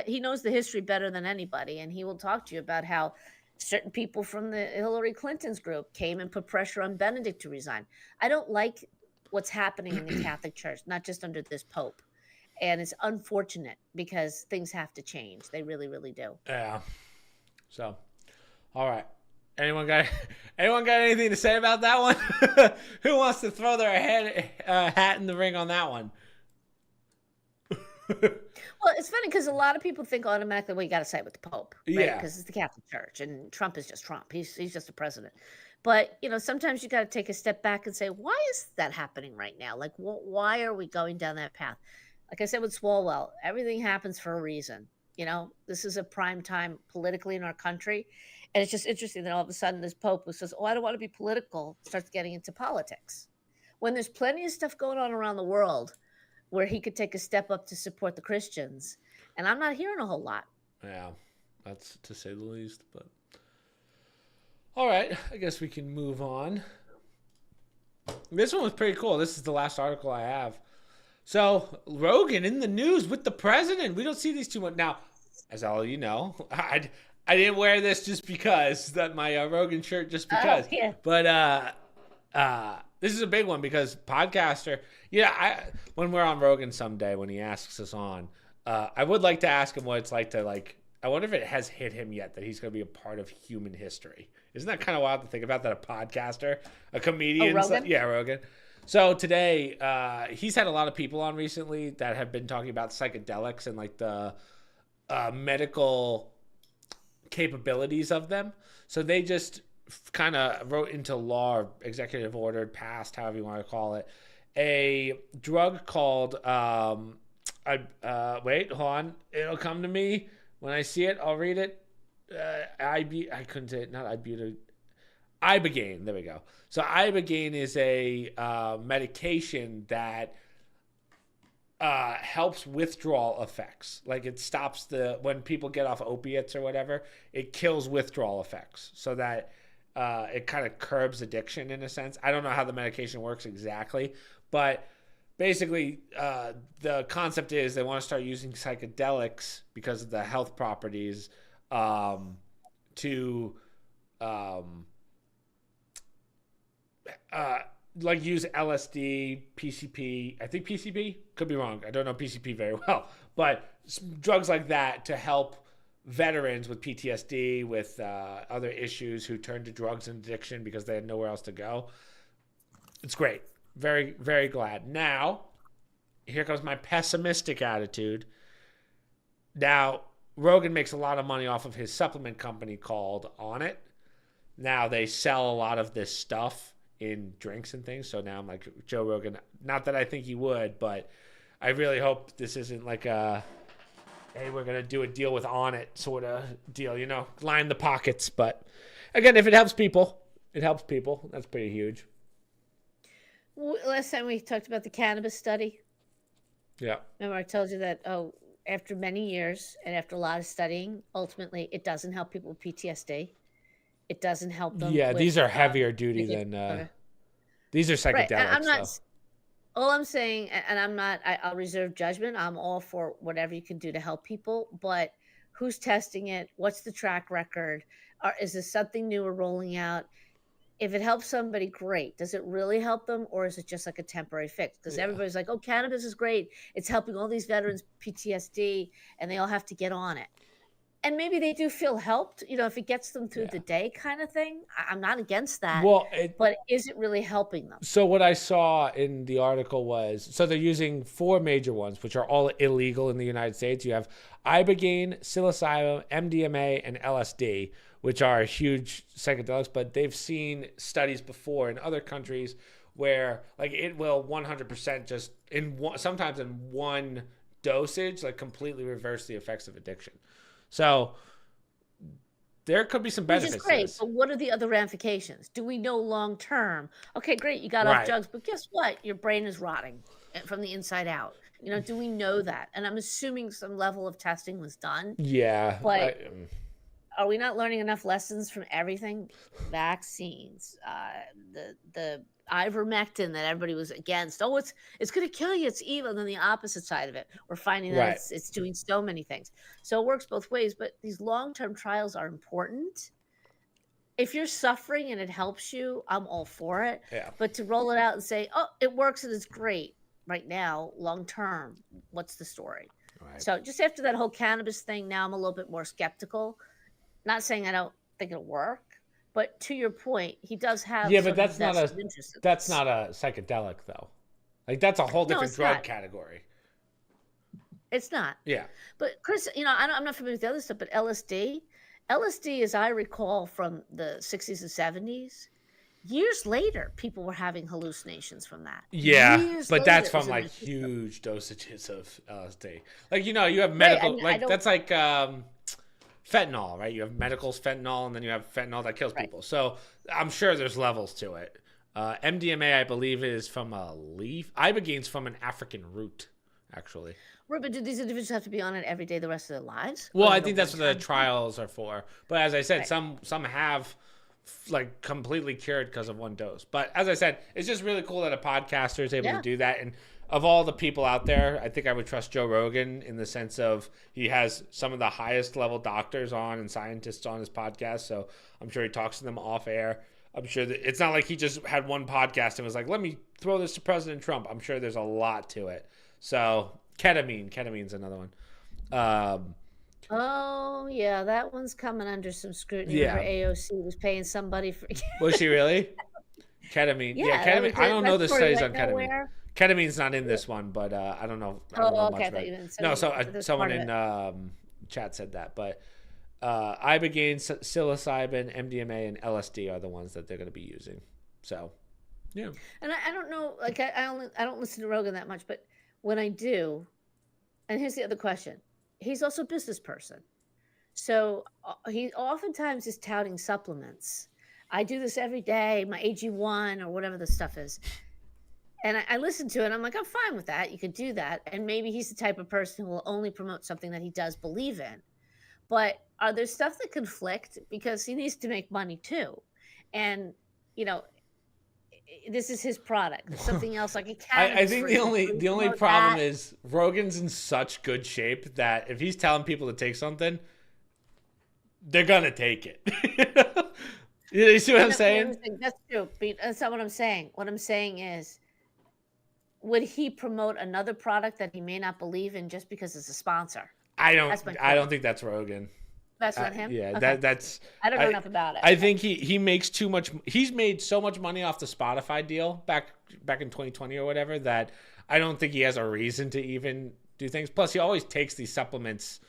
Speaker 2: he knows the history better than anybody, and he will talk to you about how certain people from the Hillary Clinton's group came and put pressure on Benedict to resign. I don't like what's happening in the Catholic Church, not just under this Pope. And it's unfortunate because things have to change. They really, really do.
Speaker 1: Yeah. So, all right. Anyone got anyone got anything to say about that one? Who wants to throw their hat in the ring on that one?
Speaker 2: Well, it's funny because a lot of people think automatically, well, you got to side with the Pope, right?
Speaker 1: Yeah.
Speaker 2: Because it's the Catholic Church, and Trump is just Trump. He's just a president. But sometimes you got to take a step back and say, why is that happening right now? Like, why are we going down that path? Like I said with Swalwell, everything happens for a reason. This is a prime time politically in our country. And it's just interesting that all of a sudden this Pope who says, "Oh, I don't want to be political," starts getting into politics. When there's plenty of stuff going on around the world where he could take a step up to support the Christians. And I'm not hearing a whole lot.
Speaker 1: Yeah, that's to say the least. But all right, I guess we can move on. This one was pretty cool. This is the last article I have. So Rogan in the news with the president. We don't see these too much now. As all you know, I didn't wear this just because that my Rogan shirt just because.
Speaker 2: Oh, yeah.
Speaker 1: But this is a big one because podcaster. Yeah, when we're on Rogan someday when he asks us on, I would like to ask him what it's like to like. I wonder if it has hit him yet that he's going to be a part of human history. Isn't that kind of wild to think about that a podcaster, a comedian?
Speaker 2: Rogan?
Speaker 1: Yeah, Rogan. So today, he's had a lot of people on recently that have been talking about psychedelics and like the medical capabilities of them. So they just kind of wrote into law, or executive ordered, passed, however you want to call it, a drug called wait, hold on, it'll come to me when I see it. I'll read it. I couldn't say it. Not ibuprofen. Ibogaine. There we go. So ibogaine is a medication that helps withdrawal effects. Like it stops when people get off opiates or whatever, it kills withdrawal effects so that it kind of curbs addiction in a sense. I don't know how the medication works exactly, but basically the concept is they want to start using psychedelics because of the health properties to like use LSD, PCP. I think PCP, could be wrong. I don't know PCP very well, but drugs like that to help veterans with PTSD, with other issues who turn to drugs and addiction because they had nowhere else to go. It's great. Very, very glad. Now, here comes my pessimistic attitude. Now, Rogan makes a lot of money off of his supplement company called On It. Now, they sell a lot of this stuff in drinks and things. So now I'm like, Joe Rogan, not that I think he would, but I really hope this isn't like a, hey, we're going to do a deal with On It sort of deal, line the pockets. But again, if it helps people, it helps people. That's pretty huge.
Speaker 2: Last time we talked about the cannabis study.
Speaker 1: Yeah.
Speaker 2: Remember I told you that, after many years and after a lot of studying, ultimately it doesn't help people with PTSD. It doesn't help them.
Speaker 1: Yeah, these are heavier duty than these are psychedelics. Right.
Speaker 2: I'm not. All I'm saying, and I'm not. I'll reserve judgment. I'm all for whatever you can do to help people, but who's testing it? What's the track record? Is this something new we're rolling out? If it helps somebody, great. Does it really help them, or is it just like a temporary fix? Because everybody's like, "Oh, cannabis is great. It's helping all these veterans PTSD, and they all have to get on it." And maybe they do feel helped, if it gets them through the day kind of thing. I'm not against that.
Speaker 1: Well,
Speaker 2: but is it really helping them?
Speaker 1: So what I saw in the article was, so they're using 4 major ones, which are all illegal in the United States. You have ibogaine, psilocybin, MDMA, and LSD, which are huge psychedelics. But they've seen studies before in other countries where like it will 100% just sometimes in one dosage, like completely reverse the effects of addiction. So there could be some benefits.
Speaker 2: Which is great, but what are the other ramifications? Do we know long term? Okay, great, you got off drugs, but guess what? Your brain is rotting from the inside out. Do we know that? And I'm assuming some level of testing was done.
Speaker 1: Yeah.
Speaker 2: But are we not learning enough lessons from everything? Vaccines, the ivermectin that everybody was against. Oh, it's going to kill you. It's evil. And then the opposite side of it, we're finding that it's doing so many things. So it works both ways. But these long-term trials are important. If you're suffering and it helps you, I'm all for it.
Speaker 1: Yeah.
Speaker 2: But to roll it out and say, oh, it works and it's great right now, long-term, what's the story? Right. So just after that whole cannabis thing, now I'm a little bit more skeptical. Not saying I don't think it'll work. But to your point, he does have.
Speaker 1: Yeah, but that's not a psychedelic though. Like that's a whole different drug category.
Speaker 2: It's not.
Speaker 1: Yeah.
Speaker 2: But Chris, I'm not familiar with the other stuff, but LSD, as I recall from the 60s and 70s, Years later, people were having hallucinations from that.
Speaker 1: Yeah,
Speaker 2: Years
Speaker 1: but
Speaker 2: later,
Speaker 1: that's
Speaker 2: it was
Speaker 1: from
Speaker 2: in
Speaker 1: like
Speaker 2: their system.
Speaker 1: huge dosages of LSD. Like, you have
Speaker 2: Right, I
Speaker 1: medical,
Speaker 2: mean, I
Speaker 1: like
Speaker 2: don't.
Speaker 1: that's like fentanyl, right? You have medicals fentanyl, and then you have fentanyl that kills
Speaker 2: Right.
Speaker 1: people. So I'm sure there's levels to it. MDMA, I believe, is from a leaf. Ibogaine from an African root, actually.
Speaker 2: Right, but do these individuals have to be on it every day the rest of their lives?
Speaker 1: Well,
Speaker 2: Or is
Speaker 1: I
Speaker 2: it a
Speaker 1: think that's what the
Speaker 2: one-time thing?
Speaker 1: trials are for. But as I said,
Speaker 2: Right.
Speaker 1: some have like completely cured because of one dose. But as I said, it's just really cool that a podcaster is able to
Speaker 2: Yeah.
Speaker 1: do that. And of all the people out there, I think I would trust Joe Rogan in the sense of he has some of the highest level doctors on and scientists on his podcast. So I'm sure he talks to them off air. I'm sure that it's not like he just had one podcast and was like, let me throw this to President Trump. I'm sure there's a lot to it. So ketamine's another one. Um,
Speaker 2: Oh, yeah, that one's coming under some scrutiny. Remember
Speaker 1: yeah.
Speaker 2: AOC was paying somebody for
Speaker 1: Was she really? Ketamine. Yeah,
Speaker 2: Yeah, that was
Speaker 1: ketamine. I
Speaker 2: it.
Speaker 1: don't know
Speaker 2: That
Speaker 1: the
Speaker 2: story
Speaker 1: studies
Speaker 2: went
Speaker 1: on ketamine.
Speaker 2: nowhere.
Speaker 1: Ketamine's not in this one, but I don't know. I don't know
Speaker 2: Oh,
Speaker 1: much
Speaker 2: okay, I
Speaker 1: about
Speaker 2: thought you
Speaker 1: it.
Speaker 2: meant so
Speaker 1: No, so
Speaker 2: that's
Speaker 1: someone
Speaker 2: part of
Speaker 1: in
Speaker 2: it.
Speaker 1: chat said that, but ibogaine, psilocybin, MDMA, and LSD are the ones that they're going to be using. So, yeah.
Speaker 2: And I don't know, like I don't listen to Rogan that much, but when I do, and here's the other question. He's also a business person. So he oftentimes is touting supplements. I do this every day, my AG1 or whatever the stuff is. And I listen to it. And I'm like, I'm fine with that. You could do that. And maybe he's the type of person who will only promote something that he does believe in. But are there stuff that conflict? Because he needs to make money too. And, you know, this is his product. There's something else like a
Speaker 1: I
Speaker 2: cannabis,
Speaker 1: think
Speaker 2: for
Speaker 1: the
Speaker 2: instance.
Speaker 1: only
Speaker 2: Will he
Speaker 1: the only
Speaker 2: promote
Speaker 1: problem
Speaker 2: that?
Speaker 1: is Rogan's in such good shape that if he's telling people to take something, they're gonna take it. You see what I'm
Speaker 2: No, no,
Speaker 1: saying?
Speaker 2: that's true. But that's not what I'm saying. What I'm saying is, would he promote another product that he may not believe in just because it's a sponsor?
Speaker 1: I don't.
Speaker 2: That's my
Speaker 1: I
Speaker 2: point.
Speaker 1: don't think that's Rogan.
Speaker 2: That's not him?
Speaker 1: Yeah,
Speaker 2: Okay.
Speaker 1: that's.
Speaker 2: I don't know
Speaker 1: I
Speaker 2: enough about it.
Speaker 1: I think he makes too much. He's made so much money off the Spotify deal back in 2020 or whatever that I don't think he has a reason to even do things. Plus, he always takes these supplements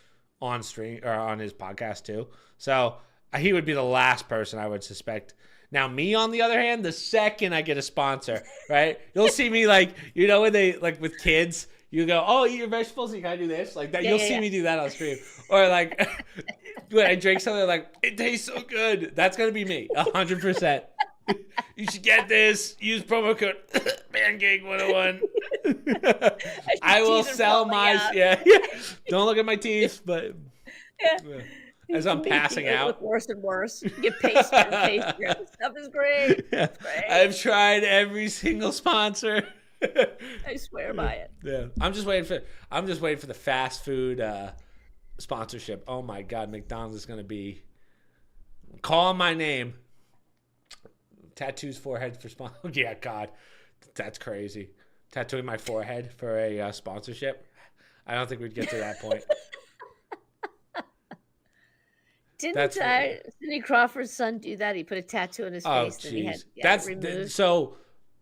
Speaker 1: on stream or on his podcast too. So he would be the last person I would suspect. Now, me on the other hand, the second I get a sponsor, right? You'll see me like, when they like with kids, you go, "Oh, eat your vegetables. You gotta do this," like that.
Speaker 2: Yeah,
Speaker 1: You'll
Speaker 2: yeah,
Speaker 1: see
Speaker 2: yeah.
Speaker 1: me do that on stream, or like when I drink something, like it tastes so good. That's gonna be me, 100%. You should get this. Use promo code Pancake 101. I
Speaker 2: His
Speaker 1: will
Speaker 2: teeth are
Speaker 1: sell
Speaker 2: falling
Speaker 1: my
Speaker 2: out.
Speaker 1: yeah. Don't look at my teeth, but
Speaker 2: Yeah.
Speaker 1: as
Speaker 2: He's
Speaker 1: I'm
Speaker 2: making
Speaker 1: passing
Speaker 2: it look
Speaker 1: out.
Speaker 2: worse and worse. You get pastier and pastier. This stuff is great.
Speaker 1: Yeah.
Speaker 2: It's great.
Speaker 1: I've tried every single sponsor.
Speaker 2: I swear by it.
Speaker 1: Yeah, I'm just waiting for the fast food sponsorship. Oh my God, McDonald's is gonna be calling my name. Tattoos forehead for sponsor. Yeah, God, that's crazy. Tattooing my forehead for a sponsorship. I don't think we'd get to that point.
Speaker 2: Didn't
Speaker 1: That's
Speaker 2: Cindy Crawford's son do that? He put a tattoo on his
Speaker 1: Oh,
Speaker 2: face and he had
Speaker 1: jeez.
Speaker 2: it removed.
Speaker 1: So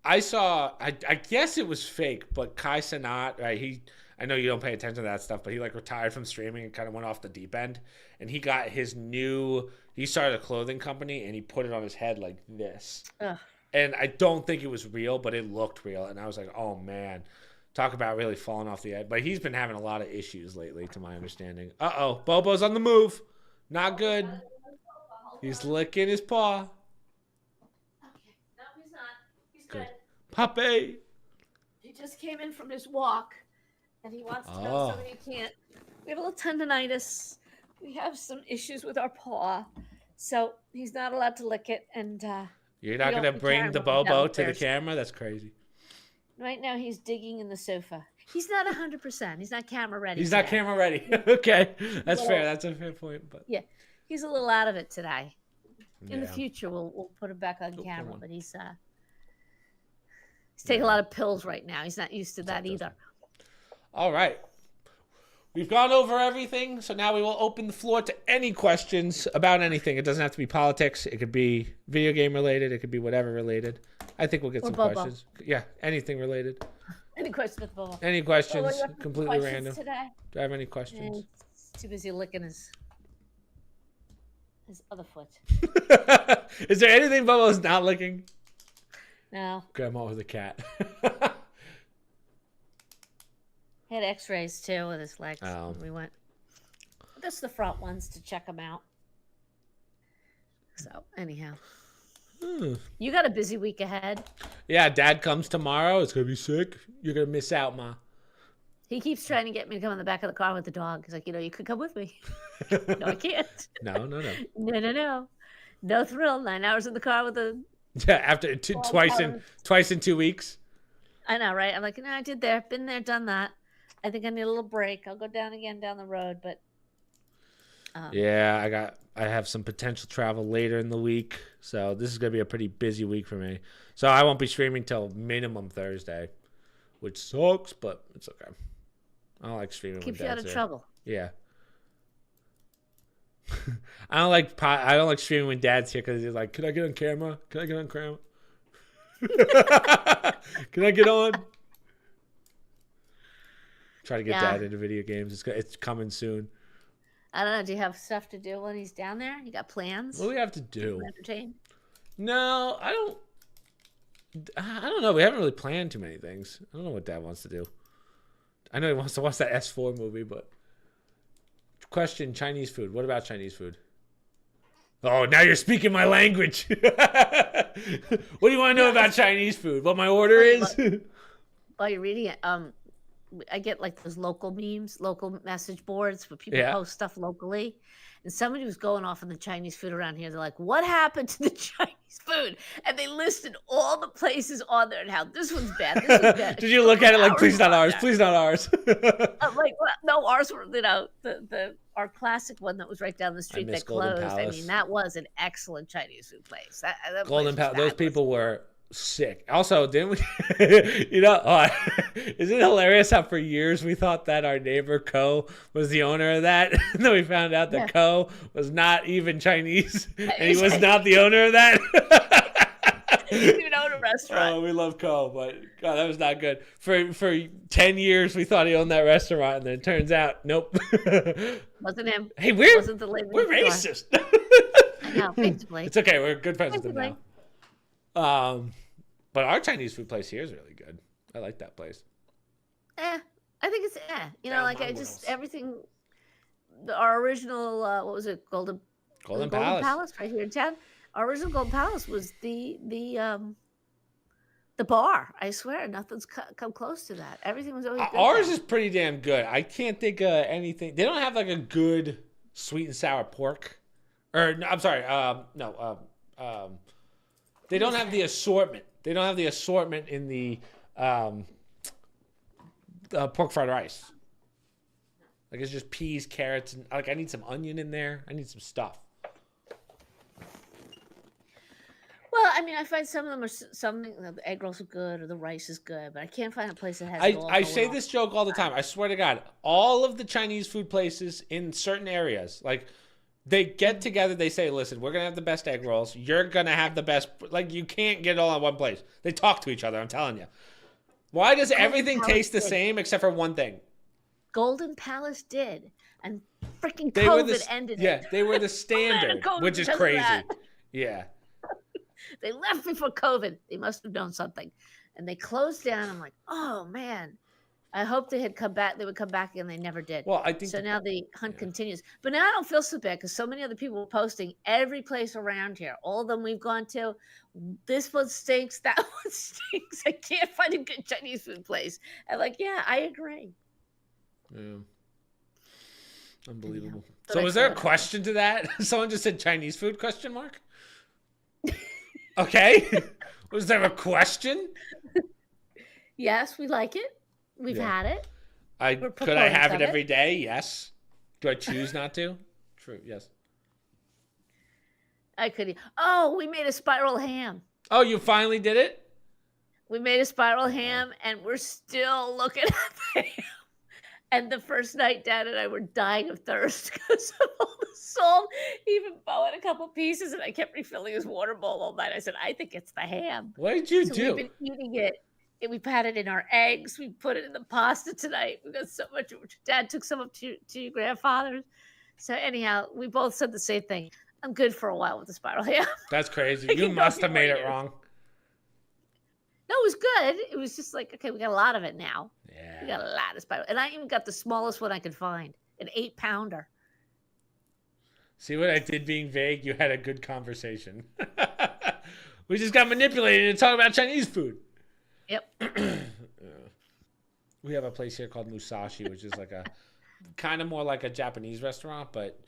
Speaker 1: I saw. I guess it was fake, but Kai Cenat, right? I know you don't pay attention to that stuff, but he like retired from streaming and kind of went off the deep end. And he got his new. He started a clothing company and he put it on his head like this.
Speaker 2: Ugh.
Speaker 1: And I don't think it was real, but it looked real. And I was like, oh man, talk about really falling off the edge. But he's been having a lot of issues lately, to my understanding. Bobo's on the move. Not good. He's licking his paw.
Speaker 2: Okay. No, he's not. He's
Speaker 1: Good.
Speaker 2: good.
Speaker 1: Puppy.
Speaker 2: He just came in from his walk and he wants to know
Speaker 1: Oh.
Speaker 2: something he can't. We have a little tendonitis. We have some issues with our paw. So he's not allowed to lick it. And
Speaker 1: You're not going to bring the Bobo to the camera? That's crazy.
Speaker 2: right now he's digging in the sofa. He's not 100%. He's not camera ready.
Speaker 1: He's not
Speaker 2: today.
Speaker 1: camera ready. Okay. That's
Speaker 2: Well,
Speaker 1: fair. That's a fair point. But
Speaker 2: Yeah, he's a little out of it today. In the
Speaker 1: yeah.
Speaker 2: future, we'll put him back on
Speaker 1: Good
Speaker 2: camera.
Speaker 1: one.
Speaker 2: But he's taking a lot of pills right now. He's not used to that either.
Speaker 1: All right. We've gone over everything, so now we will open the floor to any questions about anything. It doesn't have to be politics. It could be video game related. It could be whatever related. I think we'll get
Speaker 2: Or
Speaker 1: some
Speaker 2: Bobo.
Speaker 1: questions. Yeah, anything related.
Speaker 2: Any questions with Bobo?
Speaker 1: Any
Speaker 2: Bobo,
Speaker 1: questions?
Speaker 2: you have some
Speaker 1: Completely
Speaker 2: questions
Speaker 1: random.
Speaker 2: today?
Speaker 1: Do I have any questions?
Speaker 2: And he's too busy licking his other foot.
Speaker 1: Is there anything Bobo's not licking?
Speaker 2: No.
Speaker 1: Grandma with a cat.
Speaker 2: He had X-rays too with his legs
Speaker 1: Oh.
Speaker 2: when we went. Just the front ones to check them out. So anyhow, you got a busy week ahead.
Speaker 1: Yeah, Dad comes tomorrow. It's gonna be sick. You're gonna miss out, Ma.
Speaker 2: He keeps trying to get me to come in the back of the car with the dog. He's like, you could come with me. No, I can't.
Speaker 1: No.
Speaker 2: No. No thrill. 9 hours in the car with a
Speaker 1: Yeah, after twice in 2 weeks.
Speaker 2: I know, right? I'm like, no, I did there. Been there, done that. I think I need a little break. I'll go down again down the road, but
Speaker 1: yeah, I have some potential travel later in the week, so this is gonna be a pretty busy week for me. So I won't be streaming till minimum Thursday, which sucks, but it's okay. I don't like streaming.
Speaker 2: Keeps
Speaker 1: when
Speaker 2: you out
Speaker 1: Dad's
Speaker 2: of
Speaker 1: here.
Speaker 2: trouble.
Speaker 1: Yeah. I don't like streaming when Dad's here because he's like, "Can I get on camera? Can I get on camera? Can I get on?" Try to get Dad into video games. It's coming soon.
Speaker 2: I don't know. Do you have stuff to do when he's down there? You got plans?
Speaker 1: What do we have to do?
Speaker 2: Entertain?
Speaker 1: No, I don't. I don't know. We haven't really planned too many things. I don't know what Dad wants to do. I know he wants to watch that S4 movie, but question: Chinese food. What about Chinese food? Oh, now you're speaking my language. What do you want to know about Chinese food? What my order is?
Speaker 2: While you're reading it, I get like those local memes, local message boards where people post stuff locally. And somebody was going off on the Chinese food around here. They're like, what happened to the Chinese food? And they listed all the places on there and how this one's bad. This one's bad.
Speaker 1: Did you look at it like, please not ours, please not ours?
Speaker 2: I'm like, well, no, ours were, our classic one that was right down the street that closed. I mean, that was an excellent Chinese food place. That
Speaker 1: Golden
Speaker 2: place
Speaker 1: Palace. Those people were sick. Also, didn't we? Isn't it hilarious how for years we thought that our neighbor Ko was the owner of that, and then we found out that Ko was not even Chinese, and he was not the owner of that.
Speaker 2: He didn't even own a restaurant.
Speaker 1: Oh, we love Ko, but God, that was not good. For 10 years we thought he owned that restaurant, and then it turns out, nope.
Speaker 2: Wasn't him.
Speaker 1: Hey, we're racist.
Speaker 2: I know, basically.
Speaker 1: It's okay. We're good friends with them now. But our Chinese food place here is really good. I like that place.
Speaker 2: I think it's everything. Our original, what was it? Golden Palace right here in town. Our original Golden Palace was the bar. I swear, nothing's come close to that. Everything was always good.
Speaker 1: Ours is pretty damn good. I can't think of anything. They don't have like a good sweet and sour pork. Or no, I'm sorry. They don't have the assortment. They don't have the assortment in the pork fried rice. Like it's just peas, carrots, and like I need some onion in there. I need some stuff.
Speaker 2: Well, I mean, I find some of them are something. The egg rolls are good, or the rice is good, but I can't find a place that has.
Speaker 1: I say this joke all the time. I swear to God, all of the Chinese food places in certain areas, like they get together. They say, "Listen, we're gonna have the best egg rolls. You're gonna have the best." Like you can't get it all in one place. They talk to each other. I'm telling you. Why does everything taste the same except for one thing?
Speaker 2: Golden Palace did, and freaking COVID ended it.
Speaker 1: Yeah, they were the standard, which is crazy. Yeah.
Speaker 2: They left before COVID. They must have known something. And they closed down. I'm like, oh, man. I hope they had come back. They would come back, and they never did.
Speaker 1: Well, I think
Speaker 2: so. Now the hunt continues. But now I don't feel so bad because so many other people were posting every place around here. All of them we've gone to. This one stinks. That one stinks. I can't find a good Chinese food place. I'm like, yeah, I agree.
Speaker 1: Yeah. Unbelievable.
Speaker 2: Yeah.
Speaker 1: So was there a question to that? Someone just said Chinese food, question mark? Okay. Was there a question?
Speaker 2: Yes, we like it. We've had it.
Speaker 1: Could I have it every day? Yes. Do I choose not to? True. Yes.
Speaker 2: I could. Oh, we made a spiral ham.
Speaker 1: Oh, you finally did it?
Speaker 2: We made a spiral ham, and we're still looking at the ham. And the first night, Dad and I were dying of thirst because of all the salt. Even Bo had a couple pieces, and I kept refilling his water bowl all night. I said, I think it's the ham.
Speaker 1: What did you do?
Speaker 2: We've been eating it. We've had it in our eggs. We put it in the pasta tonight. We got so much. Dad took some up to your grandfather's. So anyhow, we both said the same thing. I'm good for a while with the spiral ham.
Speaker 1: That's crazy. You must have made it wrong.
Speaker 2: No, it was good. It was just like, okay, we got a lot of it now. We got
Speaker 1: Yeah.
Speaker 2: a lot of spider, and I even got the smallest one I could find, an 8 pounder.
Speaker 1: See what I did being vague? You had a good conversation. We just got manipulated and talk about Chinese food.
Speaker 2: Yep.
Speaker 1: We have a place here called Musashi, which is like a kind of more like a Japanese restaurant, but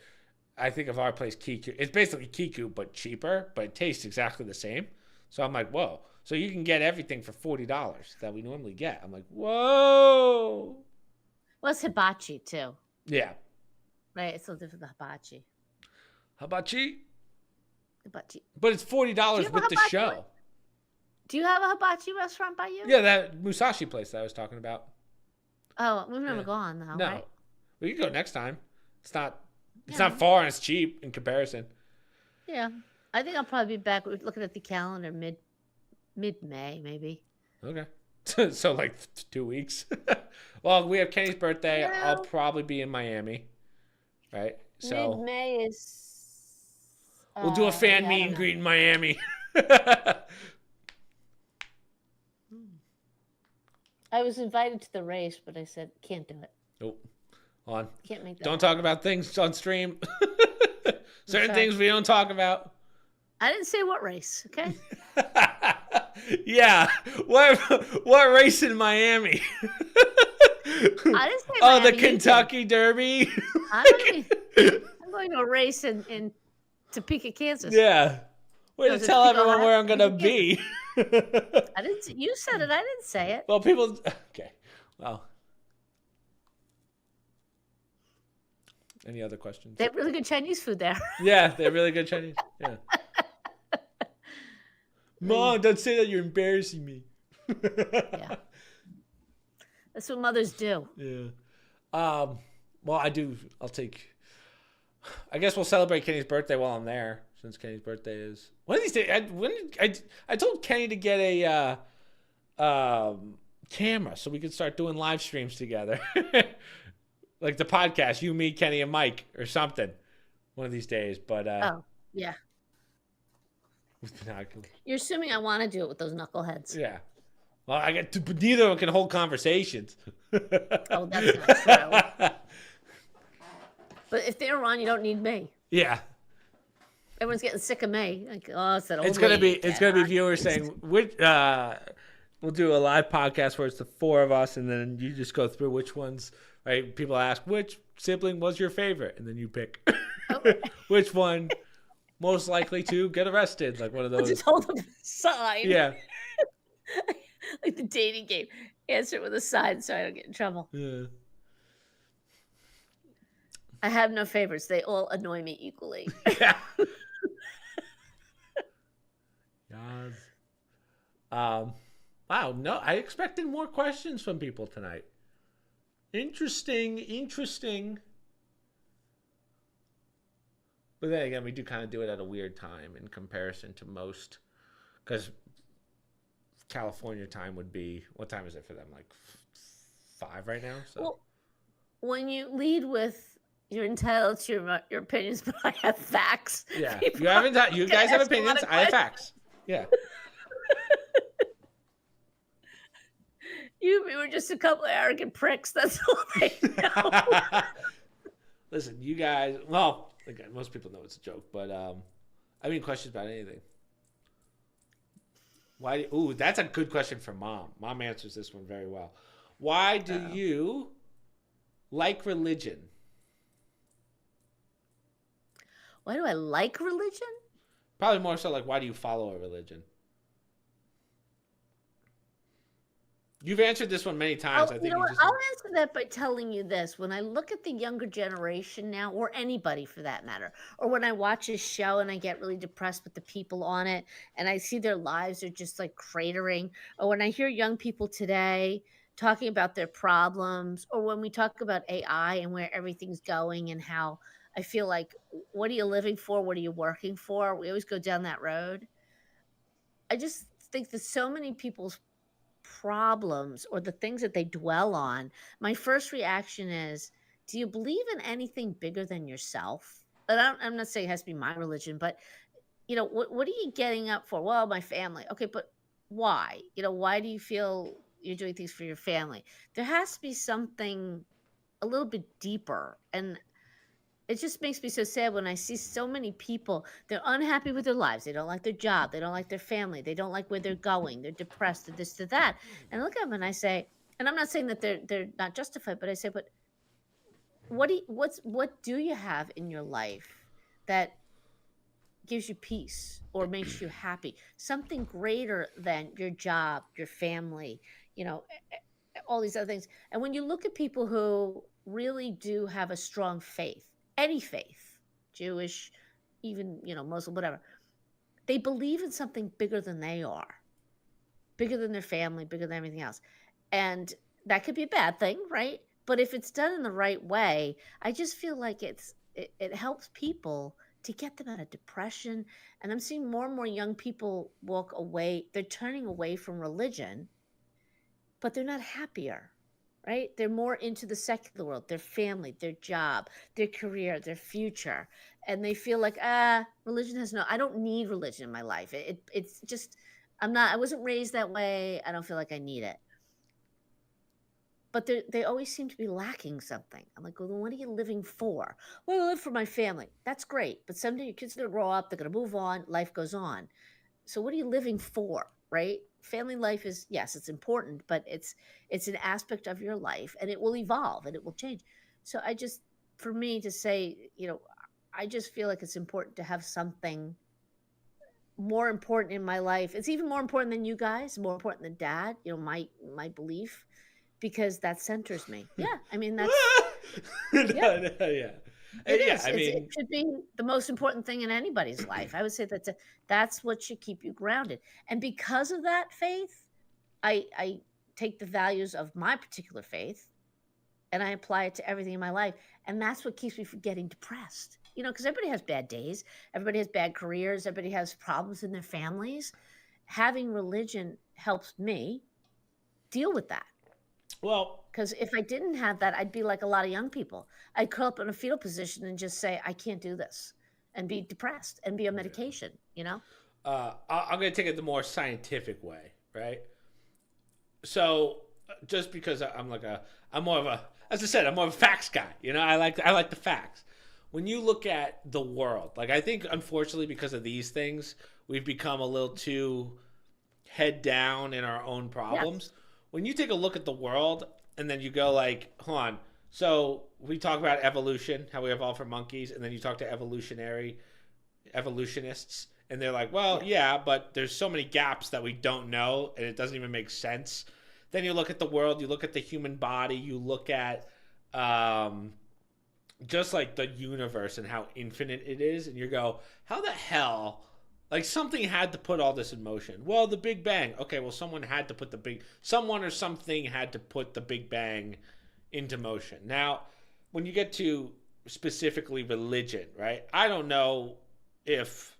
Speaker 1: I think of our place Kiku. It's basically Kiku, but cheaper, but it tastes exactly the same. So I'm like, whoa. So you can get everything for $40 that we normally get. I'm like, whoa.
Speaker 2: Well, it's hibachi too,
Speaker 1: Yeah.
Speaker 2: right? It's a little different than hibachi.
Speaker 1: Hibachi?
Speaker 2: Hibachi.
Speaker 1: But it's $40 with the show.
Speaker 2: Do you have a hibachi restaurant by you?
Speaker 1: Yeah, that Musashi place that I was talking about.
Speaker 2: Oh, we've never gone though,
Speaker 1: No.
Speaker 2: right?
Speaker 1: We can go next time. It's not far and it's cheap in comparison.
Speaker 2: Yeah. I think I'll probably be back. We're looking at the calendar mid May, maybe.
Speaker 1: Okay. So like 2 weeks. Well, we have Kenny's birthday.
Speaker 2: No.
Speaker 1: I'll probably be in Miami. Right? So
Speaker 2: Mid May is
Speaker 1: we'll do a fan meet and greet in Miami.
Speaker 2: I was invited to the race, but I said can't do it.
Speaker 1: Nope. On.
Speaker 2: Can't make that.
Speaker 1: Don't talk about things on stream. Certain things we don't talk about.
Speaker 2: I didn't say what race, okay?
Speaker 1: Yeah. What race in Miami?
Speaker 2: I didn't say
Speaker 1: Oh,
Speaker 2: Miami,
Speaker 1: the Kentucky Derby.
Speaker 2: I'm going to a race in Topeka, Kansas.
Speaker 1: Yeah. Way to tell everyone where I'm gonna be.
Speaker 2: I didn't. You said it. I didn't say it.
Speaker 1: Well, people. Okay. Well. Any other questions?
Speaker 2: They have really good Chinese food there.
Speaker 1: Yeah, they're really good Chinese. Yeah. Mom, don't say that. You're embarrassing me.
Speaker 2: Yeah. That's what mothers do.
Speaker 1: Yeah. Well, I'll take. I guess we'll celebrate Kenny's birthday while I'm there, since Kenny's birthday is one of these days. I told Kenny to get a camera so we could start doing live streams together, like the podcast, you, me, Kenny, and Mike, or something, one of these days. But
Speaker 2: Oh, yeah.
Speaker 1: with binoculars.
Speaker 2: You're assuming I want to do it with those knuckleheads.
Speaker 1: Yeah. Well, but neither of them can hold conversations.
Speaker 2: Oh, that's not true. But if they're on, you don't need me.
Speaker 1: Yeah.
Speaker 2: Everyone's getting sick of me. Like, oh, it's that old
Speaker 1: It's gonna
Speaker 2: lady
Speaker 1: be viewers saying which. We'll do a live podcast where it's the four of us, and then you just go through which ones. Right? People ask which sibling was your favorite, and then you pick which one most likely to get arrested. Like one of those.
Speaker 2: I'll just hold up a sign.
Speaker 1: Yeah.
Speaker 2: Like the dating game. Answer it with a sign so I don't get in trouble.
Speaker 1: Yeah.
Speaker 2: I have no favorites. They all annoy me equally.
Speaker 1: Yeah. Yes. Wow. No, I expected more questions from people tonight. Interesting. But then again, we do kind of do it at a weird time in comparison to most, because California time would be, what time is it for them? Like 5 right now. So
Speaker 2: Well, when you lead with you're entitled to your opinions, but I have facts.
Speaker 1: yeah,
Speaker 2: People
Speaker 1: you guys have
Speaker 2: ask a lot
Speaker 1: opinions.
Speaker 2: of
Speaker 1: I have
Speaker 2: questions.
Speaker 1: facts. Yeah.
Speaker 2: You were just a couple of arrogant pricks. That's all I know.
Speaker 1: Listen, you guys. Well, again, most people know it's a joke, but I mean, questions about anything. Why? Ooh, that's a good question for Mom. Mom answers this one very well. Why do you like religion?
Speaker 2: Why do I like religion?
Speaker 1: Probably more so like, why do you follow a religion? You've answered this one many times. I think
Speaker 2: You know what? I'll answer that by telling you this. When I look at the younger generation now, or anybody for that matter, or when I watch a show and I get really depressed with the people on it and I see their lives are just like cratering, or when I hear young people today talking about their problems, or when we talk about AI and where everything's going and how I feel like, what are you living for? What are you working for? We always go down that road. I just think that so many people's problems or the things that they dwell on, my first reaction is, do you believe in anything bigger than yourself? And I'm not saying it has to be my religion, but what are you getting up for? Well, my family. Okay, but why? Why do you feel you're doing things for your family? There has to be something a little bit deeper. And it just makes me so sad when I see so many people, they're unhappy with their lives. They don't like their job. They don't like their family. They don't like where they're going. They're depressed, they're this, to that. And I look at them and I say, and I'm not saying that they're not justified, but I say, but what do you have in your life that gives you peace or makes you happy? Something greater than your job, your family, all these other things. And when you look at people who really do have a strong faith, any faith, Jewish, even, Muslim, whatever, they believe in something bigger than they are, bigger than their family, bigger than everything else. And that could be a bad thing, right? But if it's done in the right way, I just feel like it helps people to get them out of depression. And I'm seeing more and more young people walk away. They're turning away from religion, but they're not happier, right? They're more into the secular world, their family, their job, their career, their future. And they feel like, religion has no, I don't need religion in my life. It's just, I wasn't raised that way. I don't feel like I need it. But they always seem to be lacking something. I'm like, well, then what are you living for? Well, I live for my family. That's great. But someday your kids are going to grow up, they're going to move on, life goes on. So what are you living for, right? Family life is, yes, it's important, but it's an aspect of your life and it will evolve and it will change. So for me to say, I just feel like it's important to have something more important in my life. It's even more important than you guys, more important than dad, my belief, because that centers me. Yeah. I mean, yeah.
Speaker 1: No, yeah.
Speaker 2: It
Speaker 1: Yeah,
Speaker 2: is.
Speaker 1: I
Speaker 2: It
Speaker 1: mean,
Speaker 2: should be the most important thing in anybody's life. I would say that's what should keep you grounded. And because of that faith, I take the values of my particular faith and I apply it to everything in my life. And that's what keeps me from getting depressed. Because everybody has bad days, everybody has bad careers, everybody has problems in their families. Having religion helps me deal with that.
Speaker 1: well,
Speaker 2: Because if I didn't have that, I'd be like a lot of young people. I'd curl up in a fetal position and just say, I can't do this, and be depressed and be on medication.
Speaker 1: I'm going to take it the more scientific way, right? So, just because I'm more of a, as I said, I'm more of a facts guy. I like the facts. When you look at the world, like I think, unfortunately, because of these things, we've become a little too head down in our own problems.
Speaker 2: Yes.
Speaker 1: When you take a look at the world and then you go like, hold on. So we talk about evolution, how we evolved from monkeys, and then you talk to evolutionists, and they're like, well,
Speaker 2: Yeah.
Speaker 1: yeah, but there's so many gaps that we don't know, and it doesn't even make sense. Then you look at the world, you look at the human body, you look at um, just like the universe and how infinite it is, and you go, how the hell? Like something had to put all this in motion. Well, the Big Bang. Okay, well, someone or something had to put the Big Bang into motion. Now, when you get to specifically religion, right? I don't know if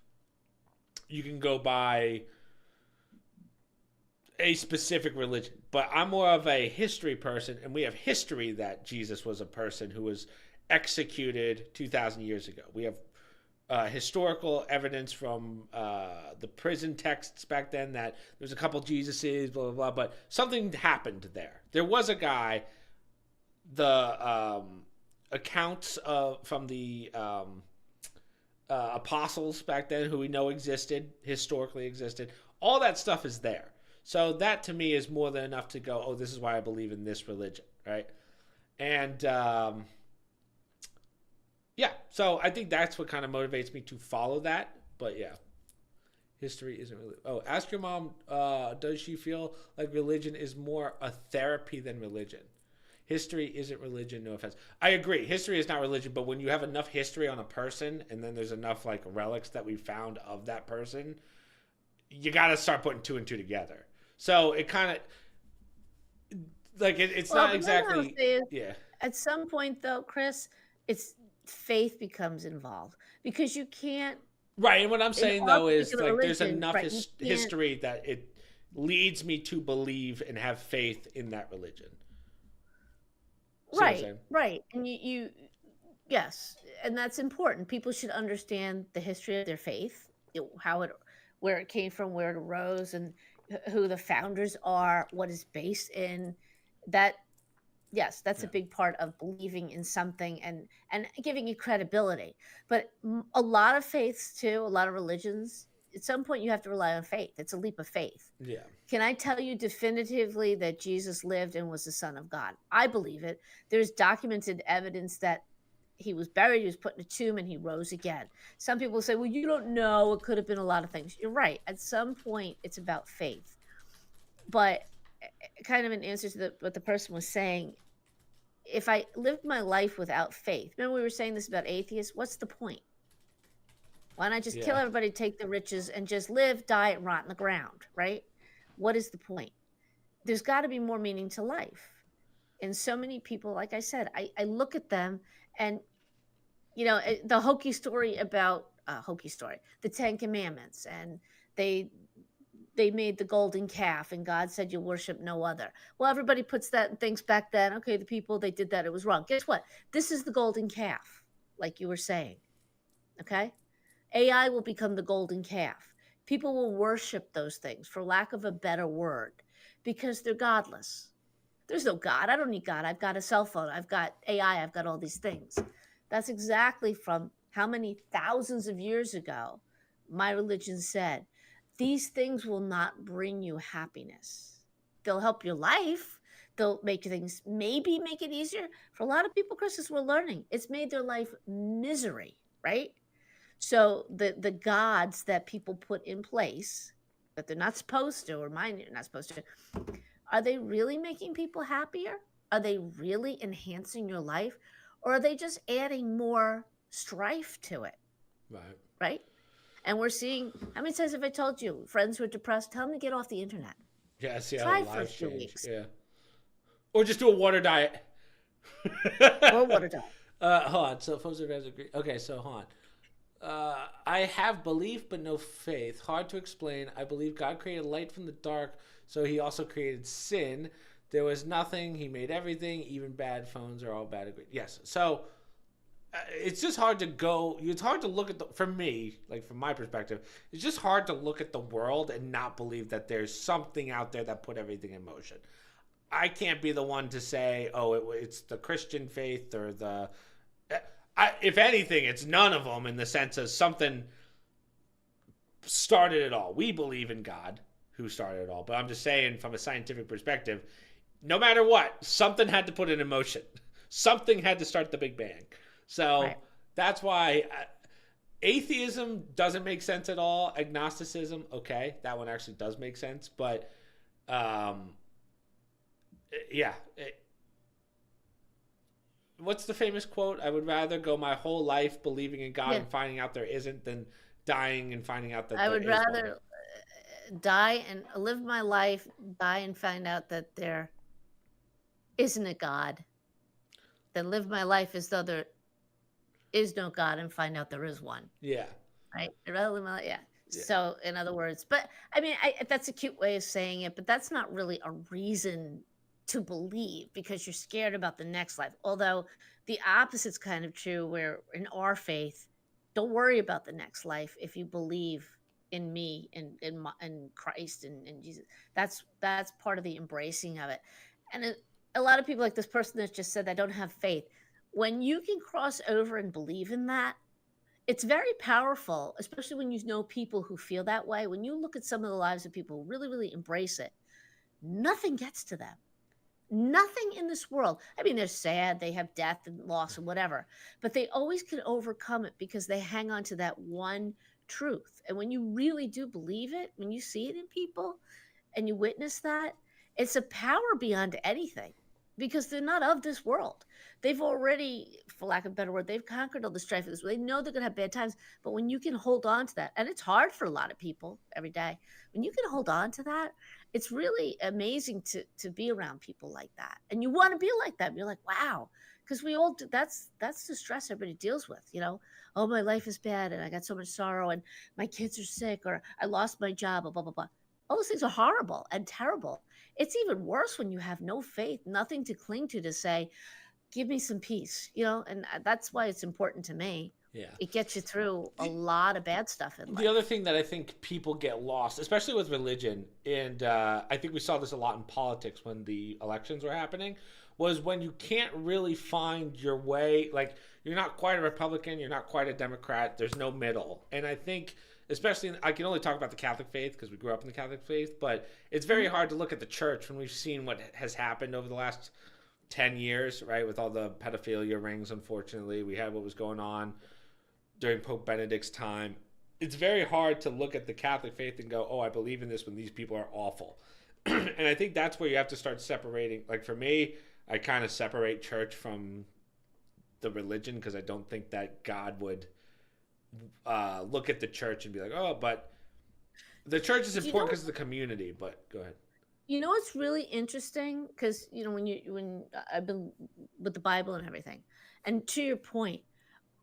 Speaker 1: you can go by a specific religion, but I'm more of a history person, and we have history that Jesus was a person who was executed 2,000 years ago. We have historical evidence from the prison texts back then that there's a couple Jesuses, blah, blah, blah, but something happened there. There was a guy, the accounts from the apostles back then who we know existed, historically existed, all that stuff is there. So that to me is more than enough to go, oh, this is why I believe in this religion, right? And yeah, so I think that's what kind of motivates me to follow that. But yeah, history isn't really. Oh, ask your mom. Does she feel like religion is more a therapy than religion? History isn't religion. No offense. I agree. History is not religion, but when you have enough history on a person, and then there's enough like relics that we found of that person, you got to start putting two and two together. So it kind of like it's
Speaker 2: Well,
Speaker 1: not
Speaker 2: but what I'll
Speaker 1: exactly.
Speaker 2: say is,
Speaker 1: Yeah.
Speaker 2: at some point, though, Chris, it's faith becomes involved because you can't,
Speaker 1: Right, and what I'm
Speaker 2: in
Speaker 1: saying
Speaker 2: our
Speaker 1: though is
Speaker 2: particular
Speaker 1: like there's
Speaker 2: religion,
Speaker 1: enough
Speaker 2: right? You can't.
Speaker 1: history that it leads me to believe and have faith in that religion. See what I'm
Speaker 2: Right,
Speaker 1: saying?
Speaker 2: right. And yes, and that's important. People should understand the history of their faith, how it where it came from, where it arose, and who the founders are, what is based in that. Yes, that's a
Speaker 1: Yeah.
Speaker 2: big part of believing in something and giving it credibility. But a lot of faiths too, a lot of religions, at some point you have to rely on faith. It's a leap of faith.
Speaker 1: Yeah.
Speaker 2: Can I tell you definitively that Jesus lived and was the Son of God? I believe it. There's documented evidence that he was buried, he was put in a tomb, and he rose again. Some people say, well, you don't know. It could have been a lot of things. You're right. At some point, it's about faith. But kind of an answer to what the person was saying, if I lived my life without faith, remember we were saying this about atheists? What's the point? Why not just kill
Speaker 1: Yeah.
Speaker 2: everybody, take the riches, and just live, die, and rot in the ground, right? What is the point? There's got to be more meaning to life. And so many people, like I said, I look at them and, the hokey story about, hokey story, the Ten Commandments, and they they made the golden calf and God said you worship no other. Well, everybody puts that and thinks back then, okay, the people they did that, it was wrong. Guess what? This is the golden calf, like you were saying. Okay. AI will become the golden calf. People will worship those things, for lack of a better word, because they're godless. There's no God. I don't need God. I've got a cell phone. I've got AI. I've got all these things. That's exactly from how many thousands of years ago my religion said these things will not bring you happiness. They'll help your life. They'll make things, maybe make it easier. For a lot of people, Chris, as we're learning, it's made their life misery, right? So the gods that people put in place that they're not supposed to, or mind you're not supposed to, are they really making people happier? Are they really enhancing your life? Or are they just adding more strife to it?
Speaker 1: Right.
Speaker 2: Right? And we're seeing, how many times have I told you, friends who are depressed, tell them to get off the internet.
Speaker 1: Yeah. See how their
Speaker 2: Try for a
Speaker 1: lives
Speaker 2: few
Speaker 1: change.
Speaker 2: weeks.
Speaker 1: Yeah. Or just do a water diet.
Speaker 2: Or water diet.
Speaker 1: Hold on. So, folks, guys agree. Okay, so hold on. I have belief but no faith. Hard to explain. I believe God created light from the dark, so he also created sin. There was nothing. He made everything. Even bad phones are all bad. Yes. So it's just hard to go. It's hard to look at for me, like from my perspective, it's just hard to look at the world and not believe that there's something out there that put everything in motion. I can't be the one to say, oh, it's the Christian faith or the. If anything, it's none of them in the sense of something started it all. We believe in God, who started it all. But I'm just saying, from a scientific perspective, no matter what, something had to put it in motion. Something had to start the Big Bang. So
Speaker 2: Right.
Speaker 1: that's why atheism doesn't make sense at all. Agnosticism, okay, that one actually does make sense. But um, yeah. What's the famous quote? I would rather go my whole life believing in God
Speaker 2: Yeah.
Speaker 1: and finding out there isn't than dying and finding out that
Speaker 2: I
Speaker 1: there
Speaker 2: would
Speaker 1: is one.
Speaker 2: rather die and live my life, die and find out that there isn't a God, than live my life as though there is no God and find out there is one.
Speaker 1: Yeah.
Speaker 2: Right? Rather than yeah.
Speaker 1: Yeah.
Speaker 2: So, in other words, but I mean, that's a cute way of saying it, but that's not really a reason to believe because you're scared about the next life. Although the opposite's kind of true, where in our faith, don't worry about the next life if you believe in me and in Christ and Jesus. That's part of the embracing of it. And a lot of people, like this person that just said, I don't have faith. When you can cross over and believe in that, it's very powerful, especially when you know people who feel that way. When you look at some of the lives of people who really, really embrace it, nothing gets to them. Nothing in this world. I mean, they're sad, they have death and loss and whatever, but they always can overcome it because they hang on to that one truth. And when you really do believe it, when you see it in people and you witness that, it's a power beyond anything because they're not of this world. They've already, for lack of a better word, they've conquered all the strife of this. They know they're going to have bad times, but when you can hold on to that, and it's hard for a lot of people every day, when you can hold on to that, it's really amazing to be around people like that. And you want to be like that. You're like, wow, because we all do, that's the stress everybody deals with, oh, my life is bad and I got so much sorrow and my kids are sick or I lost my job, blah, blah, blah. All those things are horrible and terrible. It's even worse when you have no faith, nothing to cling to say, give me some peace, and that's why it's important to me.
Speaker 1: Yeah.
Speaker 2: It gets you through a
Speaker 1: The,
Speaker 2: lot of bad stuff in
Speaker 1: the other
Speaker 2: life.
Speaker 1: thing that I think people get lost, especially with religion, and I think we saw this a lot in politics when the elections were happening, was when you can't really find your way. Like, you're not quite a Republican, you're not quite a Democrat, there's no middle. And I think, especially, I can only talk about the Catholic faith because we grew up in the Catholic faith, but it's very
Speaker 2: Mhm.
Speaker 1: hard to look at the church when we've seen what has happened over the last 10 years, right? With all the pedophilia rings, unfortunately. We had what was going on during Pope Benedict's time. It's very hard to look at the Catholic faith and go, oh, I believe in this when these people are awful. And I think that's where you have to start separating. Like for me, I kind of separate church from the religion because I don't think that God would look at the church and be like, oh, but the church is
Speaker 2: Do you know
Speaker 1: important because of the community. But go ahead.
Speaker 2: what's really interesting? Because when I've been with the Bible and everything, and to your point,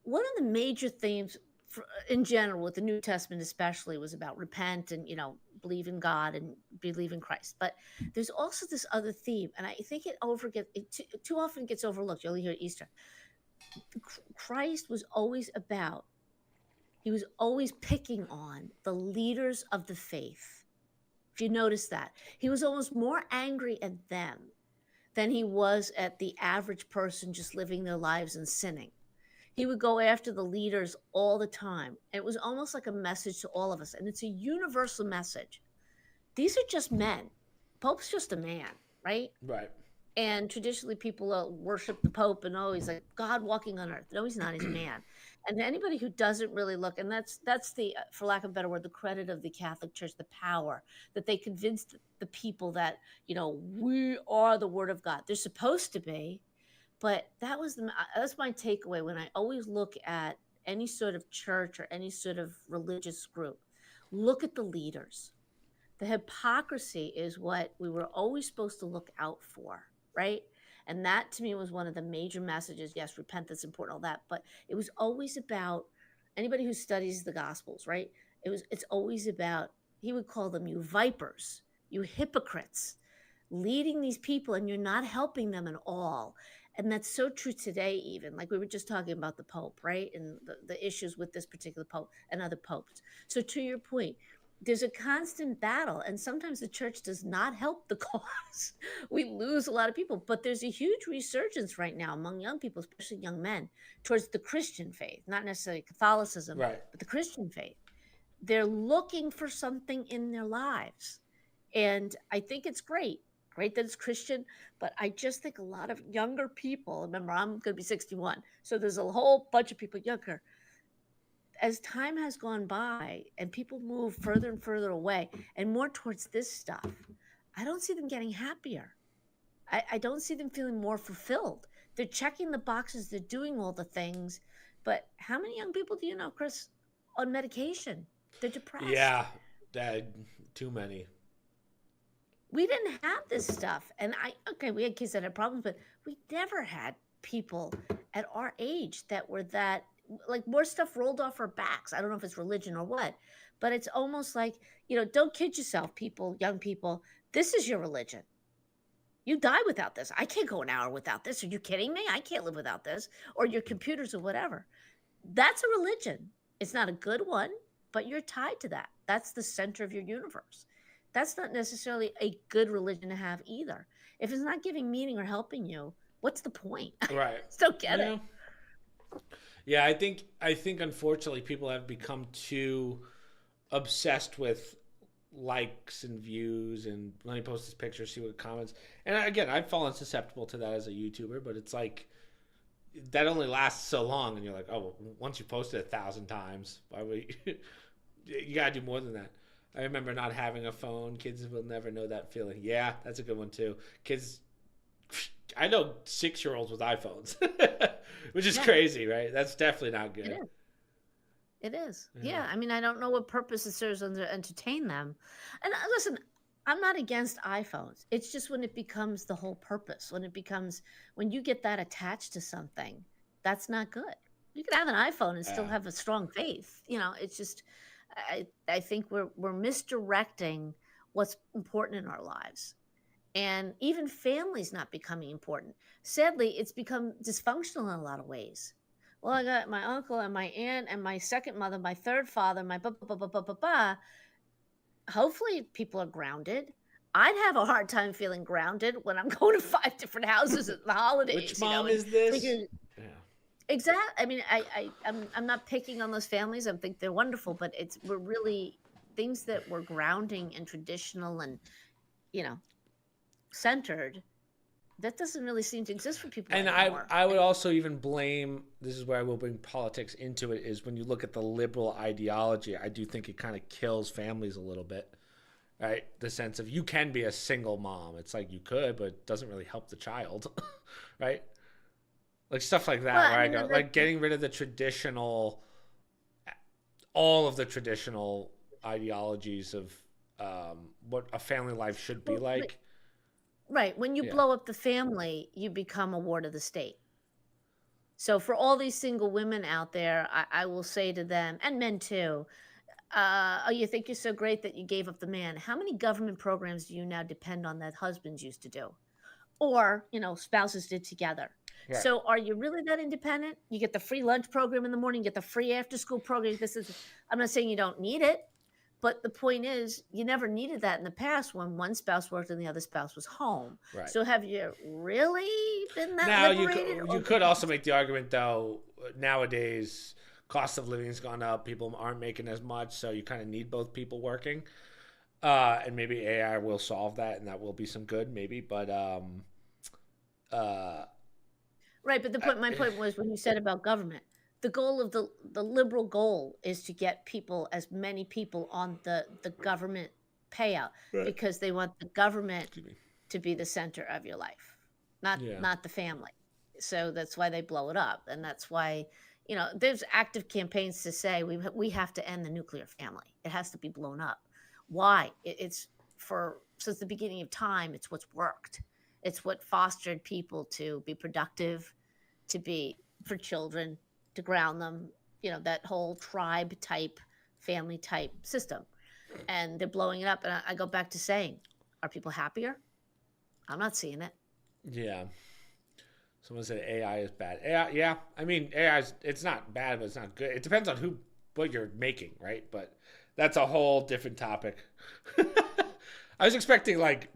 Speaker 2: one of the major themes in general with the New Testament especially was about repent and believe in God and believe in Christ. But there's also this other theme, and I think it too often gets overlooked. You only hear Easter. Christ was always about. He was always picking on the leaders of the faith. If you notice that, he was almost more angry at them than he was at the average person just living their lives and sinning. He would go after the leaders all the time. It was almost like a message to all of us, and it's a universal message. These are just men. Pope's just a man, right?
Speaker 1: Right.
Speaker 2: And traditionally, people worship the Pope and he's like God walking on earth. No, he's not. He's a man. And anybody who doesn't really look, and that's the, for lack of a better word, the credit of the Catholic Church, the power that they convinced the people that we are the Word of God. They're supposed to be, but that's my takeaway when I always look at any sort of church or any sort of religious group. Look at the leaders. The hypocrisy is what we were always supposed to look out for, right? And that to me was one of the major messages. Yes, repentance important, all that, but it was always about anybody who studies the gospels, right? It's always about, he would call them you vipers, you hypocrites, leading these people and you're not helping them at all. And that's so true today, even like we were just talking about the Pope, right? And the issues with this particular Pope and other popes. So to your point, there's a constant battle, and sometimes the church does not help the cause. We lose a lot of people, but there's a huge resurgence right now among young people, especially young men, towards the Christian faith, not necessarily Catholicism,
Speaker 1: Right.
Speaker 2: but the Christian faith. They're looking for something in their lives. And I think it's great that it's Christian, but I just think a lot of younger people, remember, I'm going to be 61, so there's a whole bunch of people younger. As time has gone by and people move further and further away and more towards this stuff, I don't see them getting happier. I don't see them feeling more fulfilled. They're checking the boxes, they're doing all the things. But how many young people do you know, Chris, on medication? They're depressed.
Speaker 1: Yeah. That too many.
Speaker 2: We didn't have this stuff. And okay, we had kids that had problems, but we never had people at our age that were that, like, more stuff rolled off our backs. I don't know if it's religion or what, but it's almost like, don't kid yourself, people, young people. This is your religion. You die without this. I can't go an hour without this. Are you kidding me? I can't live without this, or your computers or whatever. That's a religion. It's not a good one, but you're tied to that. That's the center of your universe. That's not necessarily a good religion to have either. If it's not giving meaning or helping you, what's the point? I
Speaker 1: Right.
Speaker 2: just don't get it.
Speaker 1: Yeah. Yeah. I think unfortunately people have become too obsessed with likes and views and let me post this picture, see what comments. And again, I've fallen susceptible to that as a YouTuber, but it's like that only lasts so long, and you're like, oh, once you post it 1,000 times, why would you gotta do more than that. I remember not having a phone. Kids will never know that feeling. Yeah, that's a good one too. Kids, I know 6-year-olds with iPhones, which is
Speaker 2: Yeah,
Speaker 1: crazy, right? That's definitely not
Speaker 2: it
Speaker 1: good.
Speaker 2: is. It is.
Speaker 1: Yeah.
Speaker 2: Yeah. I mean, I don't know what purpose it serves to entertain them. And listen, I'm not against iPhones. It's just when it becomes the whole purpose, when you get that attached to something, that's not good. You can have an iPhone and still
Speaker 1: Yeah.
Speaker 2: have a strong faith. It's just, I think we're misdirecting what's important in our lives. And even family's not becoming important. Sadly, it's become dysfunctional in a lot of ways. Well, I got my uncle and my aunt and my second mother, my third father, my ba ba ba ba ba ba ba. Hopefully, people are grounded. I'd have a hard time feeling grounded when I'm going to 5 different houses at the
Speaker 1: Which
Speaker 2: holidays,
Speaker 1: mom
Speaker 2: and
Speaker 1: is this?
Speaker 2: figuring
Speaker 1: Yeah.
Speaker 2: I mean, I'm not picking on those families. I think they're wonderful, but we're really things that were grounding and traditional and, you know, centered, that doesn't really seem to exist for people
Speaker 1: And
Speaker 2: anymore.
Speaker 1: I would
Speaker 2: And
Speaker 1: also even blame, this is where I will bring politics into it, is when you look at the liberal ideology, I do think it kind of kills families a little bit, right? The sense of you can be a single mom. It's like you could, but it doesn't really help the child, right? Like stuff like that,
Speaker 2: well,
Speaker 1: where
Speaker 2: I
Speaker 1: I
Speaker 2: mean,
Speaker 1: go, like getting rid of the traditional, all of the traditional ideologies of what a family life should be
Speaker 2: well,
Speaker 1: like.
Speaker 2: right, when you
Speaker 1: Yeah.
Speaker 2: blow up the family, you become a ward of the state. So for all these single women out there, I will say to them, and men too, oh, you think you're so great that you gave up the man. How many government programs do you now depend on that husbands used to do? Or, spouses did together.
Speaker 1: Right.
Speaker 2: So are you really that independent? You get the free lunch program in the morning, you get the free after school program. I'm not saying you don't need it, but the point is you never needed that in the past when one spouse worked and the other spouse was home.
Speaker 1: Right.
Speaker 2: So have you really been that
Speaker 1: Now
Speaker 2: liberated?
Speaker 1: you
Speaker 2: Or
Speaker 1: could also make the argument though, nowadays cost of living has gone up, people aren't making as much, so you kind of need both people working. And maybe AI will solve that, and that will be some good, maybe. But uh,
Speaker 2: right, but my
Speaker 1: I,
Speaker 2: point was when you said about government, the goal of the liberal goal is to get people, as many people on the government payout,
Speaker 1: right.
Speaker 2: because they want the government
Speaker 1: Excuse me.
Speaker 2: to be the center of your life, not
Speaker 1: Yeah.
Speaker 2: not the family. So that's why they blow it up, and that's why, there's active campaigns to say we have to end the nuclear family. It has to be blown up. Why? It's for since the beginning of time, it's what's worked. It's what fostered people to be productive, to be for children, to ground them, that whole tribe type, family type system. And they're blowing it up. And I go back to saying, are people happier? I'm not seeing it.
Speaker 1: Yeah. Someone said AI is bad. AI, yeah. I mean, AI is, it's not bad, but it's not good. It depends on what you're making, right? But that's a whole different topic. I was expecting like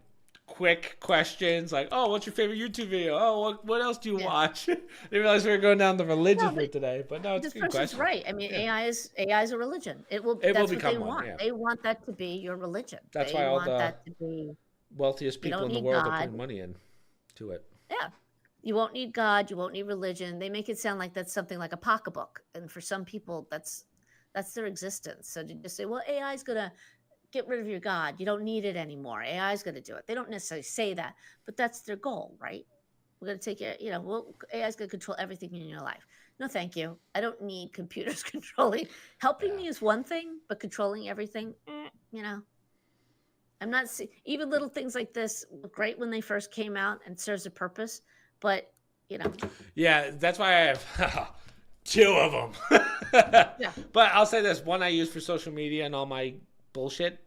Speaker 1: quick questions, like, "Oh, what's your favorite YouTube video? Oh, what else do you
Speaker 2: Yeah.
Speaker 1: watch?" I didn't realize we were going down the religion
Speaker 2: No,
Speaker 1: for
Speaker 2: but
Speaker 1: today, but no, it's a
Speaker 2: this
Speaker 1: good
Speaker 2: person's
Speaker 1: question.
Speaker 2: right. I mean,
Speaker 1: Yeah,
Speaker 2: AI is a religion.
Speaker 1: it will
Speaker 2: That's what they
Speaker 1: become one.
Speaker 2: want.
Speaker 1: Yeah,
Speaker 2: They want that to be your religion.
Speaker 1: that's
Speaker 2: They
Speaker 1: why all
Speaker 2: want
Speaker 1: the
Speaker 2: that to be,
Speaker 1: wealthiest
Speaker 2: you
Speaker 1: people
Speaker 2: don't
Speaker 1: in the
Speaker 2: need
Speaker 1: world are
Speaker 2: God.
Speaker 1: putting money in to it.
Speaker 2: Yeah. You won't need God, you won't need religion. They make it sound like that's something like a pocketbook, and for some people, that's their existence. So to just say, "Well, AI is gonna get rid of your God. You don't need it anymore. AI is gonna do it." They don't necessarily say that, but that's their goal, right? We're gonna take it, well, AI is gonna control everything in your life. No, thank you. I don't need computers controlling. Helping
Speaker 1: Yeah.
Speaker 2: me is one thing, but controlling everything, I'm not see even little things like this were great when they first came out and serves a purpose, but, you know
Speaker 1: Yeah, that's why I have two of them.
Speaker 2: Yeah.
Speaker 1: But I'll say this: one I use for social media and all my bullshit.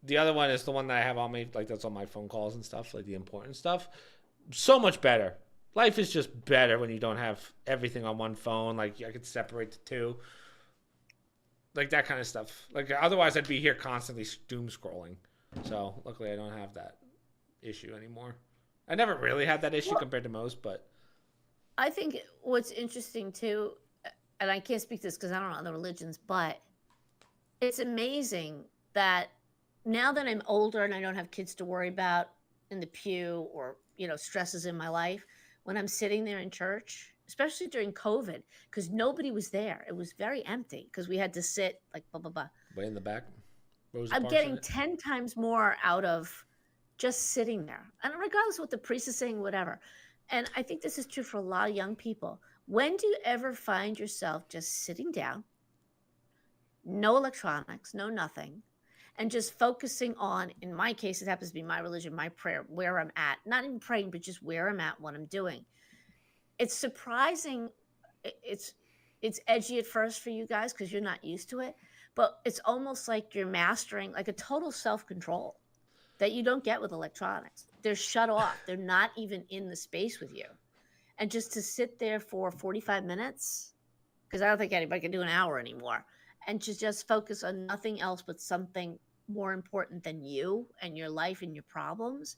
Speaker 1: The other one is the one that I have on me, like that's on my phone calls and stuff, like the important stuff. So much better. Life is just better when you don't have everything on one phone. Like I could separate the two, like that kind of stuff. Like otherwise, I'd be here constantly doom scrolling. So luckily, I don't have that issue anymore. I never really had that issue
Speaker 2: Well,
Speaker 1: compared to most, but
Speaker 2: I think what's interesting too, and I can't speak to this because I don't know other religions, but it's amazing that now that I'm older and I don't have kids to worry about in the pew or, stresses in my life, when I'm sitting there in church, especially during COVID, because nobody was there. It was very empty because we had to sit like blah, blah, blah.
Speaker 1: way in the back, Rosa
Speaker 2: I'm
Speaker 1: Parks in
Speaker 2: getting
Speaker 1: it.
Speaker 2: 10 times more out of just sitting there. And regardless of what the priest is saying, whatever. And I think this is true for a lot of young people. When do you ever find yourself just sitting down, no electronics, no nothing, and just focusing on, in my case, it happens to be my religion, my prayer, where I'm at, not even praying, but just where I'm at, what I'm doing. It's surprising. It's edgy at first for you guys because you're not used to it, but it's almost like you're mastering like a total self-control that you don't get with electronics. They're shut off. They're not even in the space with you. And just to sit there for 45 minutes, because I don't think anybody can do an hour anymore, and to just focus on nothing else but something more important than you and your life and your problems.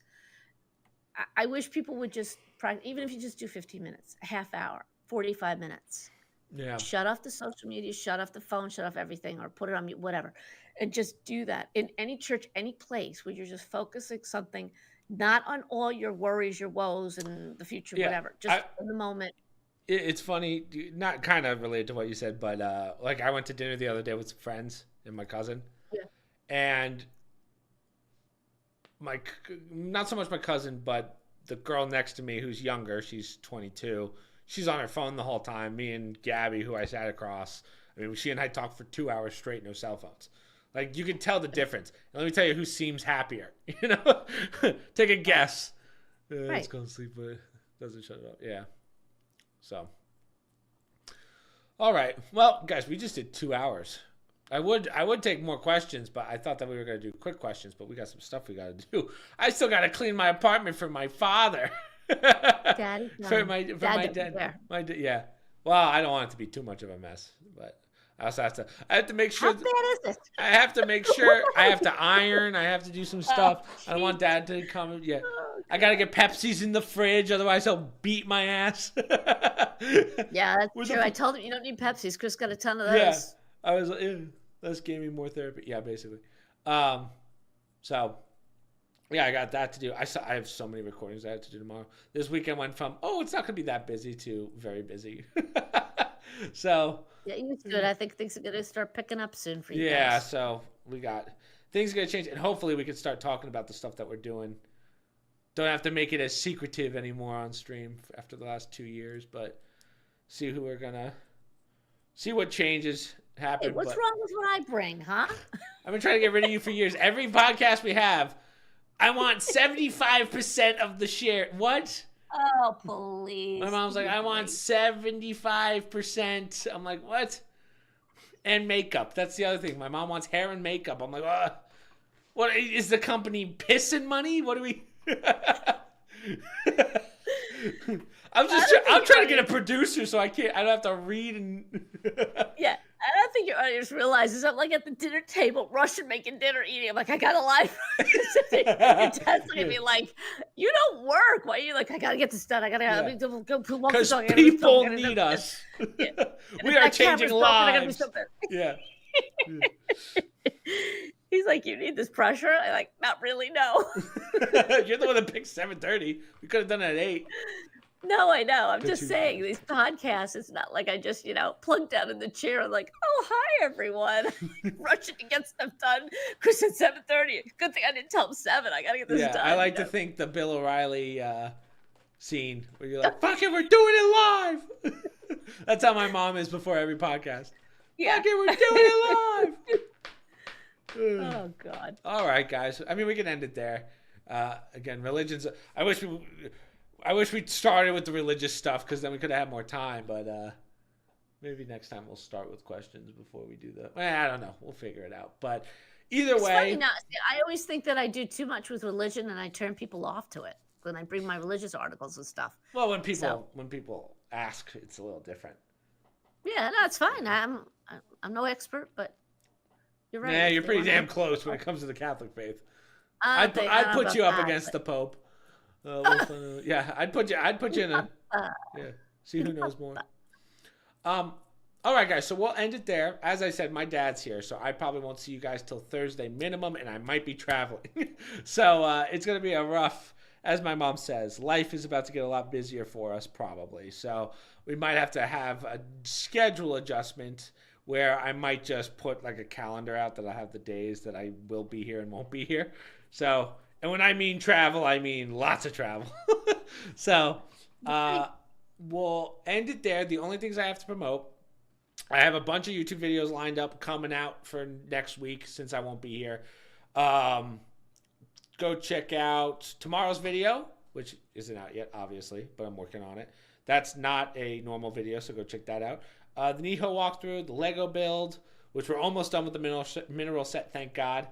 Speaker 2: I wish people would just practice, even if you just do 15 minutes, a half hour, 45 minutes.
Speaker 1: Yeah.
Speaker 2: Shut off the social media, shut off the phone, shut off everything, or put it on mute, whatever. And just do that in any church, any place where you're just focusing something, not on all your worries, your woes, and the future,
Speaker 1: Yeah.
Speaker 2: whatever. Just in the moment.
Speaker 1: It's funny, not kind of related to what you said, but like I went to dinner the other day with some friends and my cousin,
Speaker 2: Yeah.
Speaker 1: and not so much my cousin, but the girl next to me who's younger, she's 22. She's on her phone the whole time. Me and Gabby, who I sat across, I mean, she and I talked for 2 hours straight, no cell phones. Like, you can tell the difference. And let me tell you who seems happier. You know, take a guess. It's going to sleep, but it doesn't shut it up. Yeah. So, all right. Well, guys, we just did 2 hours. I would take more questions, but I thought that we were going to do quick questions, but we got some stuff we got to do. I still got to clean my apartment for my father.
Speaker 2: Daddy,
Speaker 1: for my dad. Yeah. Well, I don't want it to be too much of a mess, but I also have to make sure.
Speaker 2: How bad is it?
Speaker 1: I have to make sure. I have to iron. I have to do some stuff. I don't want Dad to come. Yeah. I gotta get Pepsis in the fridge, otherwise he'll beat my ass.
Speaker 2: Yeah, that's true. I told him you don't need Pepsis. Chris got a ton of those.
Speaker 1: Yeah. I was like, that's gave me more therapy. Yeah, basically. So, yeah, I got that to do. I have so many recordings I have to do tomorrow. This weekend went from, it's not going to be that busy to very busy. So.
Speaker 2: Yeah, it's good. I think things are going to start picking up soon for you
Speaker 1: Yeah,
Speaker 2: guys.
Speaker 1: so we got, things are going to change. And hopefully we can start talking about the stuff that we're doing. Don't have to make it as secretive anymore on stream after the last 2 years, but see what changes happen.
Speaker 2: Hey, what's wrong with what I bring, huh?
Speaker 1: I've been trying to get rid of you for years. Every podcast we have, I want 75% of the share. What?
Speaker 2: Oh, please.
Speaker 1: My mom's like, I want 75%. I'm like, what? And makeup. That's the other thing. My mom wants hair and makeup. I'm like, what is the company pissing money? What do we? I'm trying to get a producer so I don't have to read and.
Speaker 2: Yeah, I don't think your audience realizes I'm like at the dinner table, rushing, making dinner, eating. I'm like, I got a life. Your dad's looking at me like, you don't work. Why are you like, I gotta get this done. I gotta go.
Speaker 1: Because people need us.
Speaker 2: Yeah.
Speaker 1: We are changing lives. Yeah.
Speaker 2: He's like, you need this pressure? I'm like, not really, no.
Speaker 1: You're the one that picked 7:30. We could have done it at 8.
Speaker 2: No, I know. I'm just saying, these podcasts, it's not like I just, plugged down in the chair and like, oh, hi, everyone. Rushing to get stuff done. Chris at 7:30. Good thing I didn't tell him 7. I got to get this done.
Speaker 1: I like to think the Bill O'Reilly scene where you're like, fuck it, we're doing it live. That's how my mom is before every podcast.
Speaker 2: Yeah.
Speaker 1: Fuck it, we're doing it live.
Speaker 2: Oh, God.
Speaker 1: All right, guys. I mean, we can end it there. Again, religions. I wish we started with the religious stuff because then we could have had more time. But maybe next time we'll start with questions before we do that. I don't know. We'll figure it out. But either way.
Speaker 2: Funny now, I always think that I do too much with religion and I turn people off to it when I bring my religious articles and stuff.
Speaker 1: Well, when people ask, it's a little different.
Speaker 2: Yeah, no, it's fine. I'm no expert, but you're right.
Speaker 1: Yeah, you're pretty damn close when it comes to the Catholic faith. I'd put you up against the Pope. Yeah, I'd put you in a see who knows more. All right, guys, so we'll end it there. As I said, my dad's here, so I probably won't see you guys till Thursday minimum, and I might be traveling. So it's going to be a rough, as my mom says, life is about to get a lot busier for us probably. So we might have to have a schedule adjustment where I might just put like a calendar out that I have the days that I will be here and won't be here. So, and when I mean travel, I mean lots of travel. So we'll end it there. The only things I have to promote, I have a bunch of YouTube videos lined up coming out for next week since I won't be here. Go check out tomorrow's video, which isn't out yet, obviously, but I'm working on it. That's not a normal video, so go check that out. The Niho walkthrough, the Lego build, which we're almost done with the mineral set, thank God.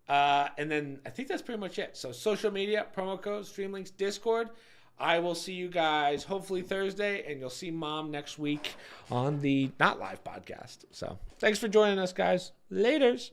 Speaker 1: And then I think that's pretty much it. So social media, promo codes, stream links, Discord. I will see you guys hopefully Thursday, and you'll see Mom next week on the not live podcast. So thanks for joining us, guys. Laters.